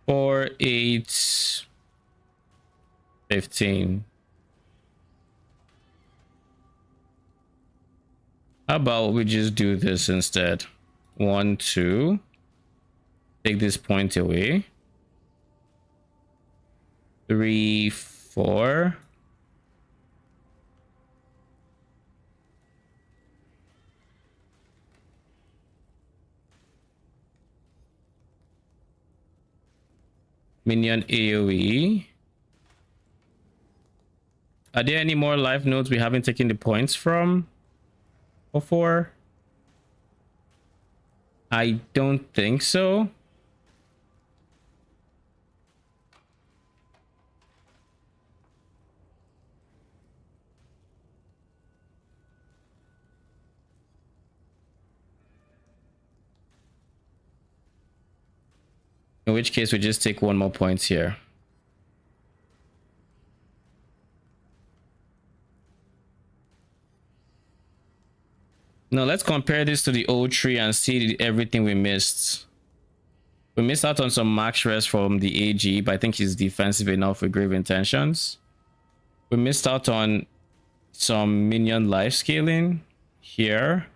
[SPEAKER 1] Four, 8, 15. How about we just do this instead? 1, 2. Take this point away. 3, 4. Minion AoE. Are there any more life nodes we haven't taken the points from before? I don't think so. In which case we just take one more point here. Now let's compare this to the old tree and see everything we missed. We missed out on some max rest from the AG, but I think he's defensive enough with grave intentions. We missed out on some minion life scaling here.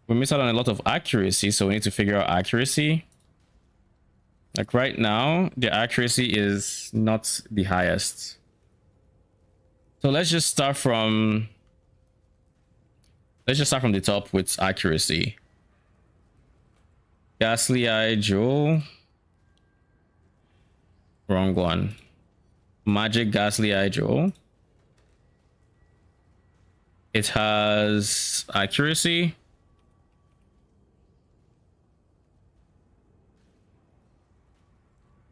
[SPEAKER 1] We missed out on a lot of accuracy, so we need to figure out accuracy. Like right now, the accuracy is not the highest. So let's just start from the top with accuracy. Ghastly Eye Jewel. Wrong one. Magic Ghastly Eye Jewel. It has accuracy.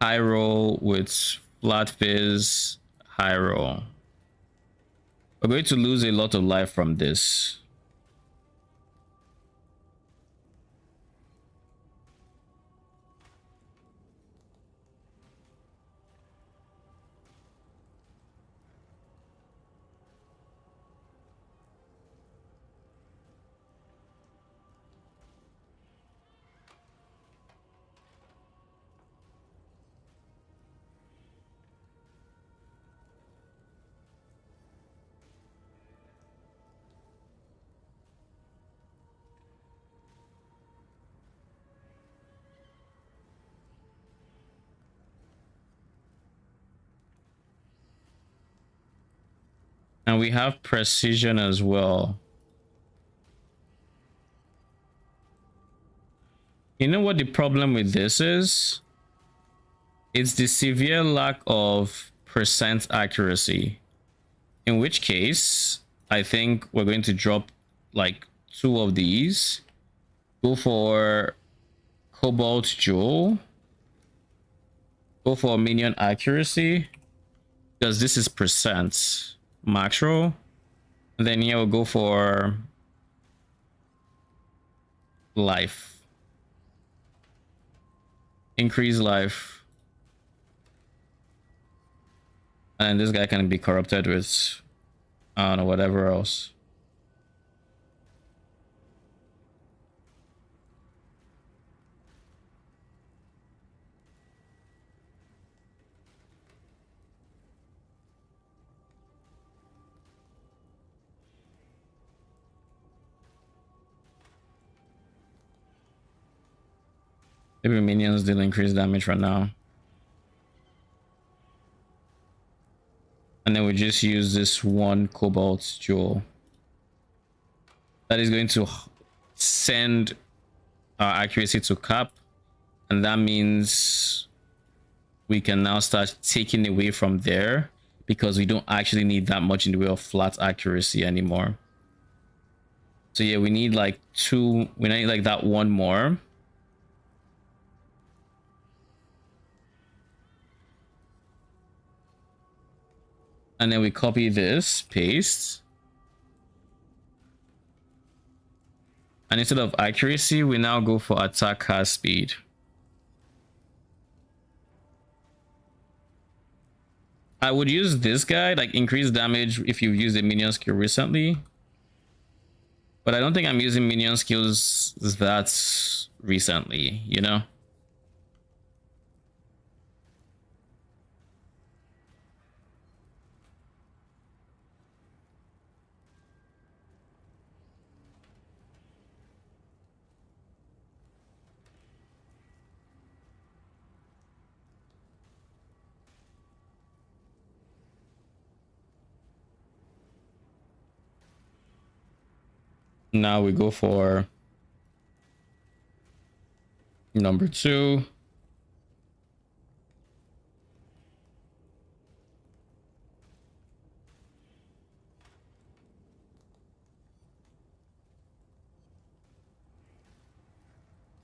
[SPEAKER 1] High roll with flat fizz. High roll. We're going to lose a lot of life from this. And we have precision as well. You know what the problem with this is? It's the severe lack of percent accuracy. In which case, I think we're going to drop like 2 of these. Go for Cobalt Jewel. Go for minion accuracy. Because this is percent. Max roll. And then here we'll go for life. Increase life. And this guy can be corrupted with, I don't know, whatever else. Maybe minions didn't increase damage right now. And then we just use this one Cobalt Jewel. That is going to send our accuracy to cap. And that means we can now start taking away from there, because we don't actually need that much in the way of flat accuracy anymore. So yeah, we need like 2, we need like that 1 more. And then we copy this, paste. And instead of accuracy, we now go for attack cast speed. I would use this guy, like increase damage if you've used a minion skill recently. But I don't think I'm using minion skills that recently, you know? Now we go for number 2.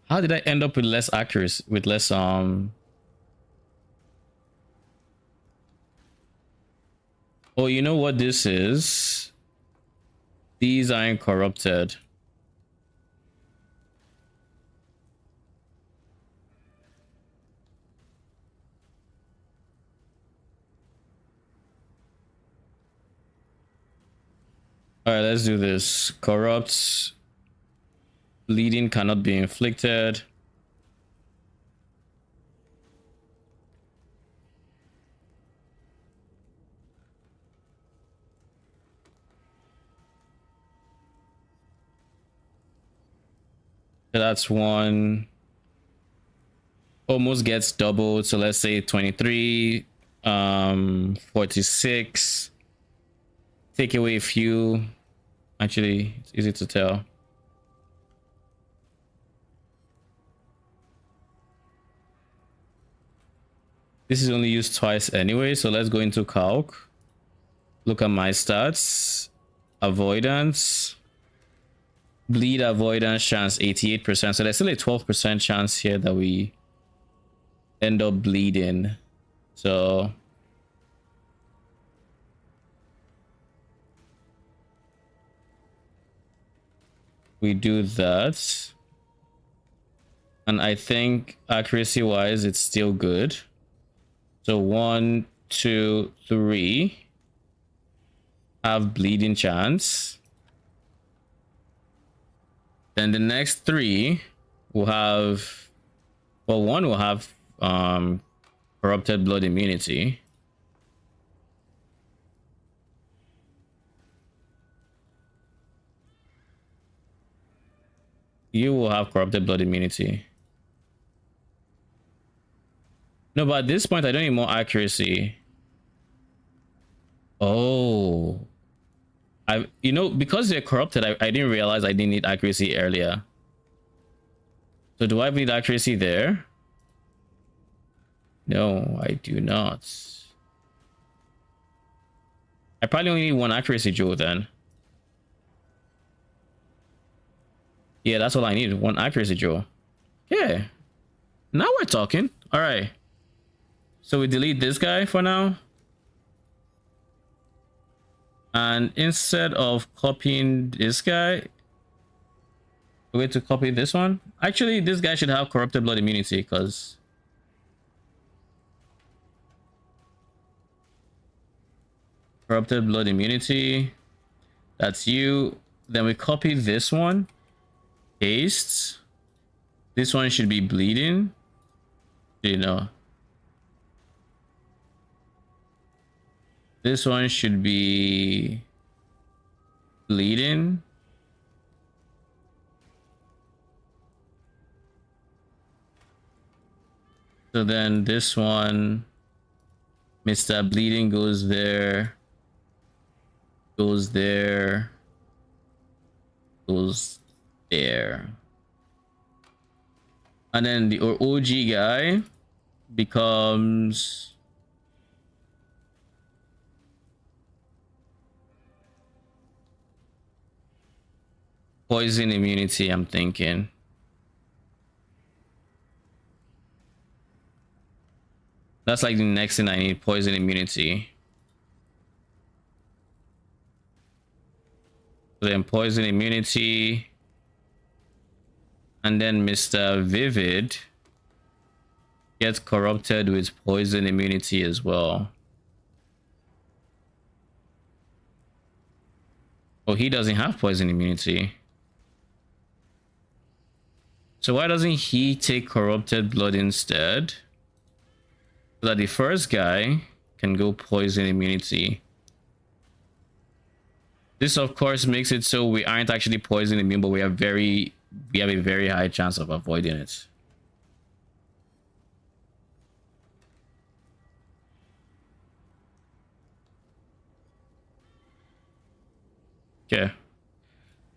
[SPEAKER 1] How did I end up with less accuracy, with less Oh, you know what this is? These aren't corrupted. All right, let's do this. Corrupt. Bleeding cannot be inflicted. So that's 1. Almost gets doubled. So let's say 23, 46. Take away a few. Actually, it's easy to tell. This is only used twice anyway, so let's go into CoC. Look at my stats. Avoidance. Bleed avoidance chance 88%. So there's still a 12% chance here that we end up bleeding. So we do that. And I think accuracy wise, it's still good. So 1, 2, 3 have bleeding chance. Then the next 3 will have, well, 1 will have corrupted blood immunity. You will have corrupted blood immunity. No, but at this point, I don't need more accuracy. Oh, you know, because they're corrupted, I didn't realize I didn't need accuracy earlier. So do I need accuracy there? No, I do not. I probably only need one accuracy jewel then. Yeah, that's all I need. One accuracy jewel. Yeah. Now we're talking. All right. So we delete this guy for now. And instead of copying this guy, we're going to copy this one. Actually, this guy should have corrupted blood immunity because corrupted blood immunity. That's you. Then we copy this one. Paste. This one should be bleeding. You know. This one should be bleeding. So then this one, Mr. Bleeding goes there, goes there, goes there. And then the OG guy becomes poison immunity, I'm thinking. That's like the next thing I need, poison immunity. Then poison immunity. And then Mr. Vivid gets corrupted with poison immunity as well. Oh, he doesn't have poison immunity. So why doesn't he take corrupted blood instead? So that the first guy can go poison immunity. This of course makes it so we aren't actually poison immune, but we have a very high chance of avoiding it. Okay.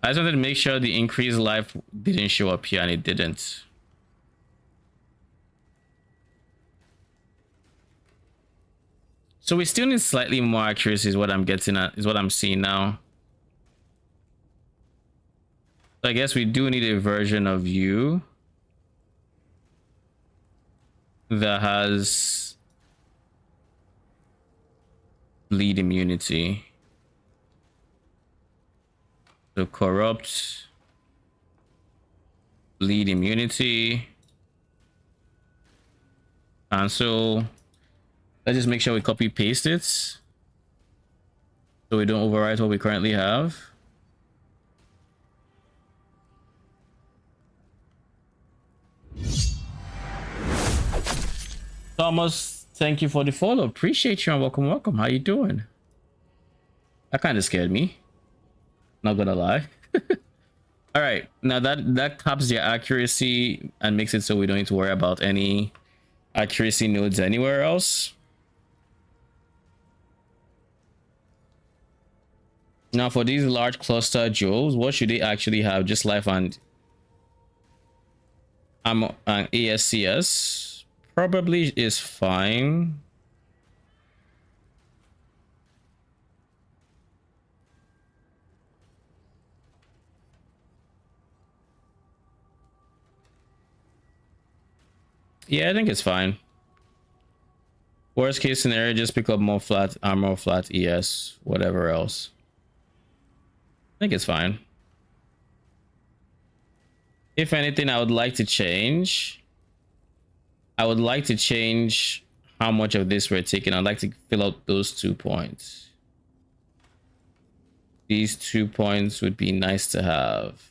[SPEAKER 1] I just wanted to make sure the increased life didn't show up here, and it didn't. So we still need slightly more accuracy is what I'm getting at, is what I'm seeing now. So I guess we do need a version of you that has bleed immunity. So corrupt, bleed immunity, cancel. Let's just make sure we copy paste it so we don't overwrite what we currently have. Thomas, thank you for the follow. Appreciate you and welcome. How you doing? That kind of scared me. Not gonna lie. All right, now that caps the accuracy and makes it so we don't need to worry about any accuracy nodes anywhere else. Now for these large cluster jewels, what should they actually have? Just life and ammo and ASCS probably is fine. Yeah, I think it's fine. Worst case scenario, just pick up more flat armor, flat ES, whatever else. I think it's fine. If anything, I would like to change. I would like to change how much of this we're taking. I'd like to fill out those 2 points. These 2 points would be nice to have.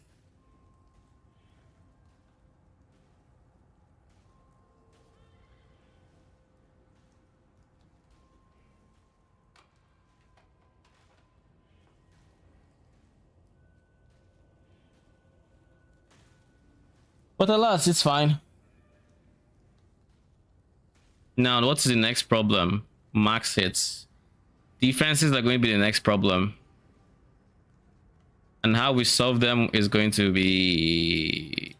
[SPEAKER 1] But alas, it's fine. Now, what's the next problem? Max hits. Defenses are going to be the next problem. And how we solve them is going to be...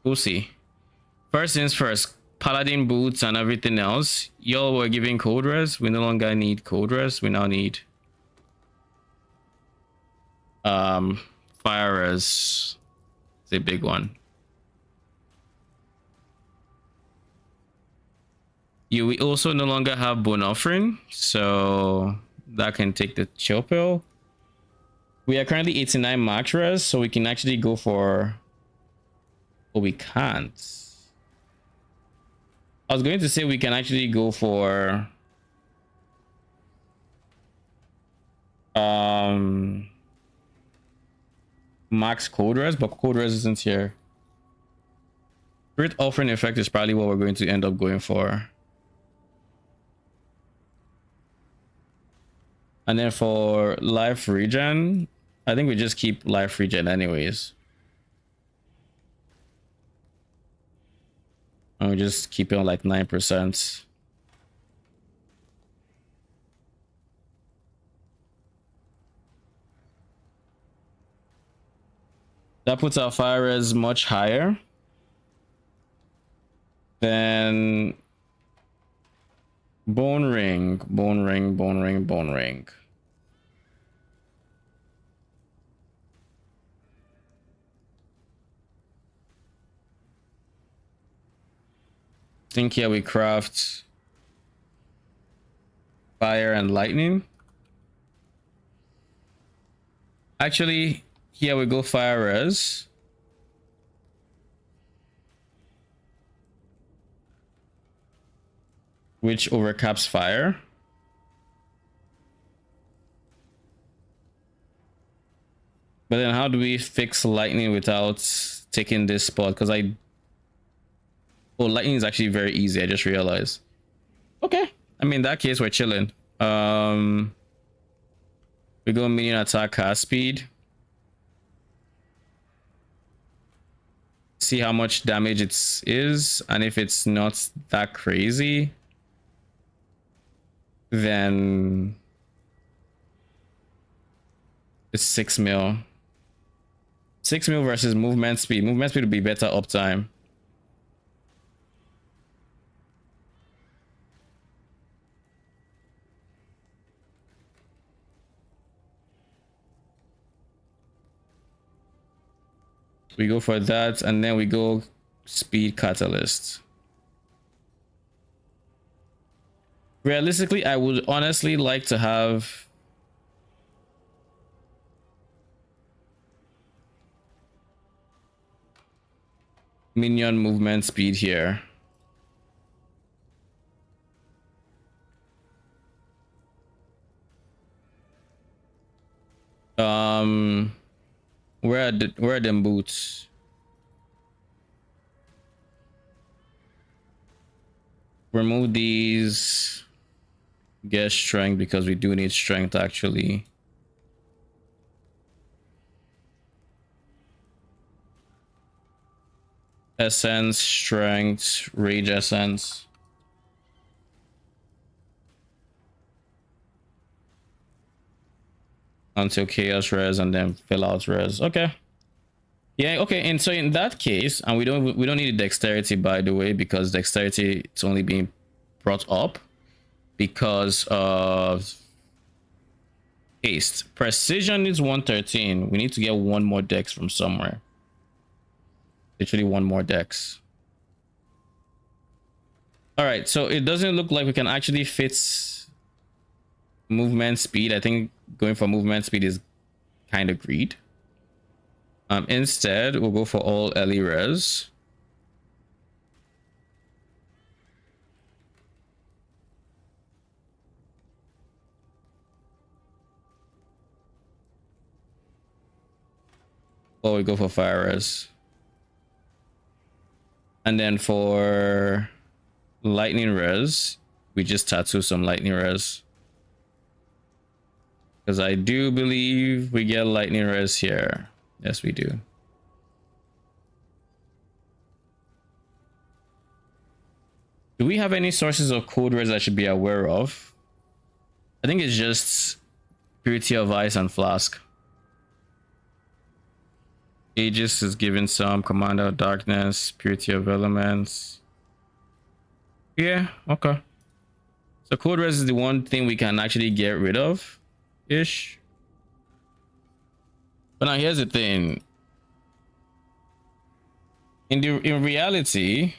[SPEAKER 1] We'll see. First things first, Paladin boots and everything else. Y'all were giving cold res. We no longer need cold res. We now need fire res. It's a big one. We also no longer have bone offering, so that can take the chill pill. We are currently 89 max res, so we can actually go for... Oh, we can't. I was going to say we can actually go for max cold res, but cold res isn't here. Spirit offering effect is probably what we're going to end up going for. And then for life regen, I think we just keep life regen anyways. And we just keep it on like 9%. That puts our fire res much higher than bone ring, bone ring, bone ring, bone ring. I think here we craft fire and lightning. Actually, here we go fire res. Which overcaps fire. But then how do we fix lightning without taking this spot? Because oh, lightning is actually very easy. I just realized. Okay. I mean, in that case, we're chilling. We go minion attack cast speed. See how much damage it is. And if it's not that crazy, then it's 6 mil. 6 mil versus movement speed. Movement speed would be better uptime. We go for that, and then we go speed catalyst. Realistically, I would honestly like to have minion movement speed here. Where are them boots? Remove these. Get strength because we do need strength actually. Essence, strength, rage essence. Until chaos res and then fill out res. Okay. Yeah, okay. And so in that case, and we don't need dexterity, by the way, because dexterity it's only being brought up because of haste. Precision is 113. We need to get one more dex from somewhere. Literally one more dex. All right, so it doesn't look like we can actually fit movement speed. I think going for movement speed is kind of greed. Instead, we'll go for all LE res. Or we go for fire res. And then for lightning res, we just tattoo some lightning res. Because I do believe we get lightning res here. Yes, we do. Do we have any sources of cold res I should be aware of? I think it's just Purity of Ice and Flask. Aegis is given some. Commander of Darkness, Purity of Elements. Yeah, okay. So Code Res is the one thing we can actually get rid of, ish. But now here's the thing. In reality,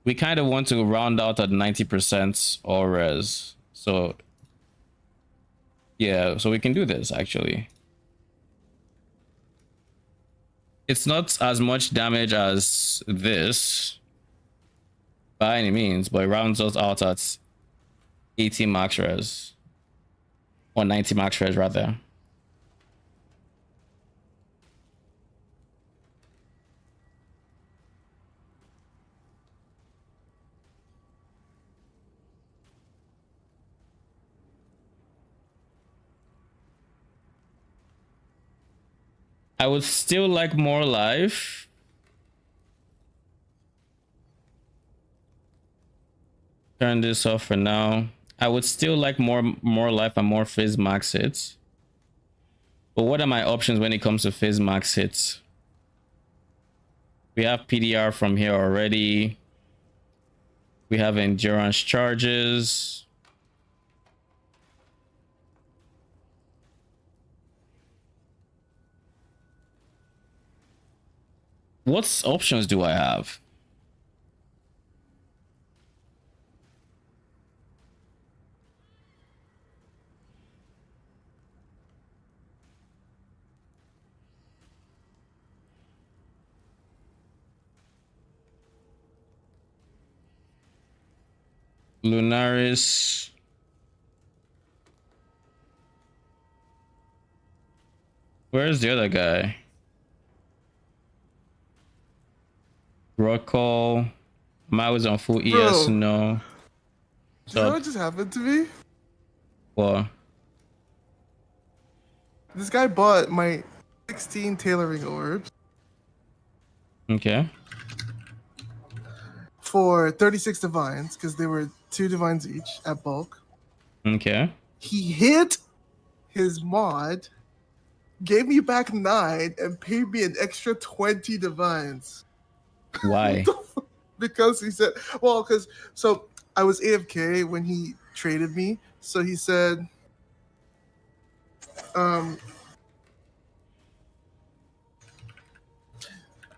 [SPEAKER 1] we kind of want to round out at 90% all res. So yeah, so we can do this actually. It's not as much damage as this by any means, but it rounds us out at 80 max res. Or 90 max res rather. I would still like more life. Turn this off for now. I would still like more life and more phase max hits. But what are my options when it comes to phase max hits? We have PDR from here already. We have endurance charges. What options do I have? Lunaris. Where's the other guy? Rockall. Mine on full ES,
[SPEAKER 7] Bro.
[SPEAKER 1] no.
[SPEAKER 7] Do you know
[SPEAKER 1] So
[SPEAKER 7] what just happened to me?
[SPEAKER 1] what?
[SPEAKER 7] This guy bought my 16 tailoring orbs
[SPEAKER 1] Okay.
[SPEAKER 7] for 36 divines because they were 2 divines each at bulk.
[SPEAKER 1] Okay.
[SPEAKER 7] He hit his mod, gave me back 9, and paid me an extra 20 divines.
[SPEAKER 1] Why?
[SPEAKER 7] Because he said, well, because so I was AFK when he traded me. So he said,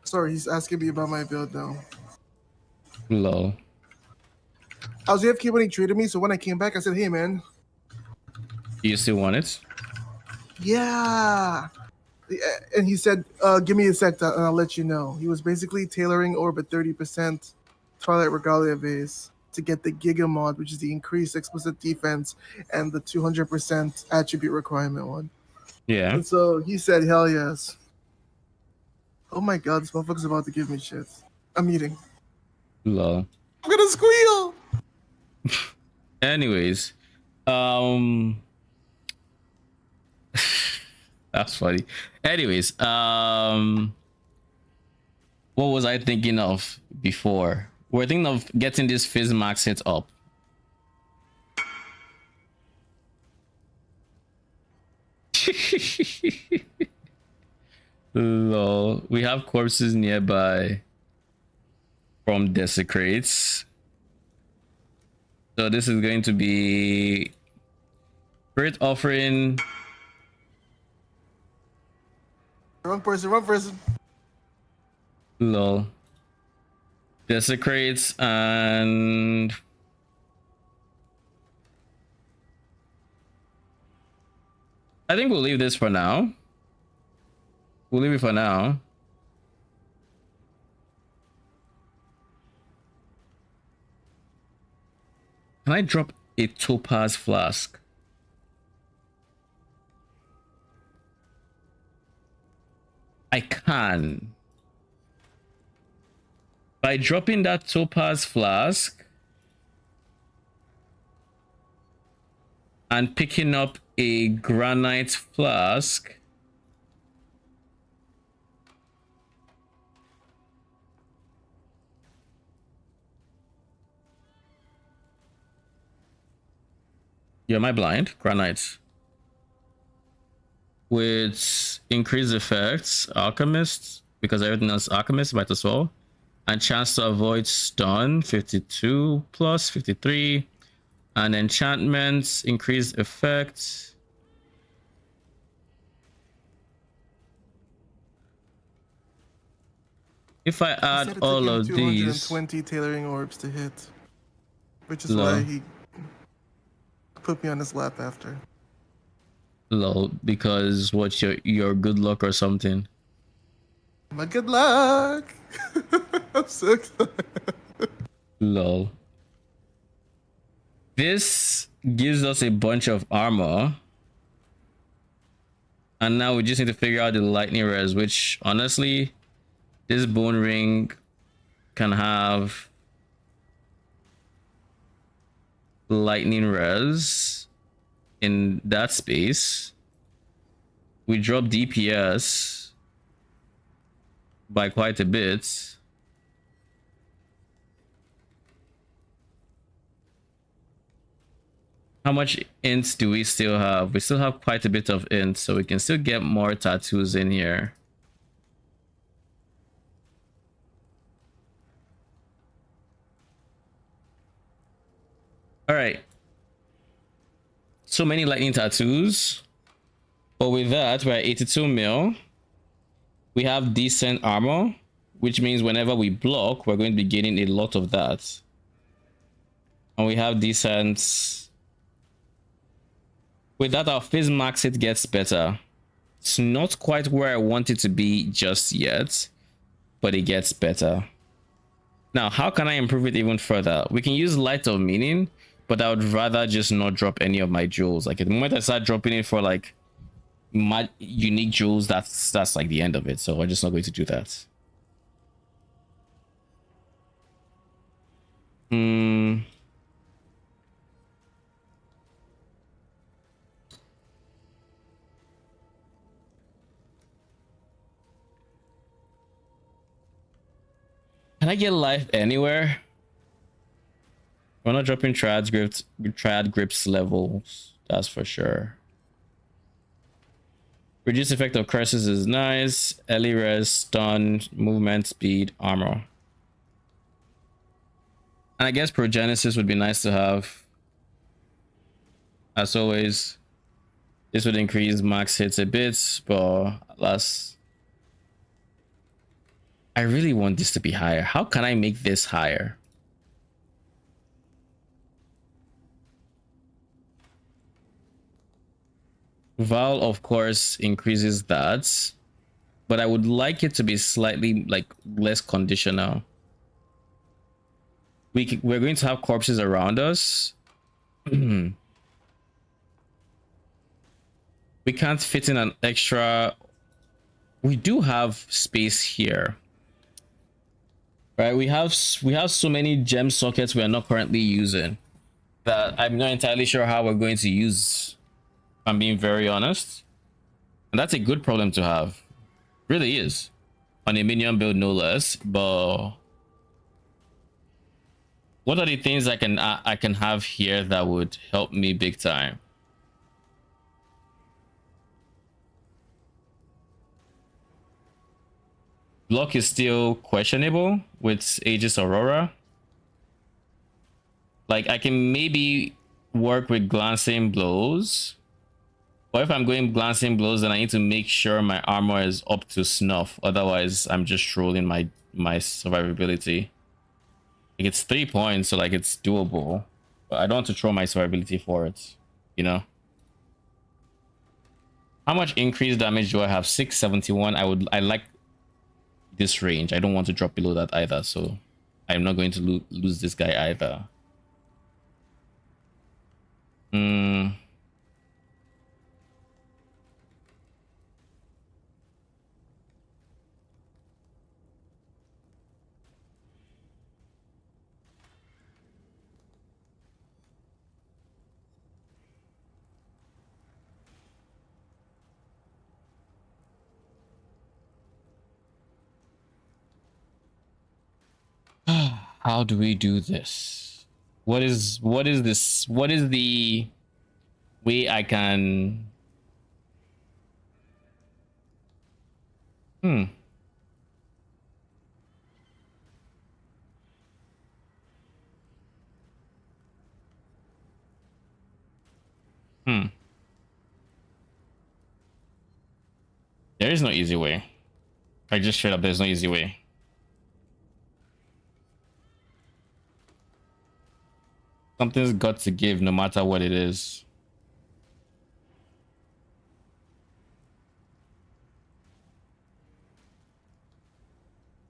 [SPEAKER 7] sorry, he's asking me about my build now.
[SPEAKER 1] Lol.
[SPEAKER 7] I was AFK when he traded me. So when I came back, I said, hey, man.
[SPEAKER 1] Do you still want it?
[SPEAKER 7] Yeah. And he said, give me a sec and I'll let you know. He was basically tailoring Orbit 30% Twilight Regalia base to get the Giga mod, which is the increased explicit defense and the 200% attribute requirement one.
[SPEAKER 1] Yeah.
[SPEAKER 7] And so he said, hell yes. Oh my god, this motherfucker's about to give me shit. I'm eating.
[SPEAKER 1] Lol.
[SPEAKER 7] I'm gonna squeal!
[SPEAKER 1] Anyways, that's funny. Anyways, what was I thinking of before? We're thinking of getting this Fizz Max hit up. Lol. We have corpses nearby from Desecrates. So this is going to be Spirit Offering.
[SPEAKER 7] Wrong person.
[SPEAKER 1] Lol. Desecrates and I think we'll leave this for now. We'll leave it for now. Can I drop a topaz flask? I can. By dropping that topaz flask and picking up a granite flask, am I blind? Granite. with increased effects, alchemist, because everything else alchemist might as well. And chance to avoid stun, 52 plus 53. And enchantments, increased effect. If I
[SPEAKER 7] He
[SPEAKER 1] add
[SPEAKER 7] said it took
[SPEAKER 1] all
[SPEAKER 7] him
[SPEAKER 1] of these,
[SPEAKER 7] 220 tailoring orbs to hit, which is
[SPEAKER 1] Lol.
[SPEAKER 7] why he put me on his lap after.
[SPEAKER 1] lol, because what's your good luck or something?
[SPEAKER 7] My good luck. I'm so excited.
[SPEAKER 1] Lol. This gives us a bunch of armor. And now we just need to figure out the lightning res, which honestly, this bone ring can have lightning res in that space. We drop DPS by quite a bit. How much ints do we still have? We still have quite a bit of ints, so we can still get more tattoos in here. All right. So many lightning tattoos. But with that, we're at 82 mil. We have decent armor, which means whenever we block, we're going to be getting a lot of that. And we have decent... With that, our phase max it gets better. It's not quite where I want it to be just yet, but it gets better. Now, how can I improve it even further? We can use Light of Meaning, but I would rather just not drop any of my jewels. Like, at the moment I start dropping it for like my unique jewels, that's like the end of it. So we're just not going to do that. Can I get life anywhere? We're not dropping triad grips levels, that's for sure. Reduce effect of curses is nice. Early res, stun, movement, speed, armor. And I guess Progenesis would be nice to have. As always, this would increase max hits a bit, but alas. I really want this to be higher. How can I make this higher? Val, of course, increases that, but I would like it to be slightly like less conditional. We're going to have corpses around us. We can't fit in an extra. We do have space here. Right, we have so many gem sockets we are not currently using that I'm not entirely sure how we're going to use, if I'm being very honest. And that's a good problem to have. Really is. On a minion build no less, but what are the things I can have here that would help me big time? Block is still questionable with Aegis Aurora. Like, I can maybe work with glancing blows, but if I'm going glancing blows, then I need to make sure my armor is up to snuff. Otherwise, I'm just trolling my survivability. Like, it's 3 points, so like it's doable, but I don't want to throw my survivability for it, you know. How much increased damage do I have? 671. I like this range. I don't want to drop below that either, so I'm not going to lose this guy either. How do we do this? What is this? What is the way I can Hmm. Hmm. There is no easy way. Like, just straight up, there's no easy way. Something's got to give no matter what it is.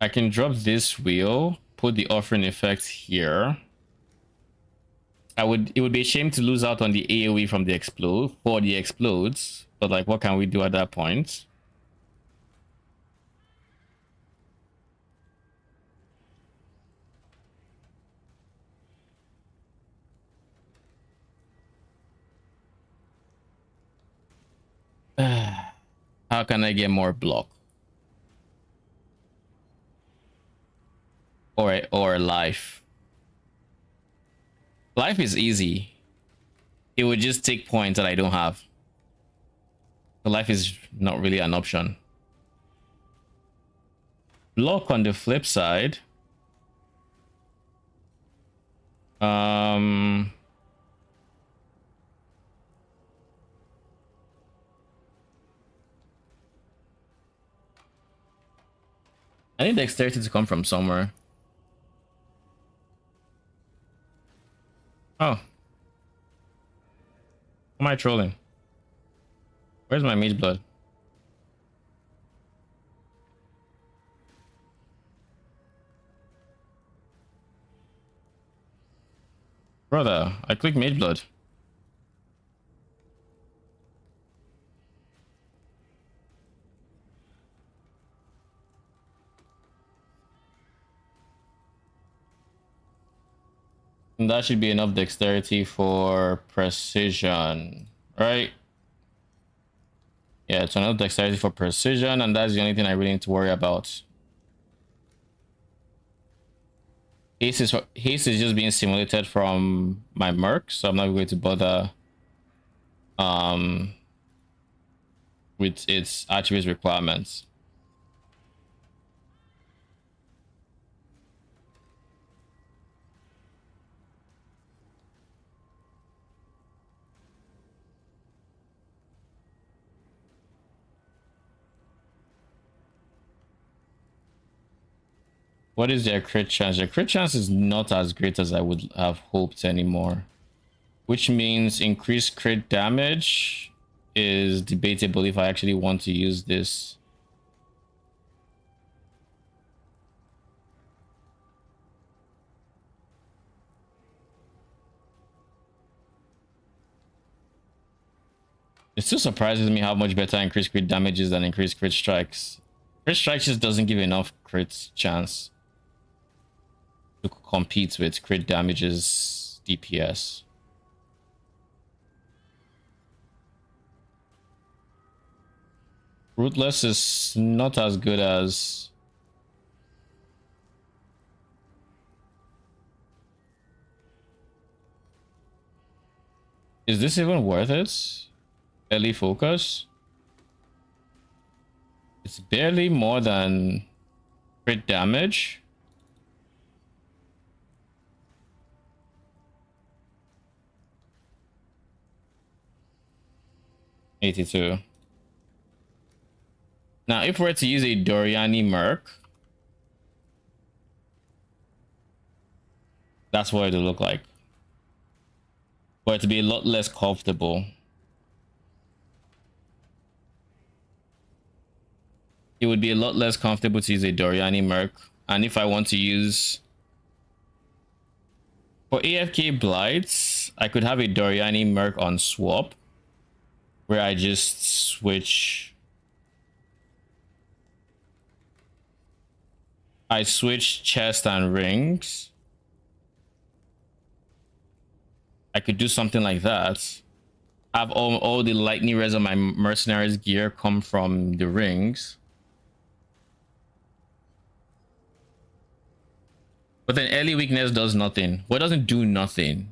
[SPEAKER 1] I can drop this wheel, put the offering effect here. It would be a shame to lose out on the AoE from the explode for the explodes, but like, what can we do at that point? How can I get more block? Or life? Life is easy. It would just take points that I don't have. So life is not really an option. Block on the flip side. I need dexterity to come from somewhere. Oh. Am I trolling? Where's my mage blood? Brother, I clicked mage blood. And that should be enough dexterity for precision, right? Yeah, it's enough dexterity for precision, and that's the only thing I really need to worry about. Haste is just being simulated from my merc, so I'm not going to bother with its attributes requirements. What is their crit chance? Their crit chance is not as great as I would have hoped anymore, which means increased crit damage is debatable if I actually want to use this. It still surprises me how much better increased crit damage is than increased crit strikes. Crit strikes just doesn't give enough crit chance to compete with crit damage's DPS. Ruthless is not as good as... Is this even worth it? Barely focus? It's barely more than crit damage. $82. Now, if we're to use a Doriani Merc, that's what it'll look like. But to be a lot less comfortable. It would be a lot less comfortable to use a Doriani Merc. And if I want to use... For AFK Blights, I could have a Doriani Merc on swap, where I just switch... I switch chest and rings. I could do something like that. Have all the lightning res of my mercenaries gear come from the rings. But then early weakness does nothing. Well, it doesn't do nothing.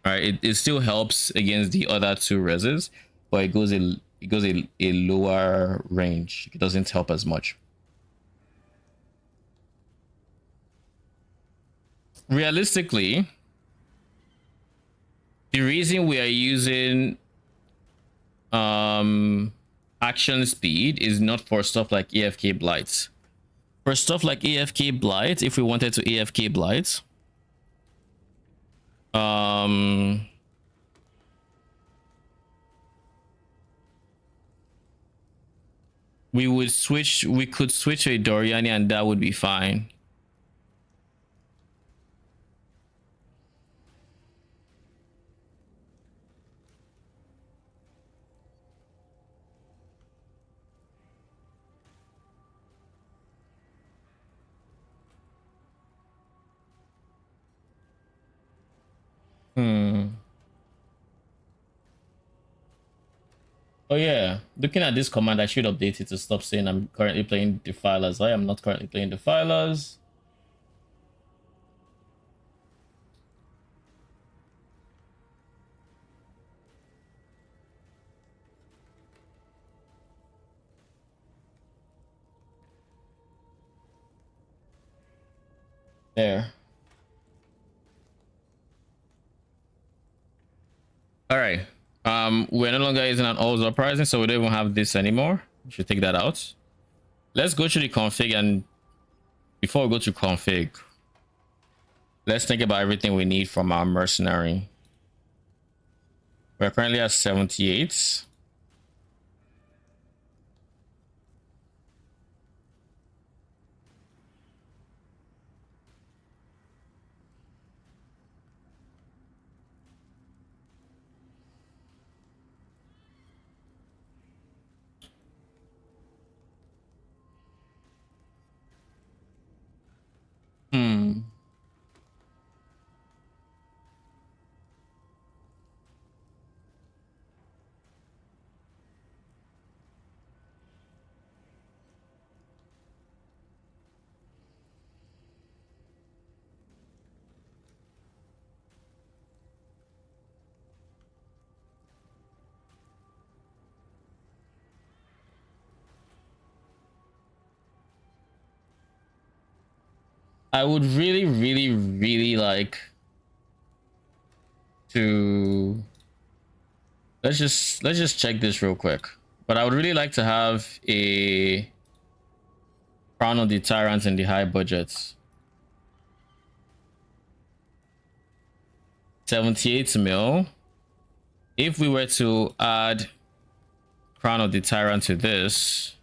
[SPEAKER 1] All right, it still helps against the other two reses, but it goes it goes a lower range. It doesn't help as much. Realistically, the reason we are using action speed is not for stuff like AFK blights. For stuff like AFK blight, if we wanted to AFK blight, we could switch to a Doriani and that would be fine. Oh yeah, looking at this command, I should update it to stop saying I'm currently playing Defilers. I am not currently playing Defilers. There. All right. We're no longer using an always uprising, so we don't even have this anymore. We should take that out. Let's go to the config, and before we go to config, let's think about everything we need from our mercenary. We're currently at 78. I would really like to let's just check this real quick. But I would really like to have a Crown of the Tyrants in the high budgets. 78 mil. If we were to add Crown of the Tyrant to this,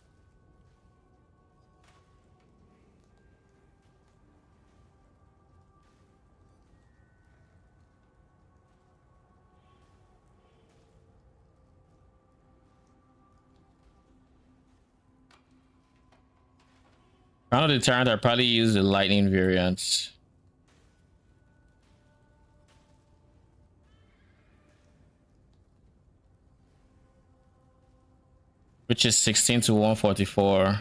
[SPEAKER 1] Crown of the Tyrant, I probably use the lightning variant, which is 16 to 144.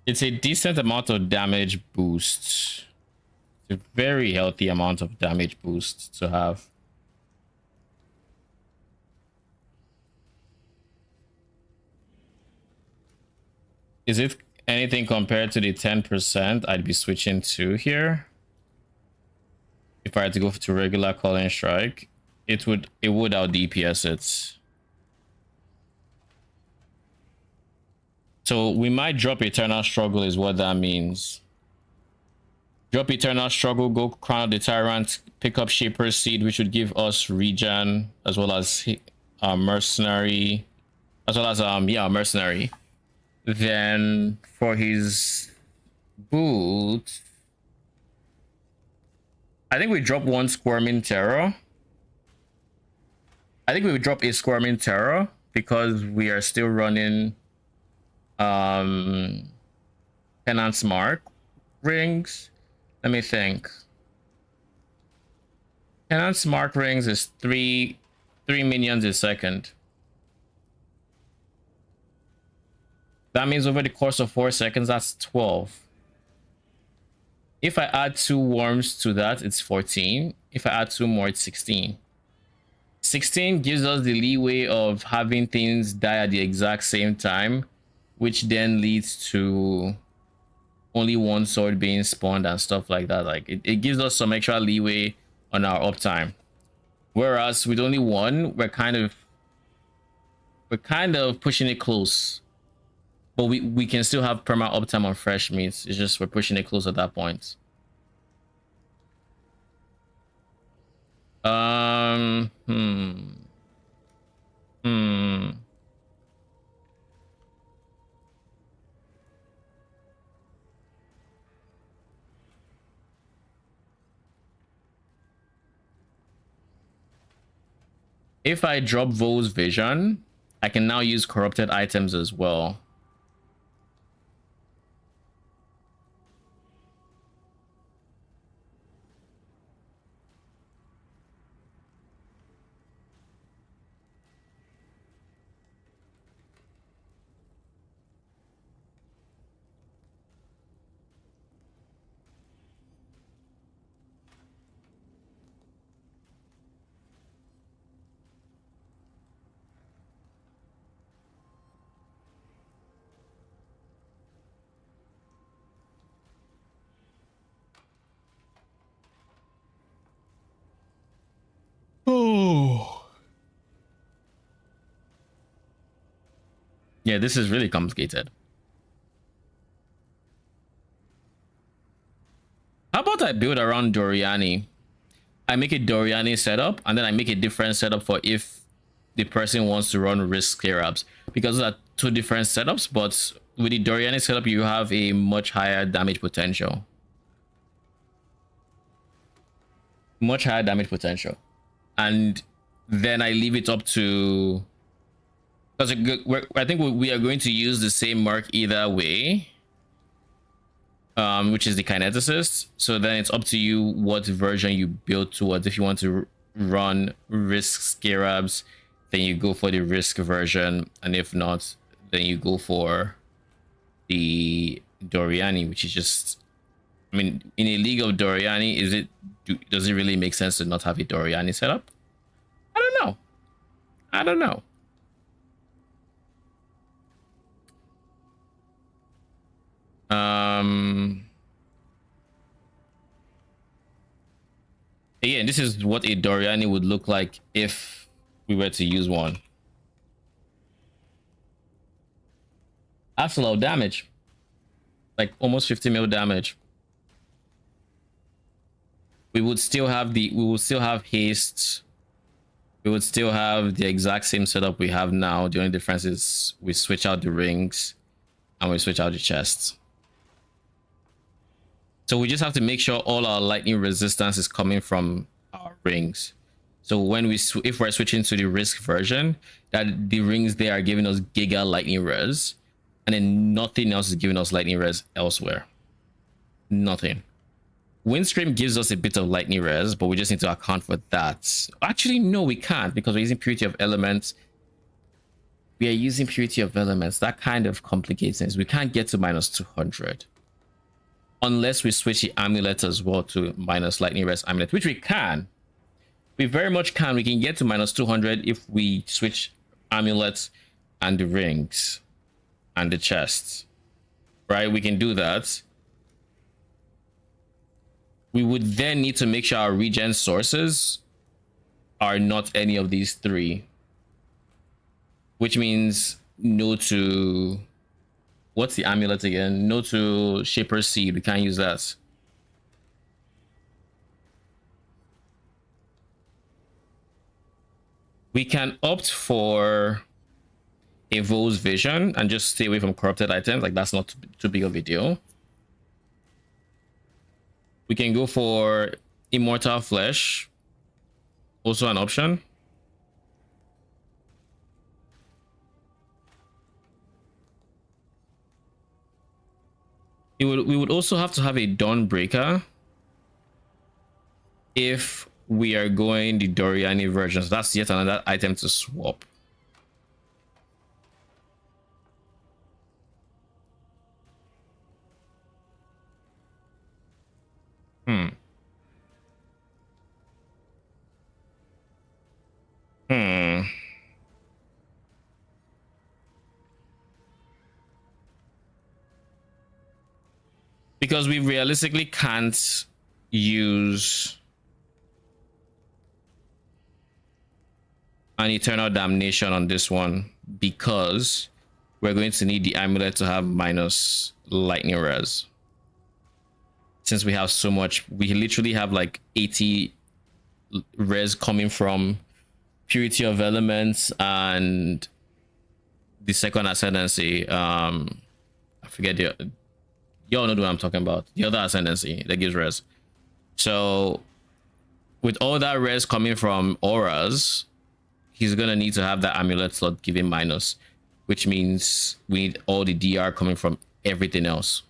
[SPEAKER 1] It's a decent amount of damage boost. It's a very healthy amount of damage boost to have. Is it anything compared to the 10% I'd be switching to here? If I had to go to regular calling strike, it would out DPS it. So we might drop Eternal Struggle is what that means. Drop Eternal Struggle, go Crown of the Tyrant, pick up Shaper's Seed, which would give us regen, as well as Mercenary, as well as Mercenary. Then for his boot, I think we drop one Squirming Terror. I think we would drop a Squirming Terror because we are still running Penance Mark rings. Let me think. Penance Mark rings is 3 3 minions a second. That means over the course of 4 seconds, that's 12. If I add 2 worms to that, it's 14. If I add 2 more, it's 16. 16 gives us the leeway of having things die at the exact same time, which then leads to only one sword being spawned and stuff like that. Like it gives us some extra leeway on our uptime. Whereas with only one, we're kind of pushing it close. But we can still have perma uptime on fresh meats. It's just we're pushing it close at that point. If I drop Vo's vision, I can now use corrupted items as well. Oh. Yeah, this is really complicated. How about I build around Doriani? I make a Doriani setup and then I make a different setup for if the person wants to run risk scarabs, because those are 2 different setups, but with the Doriani setup you have a much higher damage potential. Much higher damage potential. And then I leave it up to, because I think we are going to use the same mark either way, which is the kineticist. So then it's up to you what version you build towards. If you want to run risk scarabs, then you go for the risk version, and if not, then you go for the Doriani, which is just, I mean, in a league of Doriani, does it really make sense to not have a Doriani setup? I don't know. Again, this is what a Doriani would look like if we were to use one. That's a lot of damage, like almost 50 mil damage. We would still have haste. We would still have the exact same setup we have now. The only difference is we switch out the rings and we switch out the chests. So we just have to make sure all our lightning resistance is coming from our rings. So when if we're switching to the risk version, that the rings there are giving us giga lightning res, and then nothing else is giving us lightning res elsewhere. Nothing. Windstream gives us a bit of lightning res, but we just need to account for that. Actually, no, we can't, because we're using purity of elements. We are using purity of elements. That kind of complicates things. We can't get to minus 200 unless we switch the amulet as well to minus lightning res amulet, which we can. We very much can. We can get to minus 200 if we switch amulets and the rings and the chests, right? We can do that. We would then need to make sure our regen sources are not any of these 3, which means no to, what's the amulet again? No to Shaper's Seed. We can't use that. We can opt for a Vo's Vision and just stay away from corrupted items. Like, that's not too big of a deal. We can go for Immortal Flesh, also an option. We would also have to have a Dawnbreaker if we are going the Doriani version. So that's yet another item to swap. Hmm. Because we realistically can't use an eternal damnation on this one because we're going to need the amulet to have minus lightning res. Since we have so much, we literally have like 80 res coming from purity of elements and the second ascendancy. I forget the, y'all know what I'm talking about, the other ascendancy that gives res. So with all that res coming from auras, he's gonna need to have that amulet slot giving minus, which means we need all the DR coming from everything else.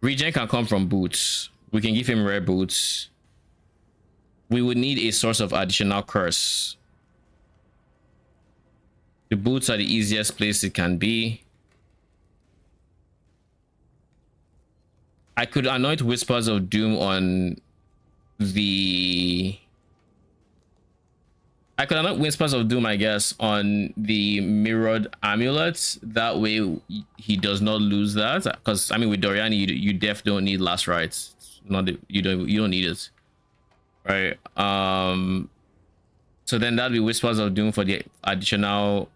[SPEAKER 1] Regen can come from boots. We can give him rare boots. We would need a source of additional curse. The boots are the easiest place it can be. I could anoint Whispers of Doom on the... I could anoint Whispers of Doom, I guess, on the mirrored amulets. That way he does not lose that. Because I mean, with Doriani, you def don't need last rites. Not the, you don't need it, right? So then that'd be Whispers of Doom for the additional,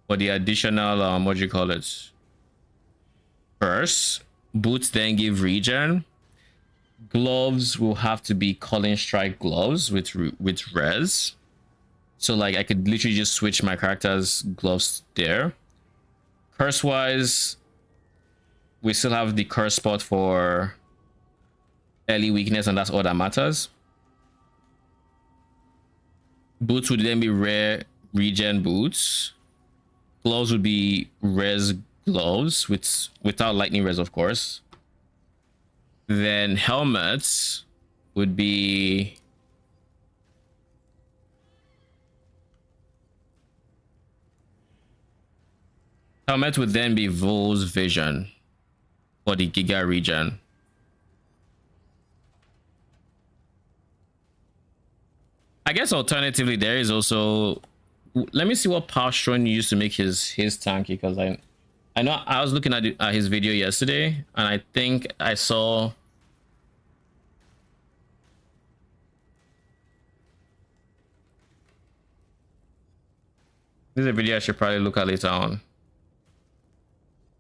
[SPEAKER 1] what do you call it? Curse. Boots then give regen. Gloves will have to be Calling Strike gloves with res. So like I could literally just switch my character's gloves there. Curse wise, we still have the curse spot for early weakness, and that's all that matters. Boots would then be rare regen boots. Gloves would be res gloves without lightning res, of course. Then helmets would be helmet would then be Vol's vision for the Giga region. I guess alternatively there is also, let me see what Palstron used to make his tanky, because I know I was looking at his video yesterday and I think I saw this is a video I should probably look at later on.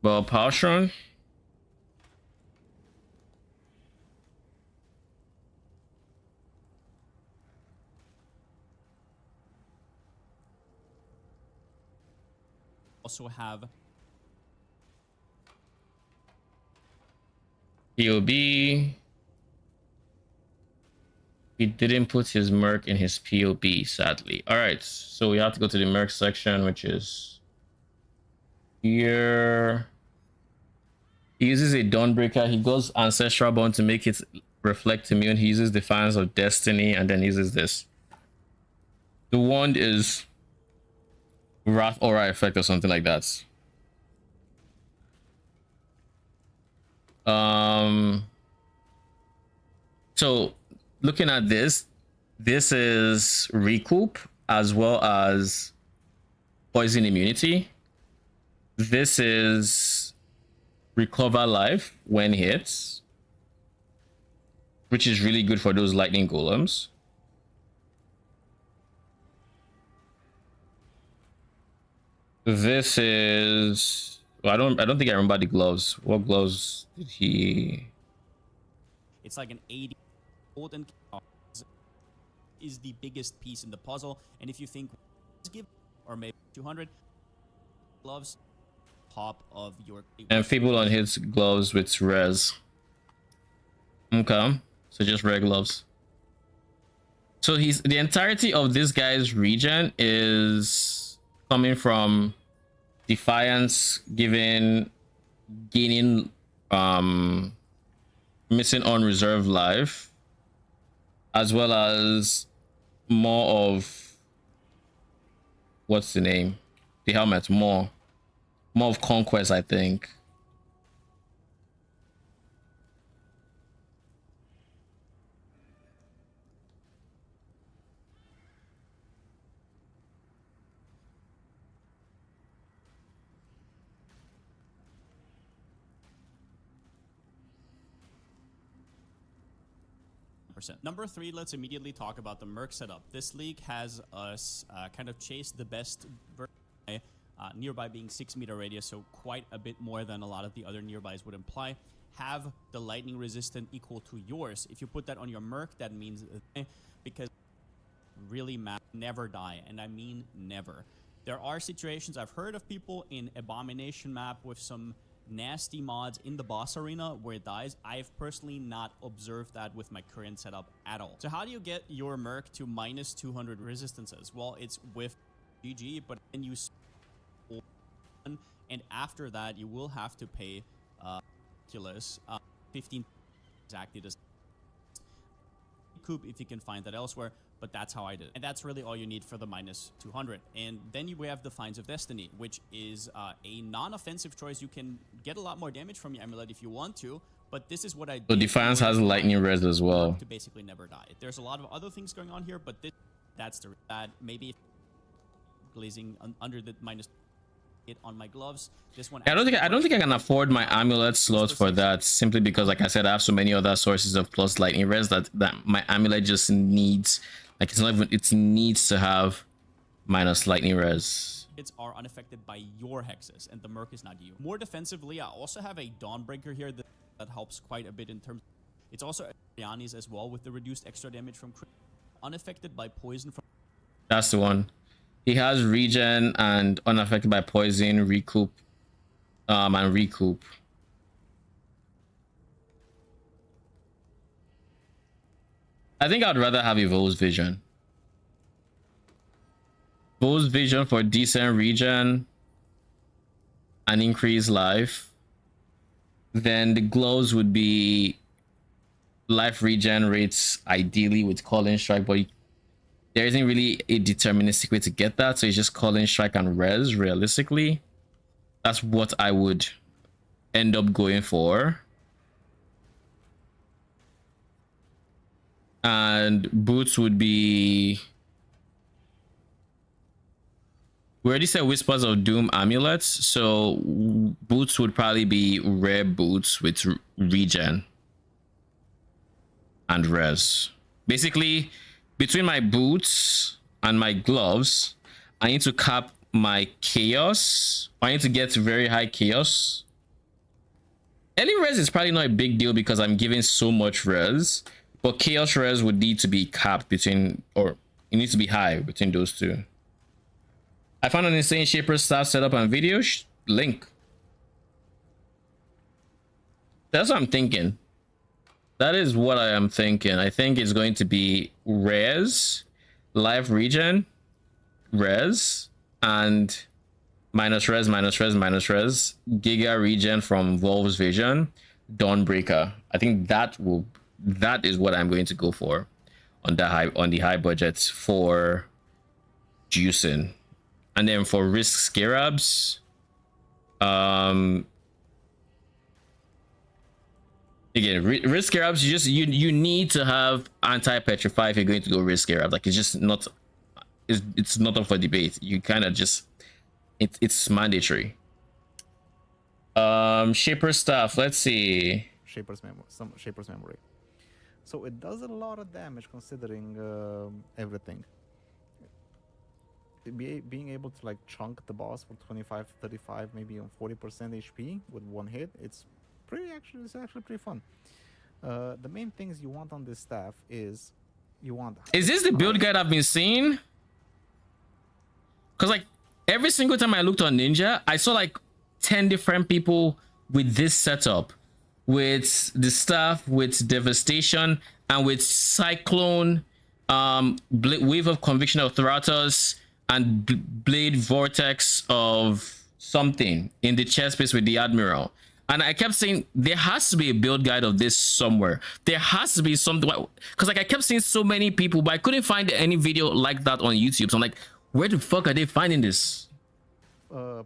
[SPEAKER 1] But Palstron,
[SPEAKER 5] Also have
[SPEAKER 1] POB. He didn't put his merc in his POB, sadly. All right, so we have to go to the merc section, which is here. He uses a Dawnbreaker. He goes Ancestral Bond to make it reflect immune. He uses Defiance of Destiny and then uses this. The wand is Wrath Aura Effect or something like that. So looking at this is recoup as well as poison immunity. This is recover life when hits, which is really good for those lightning golems. This is, well, I don't think I remember the gloves. What gloves did he?
[SPEAKER 5] it's like an 80 golden is the biggest piece in the puzzle, and if you think give or maybe 200 gloves top of your
[SPEAKER 1] And Feeble on his gloves with res. Okay, so just rare gloves. So the entirety of this guy's regen is coming from Defiance gaining missing unreserved life, as well as more of what's the name? The helmet, more of conquest, I think.
[SPEAKER 5] Number 3, let's immediately talk about the Merc setup. This league has us kind of chase the best nearby being 6-meter radius, so quite a bit more than a lot of the other nearbys would imply. Have the lightning resistant equal to yours. If you put that on your Merc, that means because really never die, and I mean never. There are situations I've heard of people in Abomination map with some nasty mods in the boss arena where it dies. I've personally not observed that with my current setup at all. So how do you get your Merc to minus 200 resistances? Well, it's with GG, but then you and after that you will have to pay 15 exactly the coop if you can find that elsewhere, but that's how I did it. And that's really all you need for the minus 200. And then we have the Fines of Destiny, which is a non-offensive choice. You can get a lot more damage from your amulet if you want to, but this is what I did.
[SPEAKER 1] So Defiance has lightning res as well.
[SPEAKER 5] To basically never die. There's a lot of other things going on here, but that's the bad. Maybe if glazing under the minus it on my gloves. This one
[SPEAKER 1] I don't think I can afford my amulet slots for that, simply because, like I said, I have so many other sources of plus lightning res that my amulet just needs, like, it's not even, it needs to have minus lightning res.
[SPEAKER 5] It's are unaffected by your hexes, and the Merc is not you. More defensively, I also have a Dawnbreaker here that helps quite a bit in terms. It's also Ariani's as well with the reduced extra damage from crit, unaffected by poison from.
[SPEAKER 1] That's the one. He has regen and unaffected by poison, recoup, and recoup. I think I'd rather have Evo's Vision. Evo's Vision for decent regen and increased life. Then the gloves would be life regen rates, ideally with Calling Strike, but there isn't really a deterministic way to get that, so it's just Calling Strike and res. Realistically, that's what I would end up going for. And boots would be, we already said Whispers of Doom amulets, so boots would probably be rare boots with regen and res. Basically, between my boots and my gloves, I need to cap my chaos. I need to get to very high chaos. Early res is probably not a big deal because I'm giving so much res, but chaos res would need to be capped between, or it needs to be high between those two. I found an insane Shaper staff setup and video link. That's what I'm thinking. That is what I am thinking. I think it's going to be res, life regen, res, and minus res, minus res, minus res, giga regen from Volve's Vision, Dawnbreaker. I think that is what I'm going to go for on the high budgets for juicing. And then for risk scarabs, again, risk scarabs, you need to have anti-petrify if you're going to go risk scarabs. Like, it's just not, it's not up for debate. You kind of just, it's mandatory. Shaper stuff, let's see.
[SPEAKER 8] Shaper's memory. So it does a lot of damage considering everything. Being able to like chunk the boss for 25, 35, maybe on 40% HP with one hit, it's actually pretty fun. The main things you want on this staff is you want.
[SPEAKER 1] Is this the build guide I've been seeing? Because like every single time I looked on Ninja, I saw like 10 different people with this setup, with the staff, with devastation, and with cyclone, wave of conviction of Thratos, and blade vortex of something in the chest space with the Admiral. And I kept saying there has to be a build guide of this somewhere. There has to be something, because like I kept seeing so many people, but I couldn't find any video like that on YouTube. So I'm like, where the fuck are they finding this?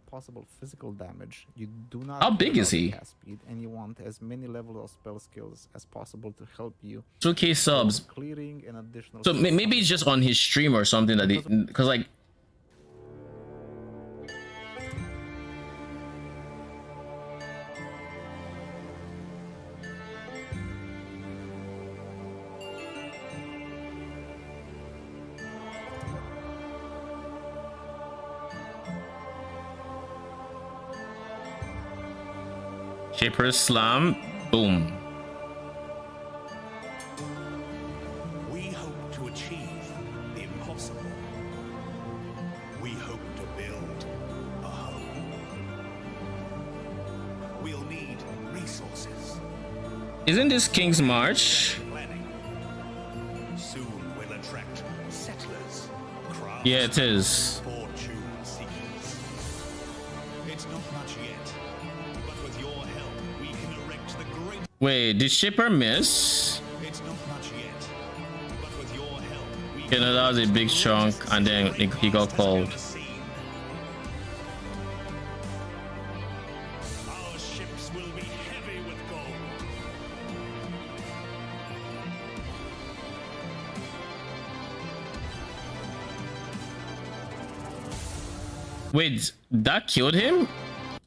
[SPEAKER 8] Possible physical damage. You do not.
[SPEAKER 1] How big is he?
[SPEAKER 8] Cast speed, and you want as many levels of spell skills as possible to help you.
[SPEAKER 1] 2K subs.
[SPEAKER 8] Clearing an additional.
[SPEAKER 1] So maybe it's just on his stream or something that they, because like. Shaper Slam, boom.
[SPEAKER 9] We hope to achieve the impossible. We hope to build a home. We'll need resources.
[SPEAKER 1] Isn't this King's March?
[SPEAKER 9] Planning. Soon we'll attract settlers, craftsmen,
[SPEAKER 1] Yeah, it is.
[SPEAKER 9] fortune seekers. It's not much yet, but with your help, we can erect the great.
[SPEAKER 1] Wait, did Shipper miss?
[SPEAKER 9] It's not much yet, but with your help, we
[SPEAKER 1] You know, that was a big chunk, and then he got called.
[SPEAKER 9] Our ships will be heavy with gold.
[SPEAKER 1] Wait, that killed him?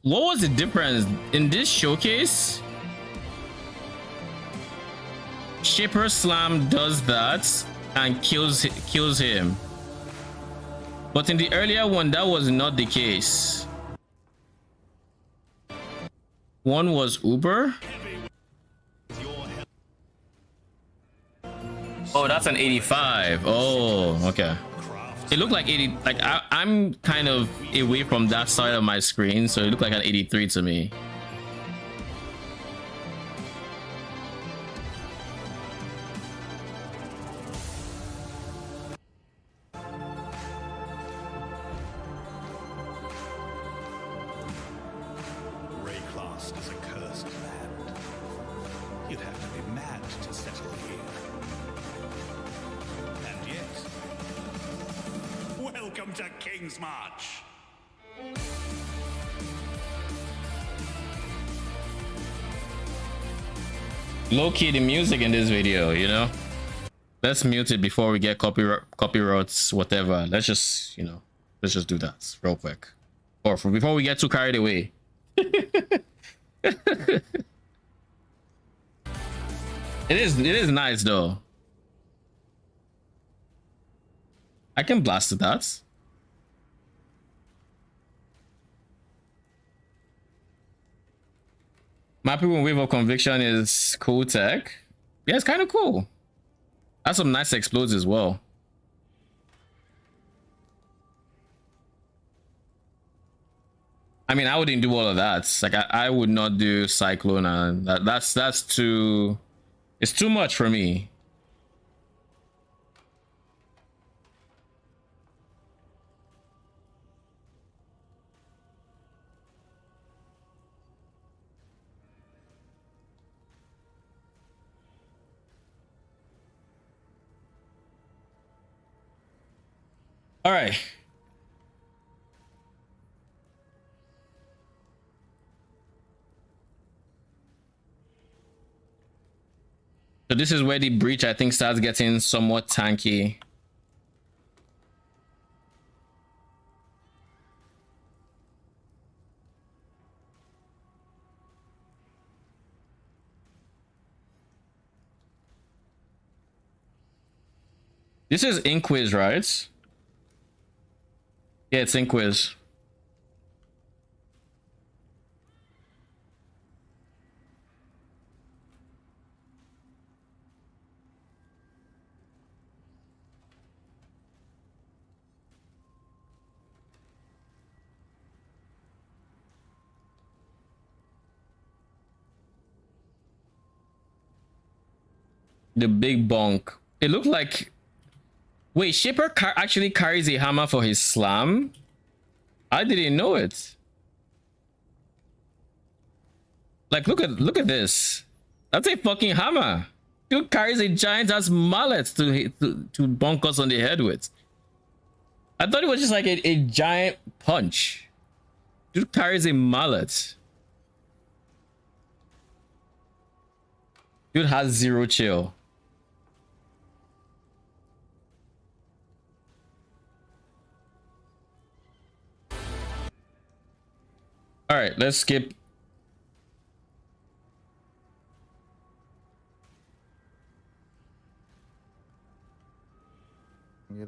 [SPEAKER 1] What was the difference in this showcase? Shaper Slam does that and kills him, but in the earlier one that was not the case. One was Uber. Oh, that's an 85. Oh, okay. It looked like 80. Like I'm kind of away from that side of my screen, so it looked like an 83 to me.
[SPEAKER 9] Rayclast is a cursed land. You'd have to be mad to settle here. And yet, welcome to King's March.
[SPEAKER 1] Low-key the music in this video, you know. Let's mute it before we get copyrights, whatever. Let's just, you know, let's just do that real quick, or before we get too carried away. It is nice though. I can blast that. My people wave of conviction is cool tech. Yeah, it's kind of cool. That's some nice explodes as well. I mean, I wouldn't do all of that. Like I would not do Cyclone, and that's too. It's too much for me. All right. So this is where the breach, I think, starts getting somewhat tanky. This is Inquiz, right? Yeah, it's Inquiz. The big bonk. It looked like... Wait, Shipper actually carries a hammer for his slam? I didn't know it. Like, look at this. That's a fucking hammer. Dude carries a giant ass mallet to bonk us on the head with. I thought it was just like a giant punch. Dude carries a mallet. Dude has zero chill. All right, let's skip.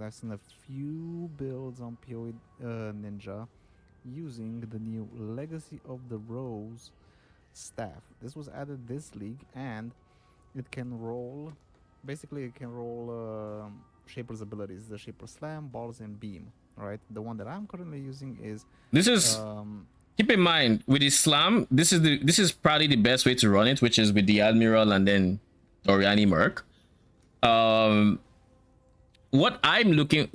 [SPEAKER 8] I've seen a few builds on PoE Ninja using the new Legacy of the Rose staff. This was added this league, and it can roll. Basically, it can roll Shaper's abilities: the Shaper Slam, Balls, and Beam. All right. The one that I'm currently using is
[SPEAKER 1] This is keep in mind with the slam. This is probably the best way to run it, which is with the Admiral and then Oriani Merc. What I'm looking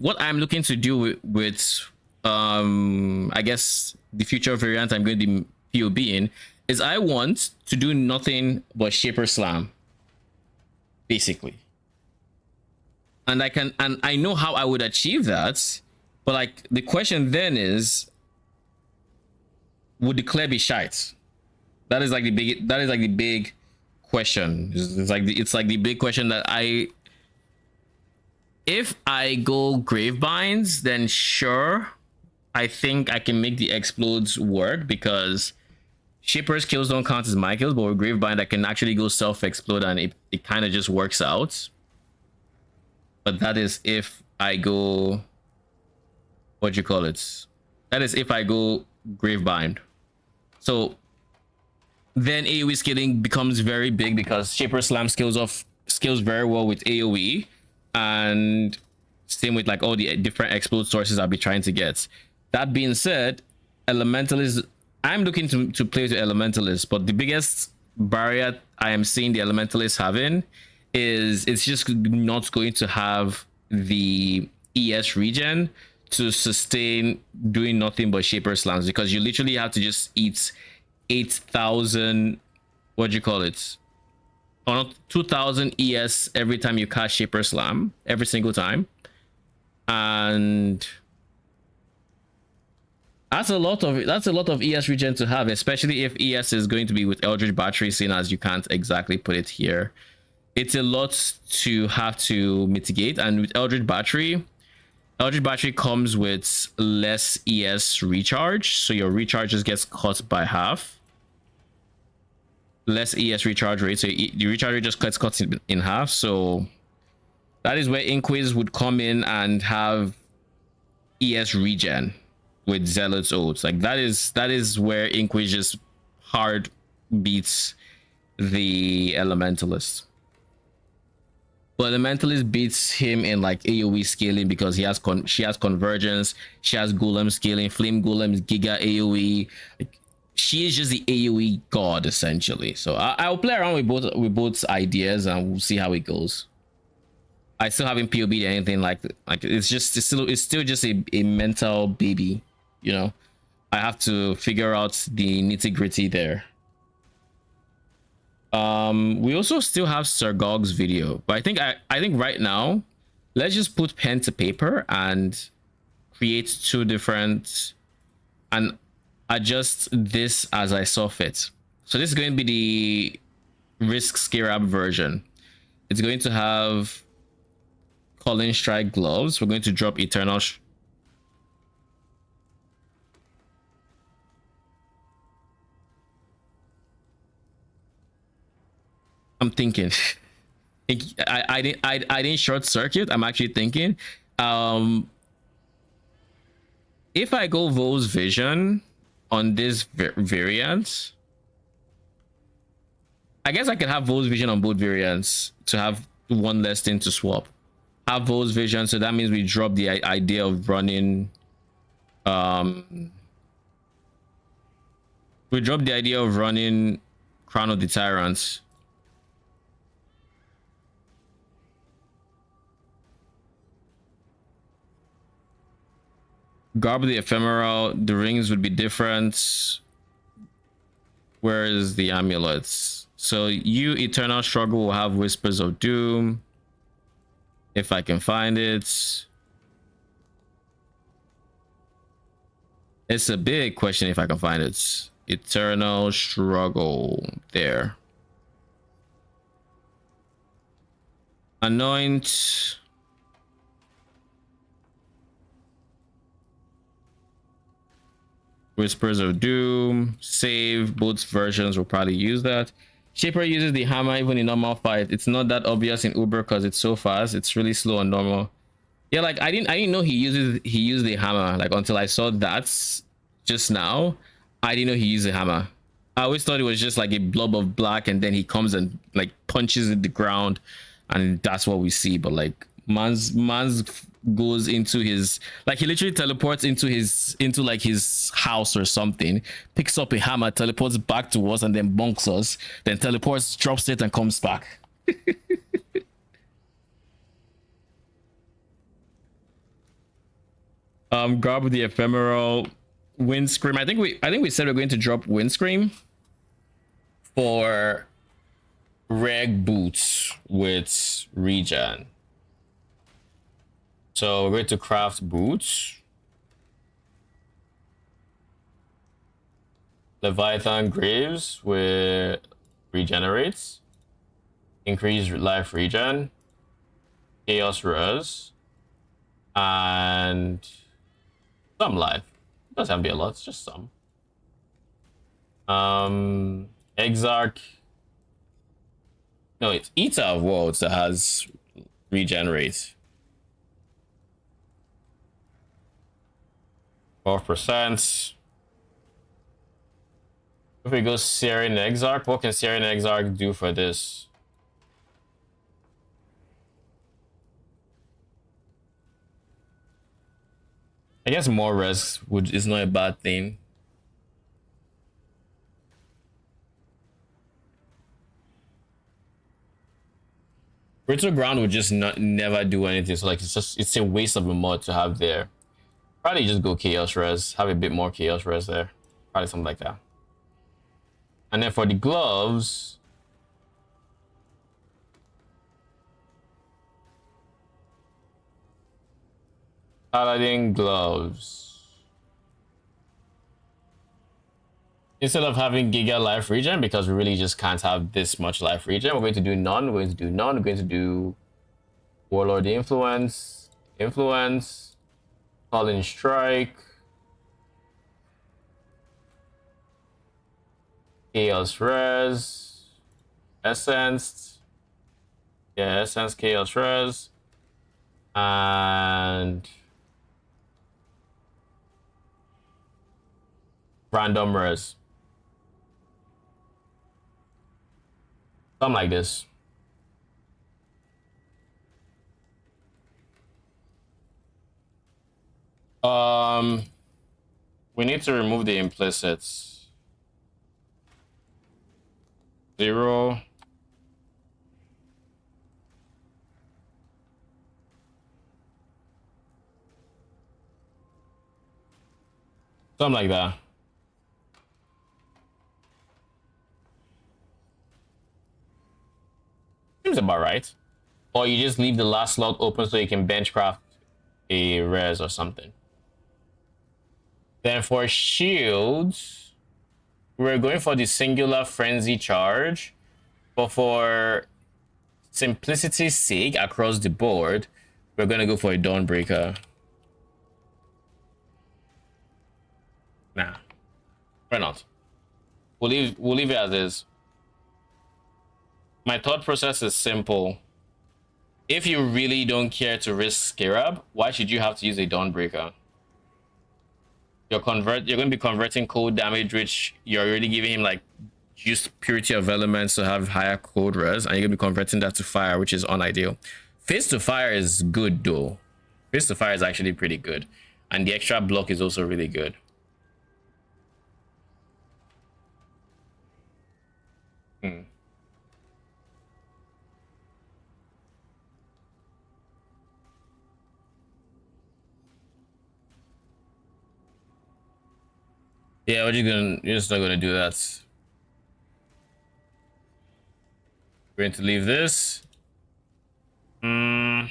[SPEAKER 1] to do with I guess the future variant I'm going to be POB in is I want to do nothing but Shaper Slam, basically. And I know how I would achieve that, but like the question then is, would the Claire be shite? That is like the big question. It's like the big question that if I go Gravebinds, then sure, I think I can make the explodes work because Shaper's kills don't count as my kills, but with Gravebind I can actually go self-explode and it kind of just works out. But that is if I go, what do you call it? That is if I go Gravebind. So then AoE scaling becomes very big because Shaper Slam scales very well with AoE, and same with like all the different explode sources I'll be trying to get. That being said, Elementalist, I'm looking to play with Elementalist, but the biggest barrier I am seeing the Elementalist having is it's just not going to have the ES regen to sustain doing nothing but Shaper Slams, because you literally have to just eat 8,000, what do you call it? Or not 2,000 ES every time you cast Shaper Slam, every single time. And that's a lot of ES regen to have, especially if ES is going to be with Eldritch Battery, seeing as you can't exactly put it here. It's a lot to have to mitigate, and with Eldritch Battery comes with less ES recharge, so your recharge just gets cut by half. Less ES recharge rate, so the recharge rate just gets cut in half. So that is where Inquis would come in and have ES regen with Zealot's Oaths. Like that is where Inquis just hard beats the Elementalist. But Elementalist beats him in like AoE scaling because she has convergence, she has golem scaling, flame golems, giga AoE. Like, she is just the AoE god essentially. So I'll play around with both ideas and we'll see how it goes. I still haven't POB'd anything like it's still just a mental baby, you know. I have to figure out the nitty-gritty there. We also still have Sir Gog's video, but I think right now let's just put pen to paper and create two different and adjust this as I saw fit. So this is going to be the Risk Scarab version. It's going to have Calling Strike gloves. We're going to drop Eternal I'm thinking. I didn't short circuit. I'm actually thinking. If I go Vo's Vision on this variant, I guess I can have Vo's Vision on both variants to have one less thing to swap. Have Vo's Vision, so that means we drop the idea of running. We drop the idea of running Crown of the Tyrants. Garb the Ephemeral, the rings would be different. Where is the amulets? So you Eternal Struggle will have Whispers of Doom. If I can find it. It's a big question if I can find it. Eternal Struggle. There. Anoint. Whispers of Doom. Save. Both versions will probably use that. Shaper uses the hammer even in normal fight. It's not that obvious in Uber because it's so fast. It's really slow on normal. Yeah, like I didn't know he used the hammer, like until I saw that just now. I didn't know he used a hammer. I always thought it was just like a blob of black and then he comes and like punches in the ground and that's what we see. But like man's goes into his, like he literally teleports into like his house or something, picks up a hammer, teleports back to us and then bonks us, then teleports, drops it and comes back. Grab the ephemeral windscream. I think we said we're going to drop windscream for reg boots with regen. So we're going to craft boots. Leviathan Graves with regenerates. Increase life regen. Chaos Res. And some life. It doesn't have to be a lot, it's just some. Exarch. No, it's Eater of Worlds that has regenerate. 12%. If we go Syrian Exarch, what can Syrian Exarch do for this? I guess more res is not a bad thing. Brittle Ground would just never do anything. So like it's a waste of a mod to have there. Probably just go Chaos Res, have a bit more Chaos Res there. Probably something like that. And then for the gloves, Paladin gloves. Instead of having Giga life regen, because we really just can't have this much life regen, we're going to do none. We're going to do none. We're going to do Warlord Influence, Calling Strike, Chaos Res, Essence, yeah, Essence, Chaos Res, and random res. Something like this. We need to remove the implicits. 0. Something like that. Seems about right. Or you just leave the last slot open so you can benchcraft a res or something. Then for shields, we're going for the singular frenzy charge, but for simplicity's sake across the board, we're gonna go for a Dawnbreaker. Nah, why not? We'll leave it as is. My thought process is simple. If you really don't care to risk Scarab, why should you have to use a Dawnbreaker? You're going to be converting cold damage, which you're already giving him like just purity of elements to have higher cold res, and you're gonna be converting that to fire, which is unideal. Fist to fire is good though. Fist to fire is actually pretty good, and the extra block is also really good. Yeah, you're just not gonna do that. Going to leave this. We'll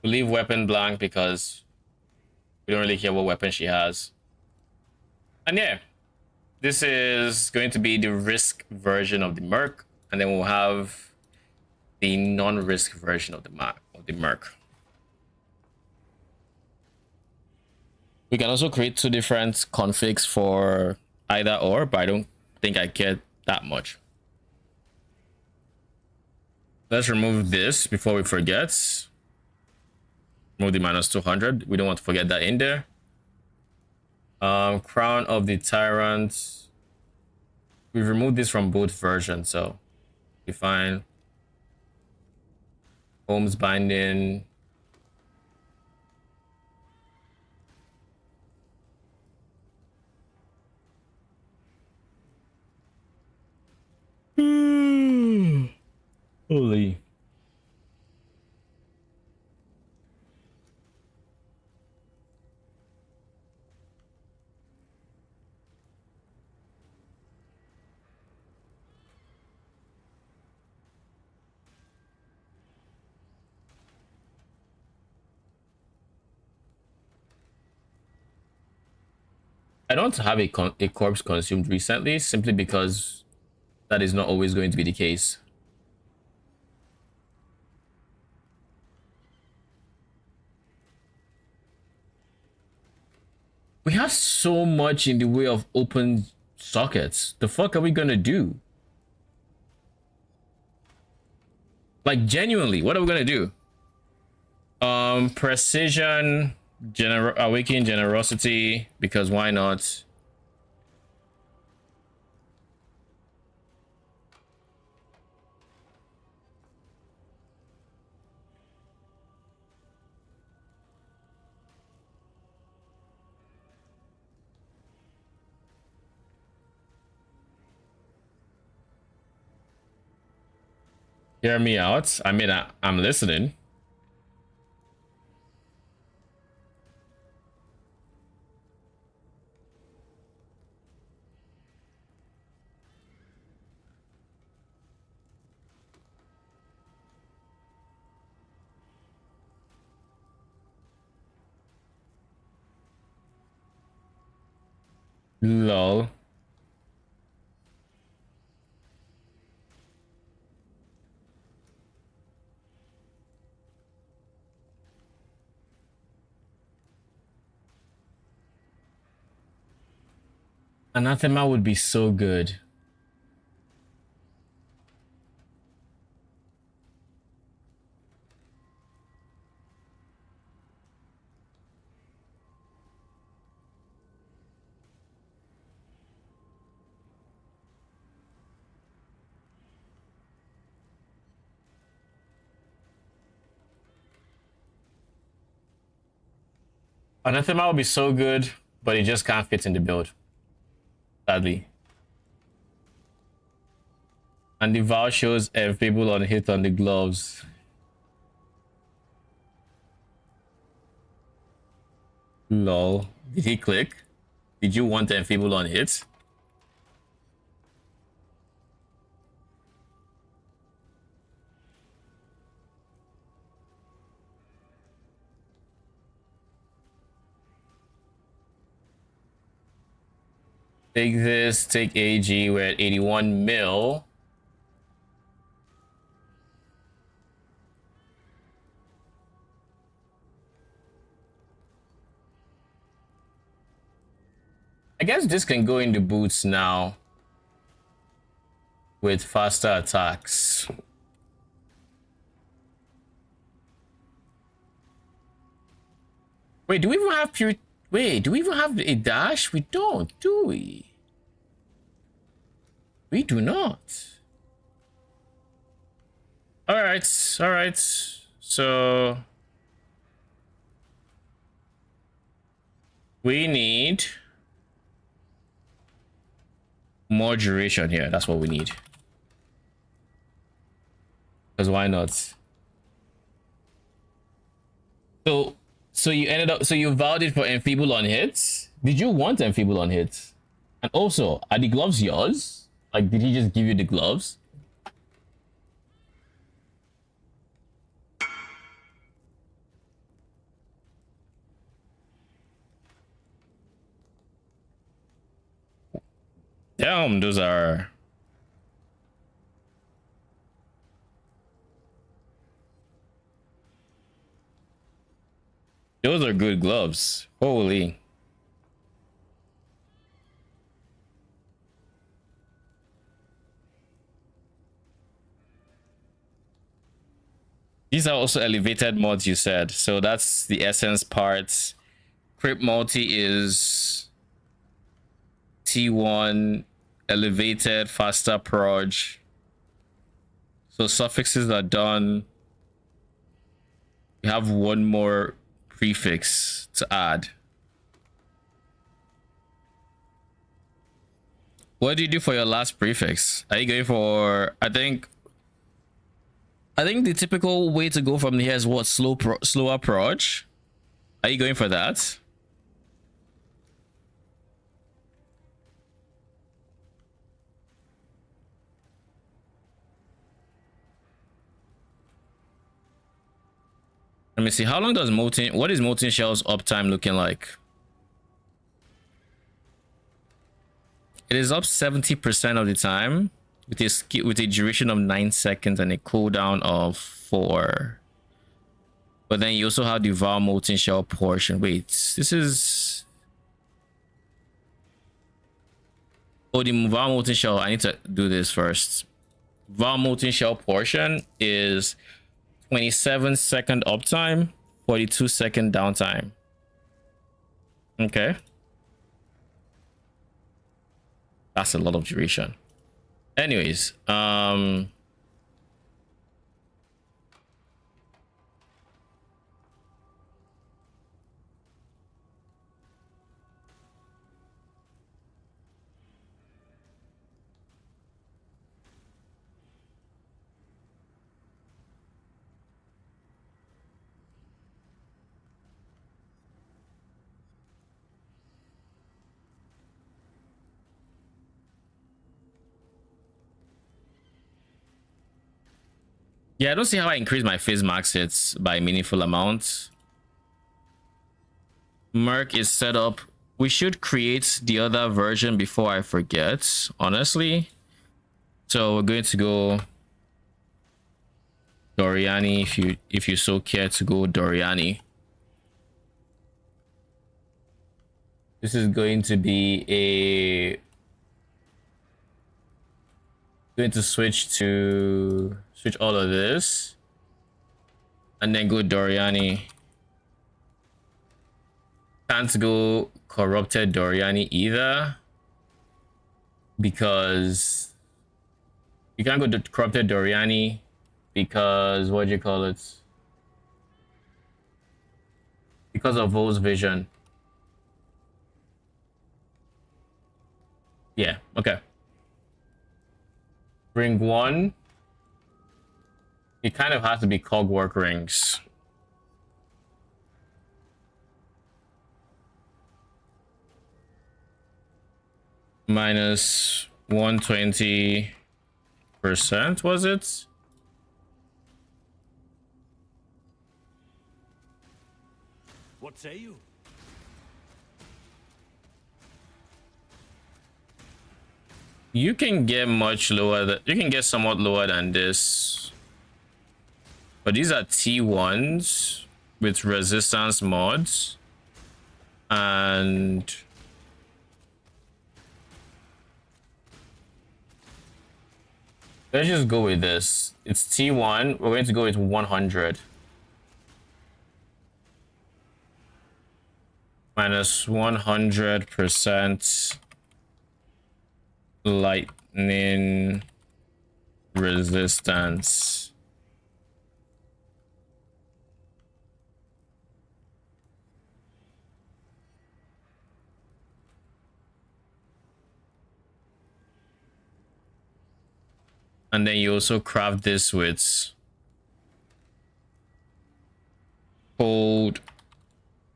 [SPEAKER 1] leave weapon blank because we don't really care what weapon she has. And yeah, this is going to be the risk version of the Merc, and then we'll have the non-risk version of the Merc. We can also create 2 different configs for either or, but I don't think I care that much. Let's remove this before we forget. Remove the -200. We don't want to forget that in there. Crown of the Tyrant. We've removed this from both versions, so be fine. Holmes binding. Holy. I don't have a corpse consumed recently, simply because that is not always going to be the case. We have so much in the way of open sockets. The fuck are we gonna do? Like, genuinely, what are we gonna do? Precision, awaken generosity, because why not? Hear me out. I mean, I'm listening. Lol. Anathema would be so good. Anathema would be so good, but it just can't fit in the build. Sadly. And the vow shows people on hit on the gloves. Lol. Did he click? Did you want enfeeble on hit? Take this, take AG, we're at 81 mil. I guess this can go in the boots now with faster attacks. Wait, do we even have pure... Wait, do we even have a dash? We don't, do we? We do not. All right. So we need more duration here. That's what we need. Because why not? So you ended up, so you vowed it for enfeeble on hits. Did you want enfeeble on hits? And also, are the gloves yours? Like, did he just give you the gloves? Damn, those are... Those are good gloves. Holy. These are also elevated mods, you said. So that's the essence part. Crypt multi is T1, elevated, faster proj. So suffixes are done. You have one more prefix to add. What do you do for your last prefix? Are you going for... I think the typical way to go from here is what? Slower proj? Are you going for that? Let me see. How long does molten... What is molten shell's uptime looking like? It is up 70% of the time with a duration of 9 seconds and a cooldown of 4. But then you also have the Val molten shell portion. Wait, this is... Oh, the Val molten shell. I need to do this first. Val molten shell portion is 27-second uptime, 42-second downtime. Okay. That's a lot of duration. Anyways, yeah, I don't see how I increase my phase max hits by a meaningful amount. Merc is set up. We should create the other version before I forget, honestly. So we're going to go Doriani if you so care to go Doriani. This is going to be going to switch all of this and then go Doriani. Can't go corrupted Doriani either because you can't go corrupted Doriani because what do you call it? Because of Vol's vision. Yeah, okay. Ring 1. It kind of has to be cogwork rings. Minus 120%, was it?
[SPEAKER 9] What say you?
[SPEAKER 1] You can get much lower. You can get somewhat lower than this. But these are T1s with resistance mods. And let's just go with this. It's T1. We're going to go with 100. Minus 100% lightning resistance. And then you also craft this with cold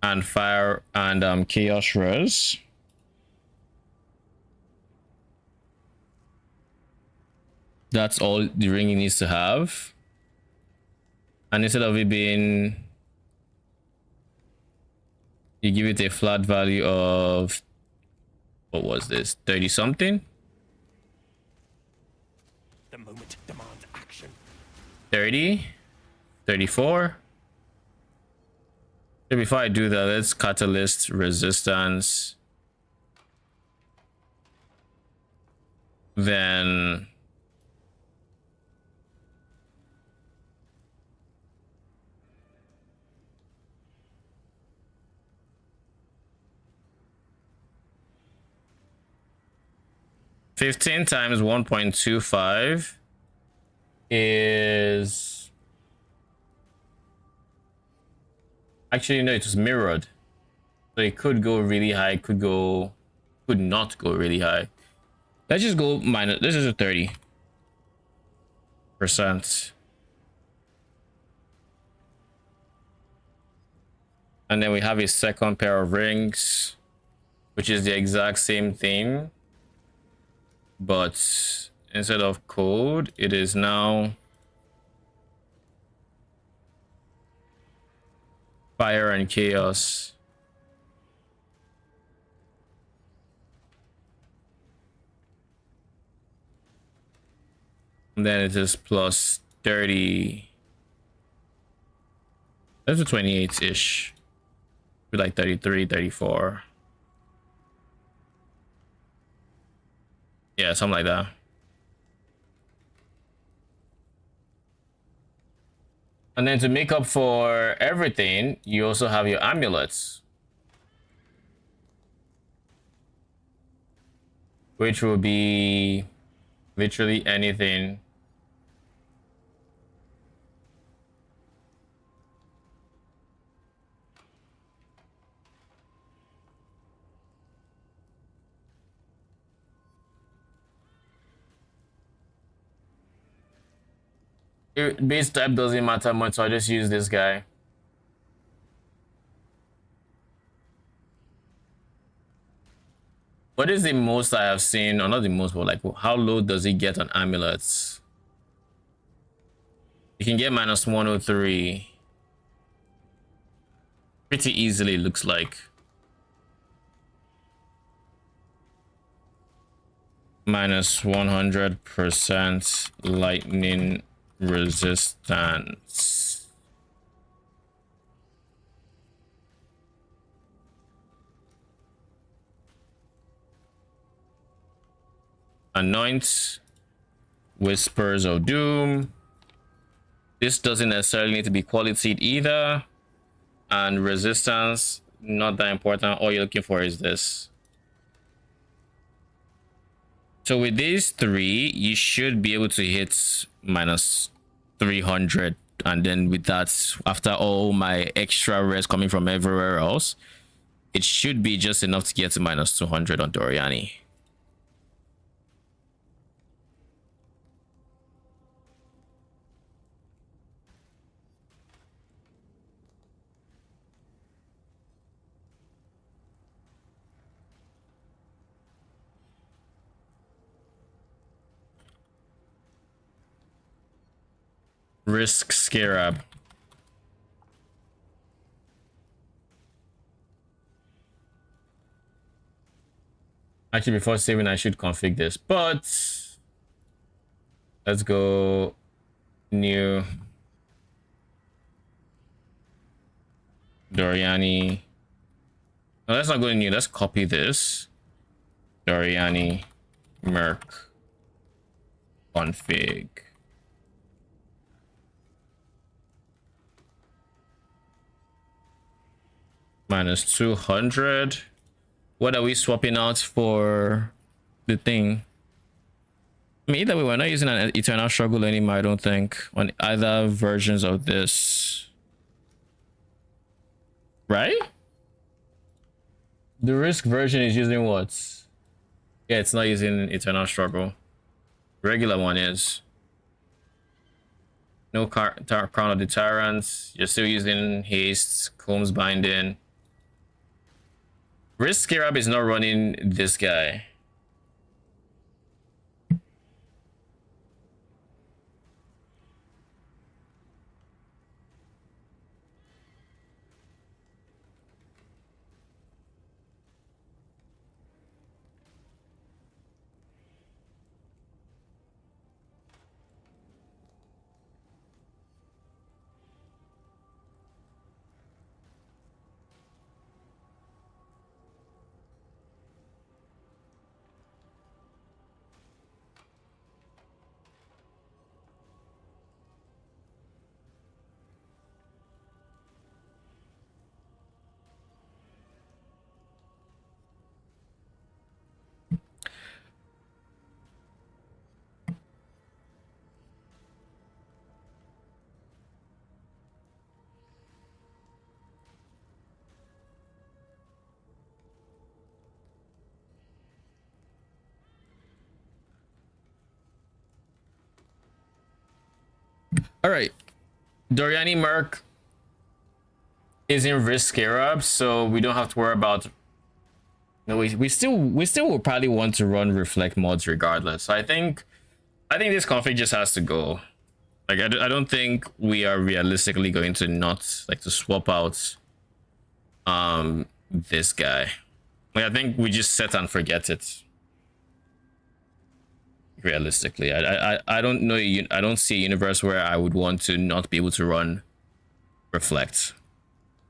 [SPEAKER 1] and fire and chaos res. That's all the ring needs to have. And instead of it being, you give it a flat value of, what was this, 30 something?
[SPEAKER 9] The moment demands action.
[SPEAKER 1] 30, 34. So before I do that, let's catalyst resistance. Then $15 times 1.25 is actually no, it was mirrored. So it could go really high, could not go really high. Let's just go minus, this is a 30%. And then we have a second pair of rings, which is the exact same thing. But instead of code, it is now fire and chaos. And then it is plus 30. That's a 28-ish. Be like 33, 34. Yeah, something like that. And then to make up for everything, you also have your amulets, which will be literally anything. Base type doesn't matter much, so I just use this guy. What is the most I have seen, or not the most, but like how low does it get on amulets? You can get minus 103 pretty easily, looks like. Minus 100% lightning resistance. Anoint, Whispers of Doom. This doesn't necessarily need to be qualified either. And resistance, not that important. All you're looking for is this. So with these three, you should be able to hit minus 300. And then with that, after all my extra res coming from everywhere else, it should be just enough to get to minus 200 on Doriani. Risk Scarab. Actually, before saving, I should config this, but let's go new Doriani. No, let's not go to new. Let's copy this. Doriani Merc config. Minus 200. What are we swapping out for the thing? I mean, either way, we're not using an Eternal Struggle anymore, I don't think, on either versions of this. Right? The Risk version is using what? Yeah, it's not using Eternal Struggle. Regular one is. No Crown of the Tyrants. You're still using Haste, Combs Binding. Risk Scarab is not running this guy. All right. Doriani Merc is in risk scarab, so we don't have to worry about. No, we still will probably want to run reflect mods regardless. So I think this config just has to go. Like I don't think we are realistically going to not like to swap out this guy. Like I think we just set and forget it. Realistically, I don't know. I don't see a universe where I would want to not be able to run reflect.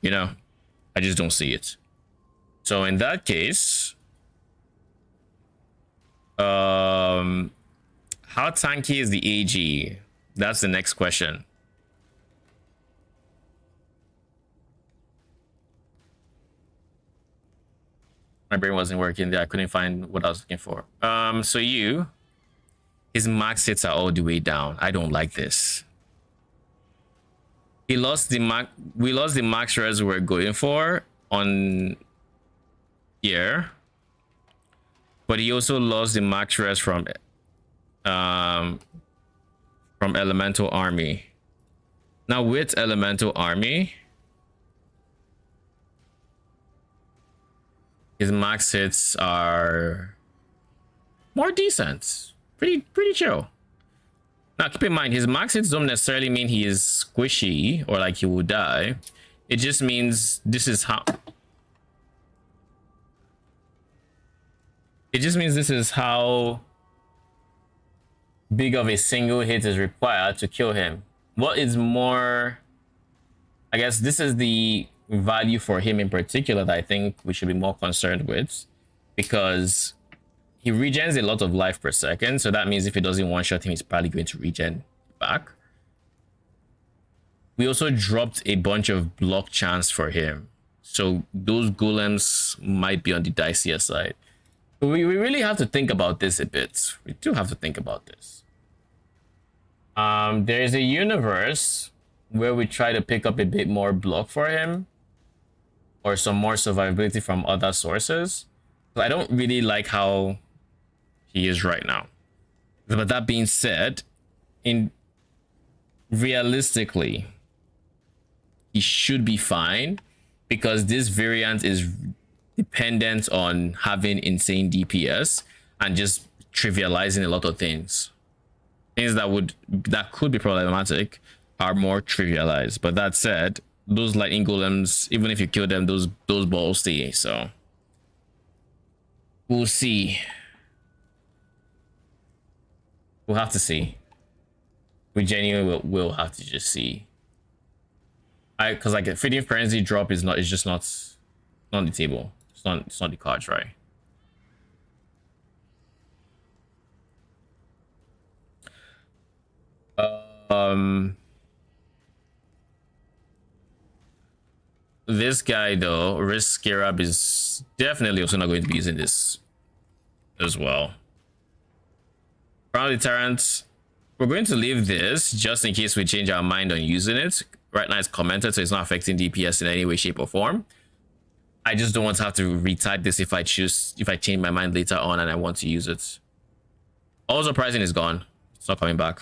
[SPEAKER 1] You know, I just don't see it. So in that case, how tanky is the AG? That's the next question. My brain wasn't working there. I couldn't find what I was looking for. So his max hits are all the way down. I don't like this. He lost the max. We lost the max res we were going for on here, but he also lost the max res from Elemental Army. Now with Elemental Army, his max hits are more decent. Pretty chill. Now keep in mind, his max hits don't necessarily mean he is squishy or like he will die. It just means this is how. It just means this is how big of a single hit is required to kill him. What is more, I guess this is the value for him in particular that I think we should be more concerned with, because he regens a lot of life per second. So that means if he doesn't one-shot him, he's probably going to regen back. We also dropped a bunch of block chance for him. So those golems might be on the dicier side. We really have to think about this a bit. We do have to think about this. There is a universe where we try to pick up a bit more block for him, or some more survivability from other sources. I don't really like how he is right now. But that being said, realistically, he should be fine, because this variant is dependent on having insane DPS and just trivializing a lot of things. Things that could be problematic are more trivialized. But that said, those lightning golems, even if you kill them, those balls stay. So we'll see. We'll have to see. We genuinely will have to just see. Because like a feeding frenzy drop is just not on the table. It's not the cards, right? This guy though, Risk Scarab, is definitely also not going to be using this as well. Proudly Tyrant, we're going to leave this just in case we change our mind on using it. Right now it's commented, so it's not affecting DPS in any way, shape, or form. I just don't want to have to retype this if I change my mind later on and I want to use it. All surprising is gone. It's not coming back.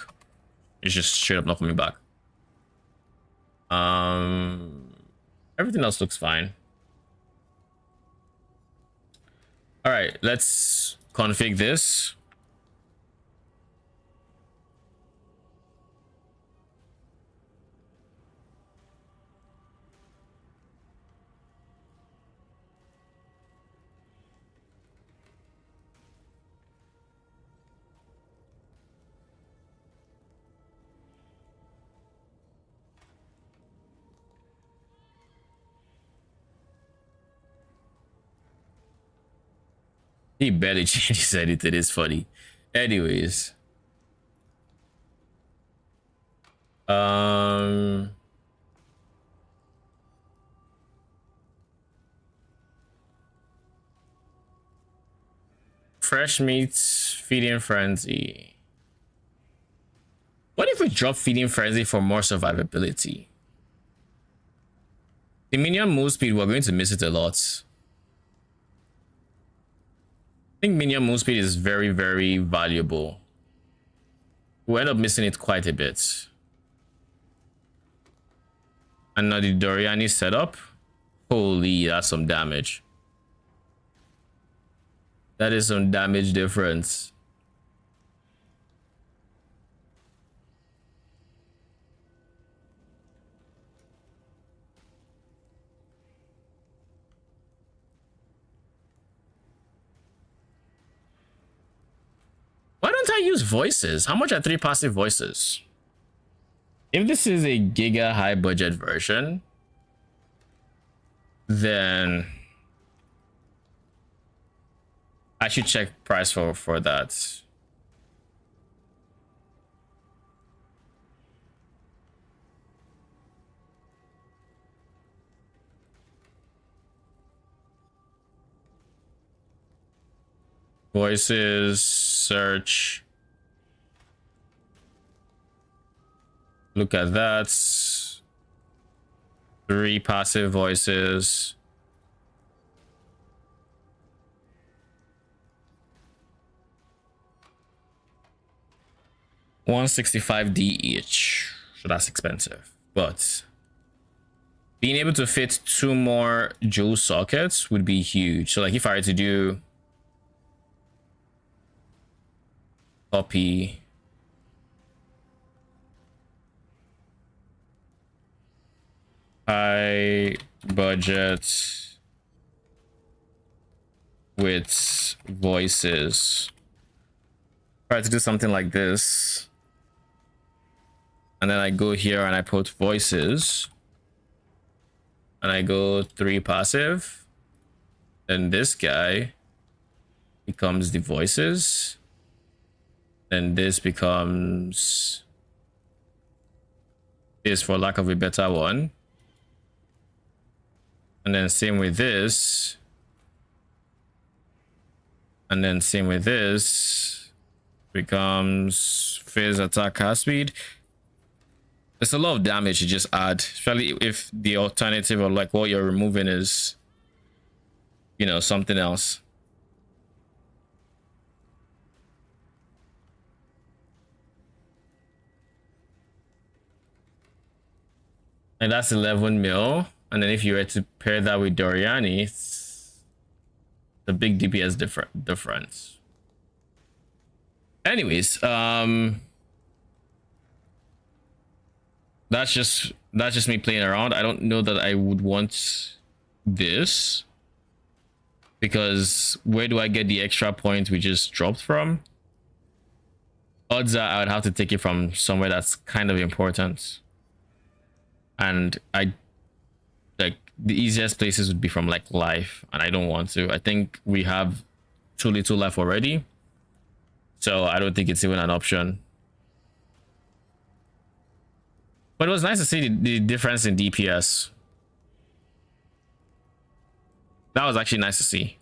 [SPEAKER 1] It's just straight up not coming back. Everything else looks fine. All right, let's config this. He barely changed his edit. It is funny. Anyways. Fresh meats, feeding frenzy. What if we drop feeding frenzy for more survivability? The minion move speed, we're going to miss it a lot. I think minion move speed is very, very valuable. We'll end up missing it quite a bit. And now the Doriani setup. Holy, that's some damage. That is some damage difference. Why don't I use voices? How much are 3 passive voices? If this is a giga high budget version, then I should check price for that. Voices, search. Look at that. 3 passive voices. $165 each. So that's expensive. But being able to fit 2 more dual sockets would be huge. So like if I were to do copy high budget with voices, try to do something like this, and then I go here and I put voices and I go 3 passive, then this guy becomes the voices, then this becomes this, for lack of a better one. And then same with this. And then same with this. Becomes phase attack half speed. It's a lot of damage to just add, especially if the alternative or like what you're removing is, you know, something else. And that's 11 mil. And then if you were to pair that with Doriani, it's the big DPS difference. Anyways, that's just me playing around. I don't know that I would want this, because where do I get the extra point we just dropped from? Odds are I would have to take it from somewhere that's kind of important. And I like the easiest places would be from like life, and I don't want to. I think we have too little life already, so I don't think it's even an option. But it was nice to see the difference in DPS. That was actually nice to see.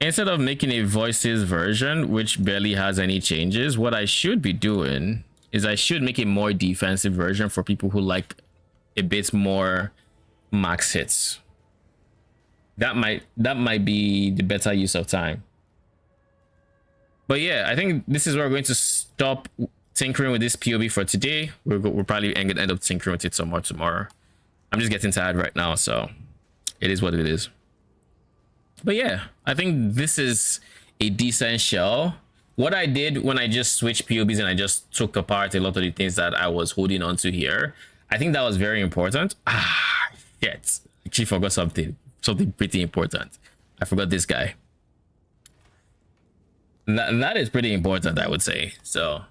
[SPEAKER 1] Instead of making a voices version which barely has any changes, what I should be doing is I should make a more defensive version for people who like a bit more max hits. That might be the better use of time. But yeah, I think this is where we're going to stop tinkering with this POB for today. We're probably going to end up tinkering with it some more tomorrow. I'm just getting tired right now, so it is what it is. But yeah, I think this is a decent shell. What I did when I just switched POBs and I just took apart a lot of the things that I was holding on to here, I think that was very important. Ah, shit. Actually forgot something pretty important. I forgot this guy. That is pretty important, I would say. So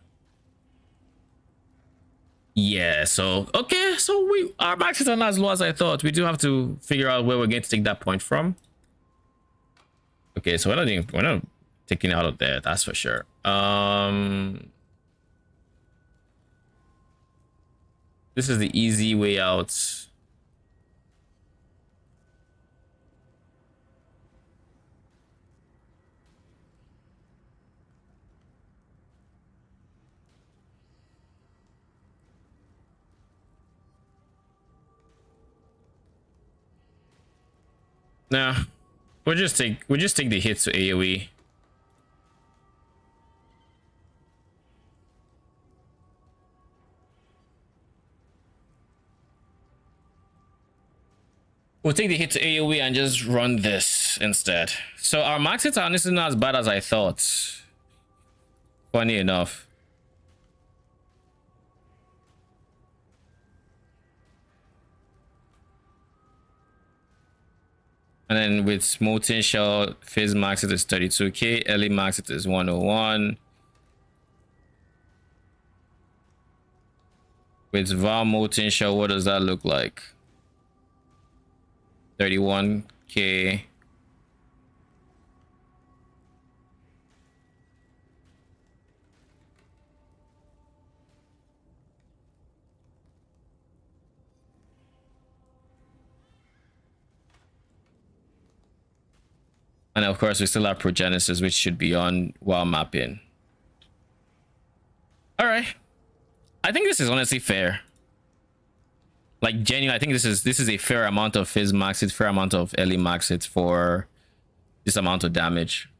[SPEAKER 1] yeah, so okay, so our max is not as low as I thought. We do have to figure out where we're going to take that point from. Okay, so we're not taking it out of there, that's for sure. This is the easy way out. Nah, we'll just take the hits to AoE. We'll take the hit to AoE and just run this instead. So our max hits are honestly not as bad as I thought. Funny enough. And then with Molten Shell, Phase max it is 32k, early max it is 101. With Val Molten Shell, what does that look like? 31k. And of course, we still have Progenesis, which should be on while mapping. All right. I think this is honestly fair. Like, genuinely, I think this is a fair amount of Fizz max hits, fair amount of early max hits for this amount of damage.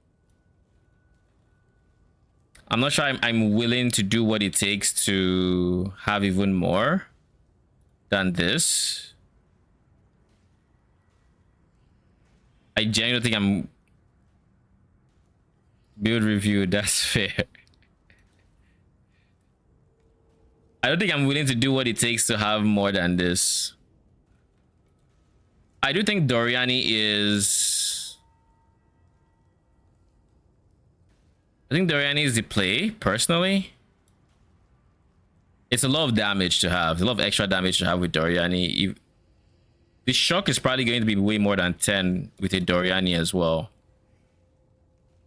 [SPEAKER 1] I'm not sure I'm willing to do what it takes to have even more than this. I genuinely think I'm build review. That's fair. I don't think I'm willing to do what it takes to have more than this. I do think Doriani is... I think Doriani is the play, personally. It's a lot of damage to have. A lot of extra damage to have with Doriani. The shock is probably going to be way more than 10 with a Doriani as well.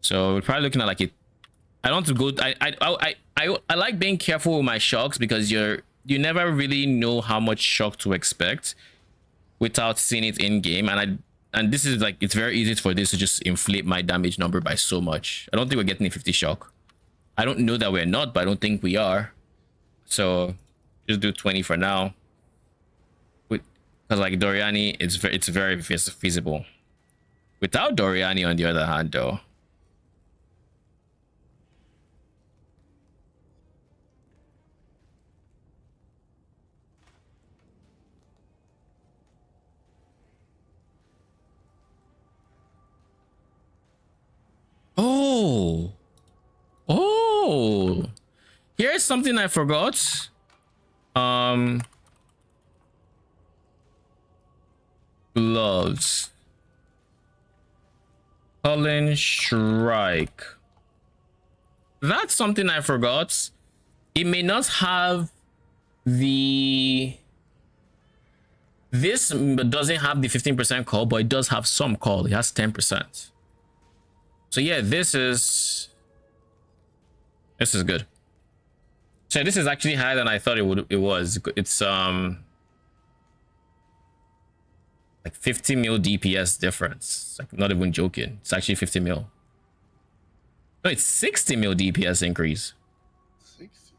[SPEAKER 1] So we're probably looking at like a... I don't want to go... I like being careful with my shocks because you never really know how much shock to expect without seeing it in game, and this is like, it's very easy for this to just inflate my damage number by so much. I don't think we're getting a 50 shock. I don't know that we're not, but I don't think we are. So just do 20 for now. Because like Doriani, it's very feasible. Without Doriani, on the other hand, though. Oh, here's something I forgot. Gloves. Cullen Strike. That's something I forgot. It may not have the... This doesn't have the 15% call, but it does have some call. It has 10%. So yeah, this is good. So this is actually higher than I thought it was. It's like 50 mil DPS difference. Like, not even joking. It's actually 50 mil. No, it's 60 mil DPS increase.
[SPEAKER 7] 60.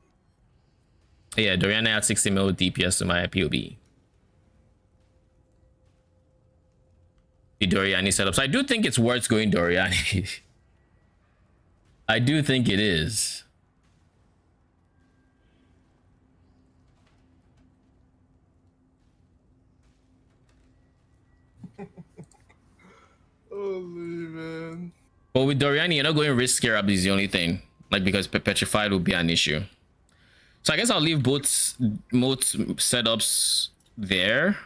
[SPEAKER 1] Yeah, Doriana had 60 mil DPS to my POB. The Doriani setup. So I do think it's worth going Doriani. I do think it is.
[SPEAKER 7] Holy man.
[SPEAKER 1] But with Doriani, you're not going risk scarab is the only thing. Like, because petrified will be an issue. So I guess I'll leave both setups there.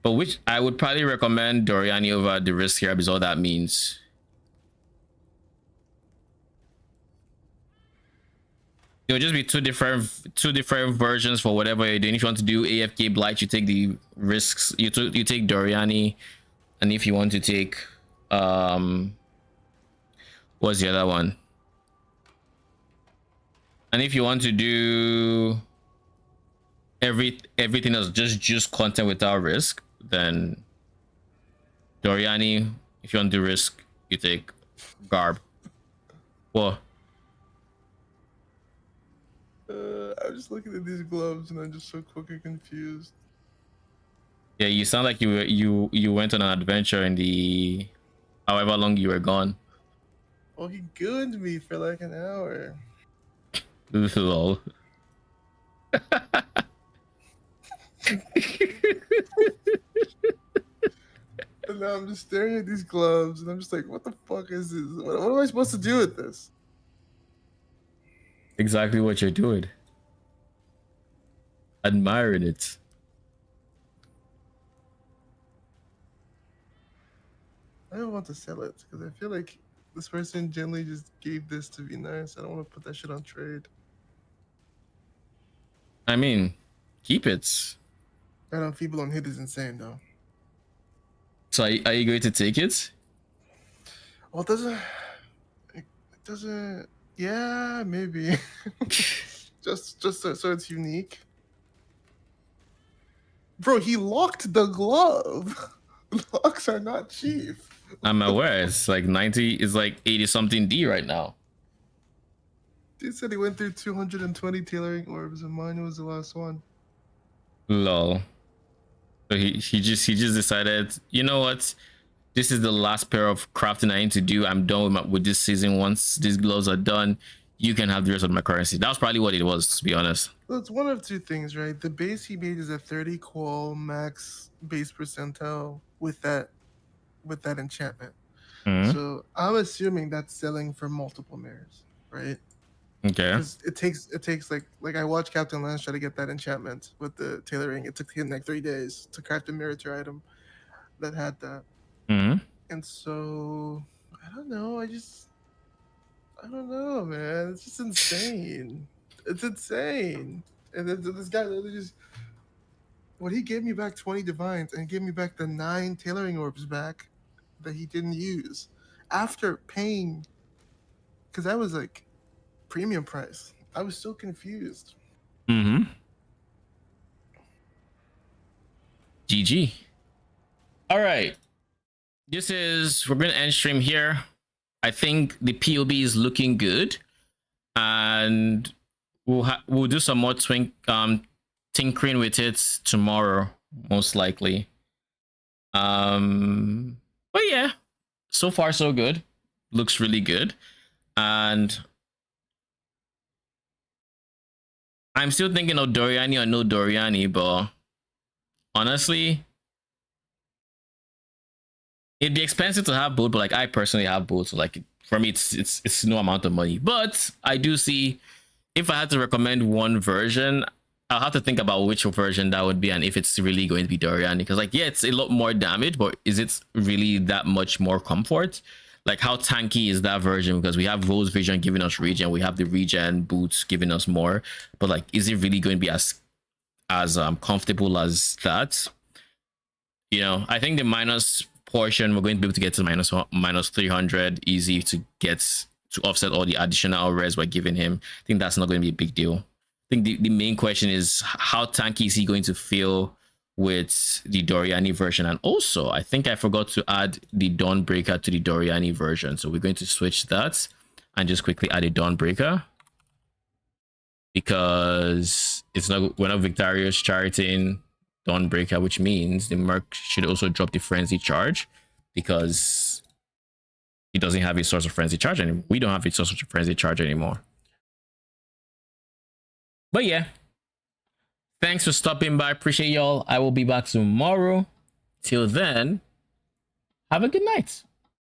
[SPEAKER 1] But which I would probably recommend Doriani over the risk scarab is all that means. It'll just be two different versions for whatever you're doing. If you want to do AFK Blight, you take the risks. You take Doriani, and if you want to take what's the other one? And if you want to do everything else, just content without risk, then Doriani. If you want to do risk, you take Garb. What?
[SPEAKER 7] I'm just looking at these gloves and I'm just so fucking confused.
[SPEAKER 1] Yeah, you sound like you went on an adventure in the However long you were gone.
[SPEAKER 7] Oh, he gooned me for like an hour.
[SPEAKER 1] Lol.
[SPEAKER 7] And now I'm just staring at these gloves, and I'm just like, what the fuck is this? What am I supposed to do with this?
[SPEAKER 1] Exactly what you're doing. Admiring it.
[SPEAKER 7] I don't want to sell it because I feel like this person generally just gave this to be nice. I don't want to put that shit on trade.
[SPEAKER 1] I mean, keep it.
[SPEAKER 7] I know feeble on hit is insane though.
[SPEAKER 1] So are you going to take it?
[SPEAKER 7] Well, it doesn't. Yeah, maybe. just so it's unique. Bro, he locked the glove. Locks are not cheap.
[SPEAKER 1] I'm aware. It's like 90. It's like 80 something D right now.
[SPEAKER 7] Dude said he went through 220 tailoring orbs, and mine was the last one.
[SPEAKER 1] Lol. So he just decided, you know what? This is the last pair of crafting I need to do. I'm done with this season. Once these gloves are done, you can have the rest of my currency. That was probably what it was, to be honest.
[SPEAKER 7] Well, it's one of two things, right? The base he made is a 30 qual max base percentile with that enchantment.
[SPEAKER 1] Mhm.
[SPEAKER 7] So I'm assuming that's selling for multiple mirrors, right?
[SPEAKER 1] Okay.
[SPEAKER 7] Because it takes like I watched Captain Lance try to get that enchantment with the tailoring. It took him like 3 days to craft a miniature item that had that.
[SPEAKER 1] Mm-hmm.
[SPEAKER 7] And so I don't know. I don't know, man. It's just insane. It's insane. And then this guy literally just when he gave me back 20 divines and gave me back the 9 tailoring orbs back that he didn't use after paying, because that was like premium price. I was so confused.
[SPEAKER 1] Mm-hmm. GG. All right. We're gonna end stream here. I think the POB is looking good, and we'll do some more tinkering with it tomorrow, most likely. But yeah, so far so good. Looks really good, and I'm still thinking of Doriani or no Doriani, but honestly, it'd be expensive to have both. But like I personally have both, so like for me, it's no amount of money. But I do see, if I had to recommend one version, I'll have to think about which version that would be and if it's really going to be Doriani. Because like, yeah, it's a lot more damage, but is it really that much more comfort? Like how tanky is that version? Because we have Rose Vision giving us regen, we have the regen boots giving us more, but like, is it really going to be as comfortable as that? You know, I think the minus portion, we're going to be able to get to minus 300 easy to get to offset all the additional res we're giving him. I think that's not going to be a big deal. I think the main question is how tanky is he going to feel with the Doriani version? And also, I think I forgot to add the Dawnbreaker to the Doriani version. So we're going to switch that and just quickly add a Dawnbreaker, because we're not Victorious charting Dawnbreaker, which means the Merc should also drop the Frenzy charge, because he doesn't have a source of Frenzy charge anymore. We don't have a source of Frenzy charge anymore. But yeah, thanks for stopping by. Appreciate y'all. I will be back tomorrow. Till then, have a good night.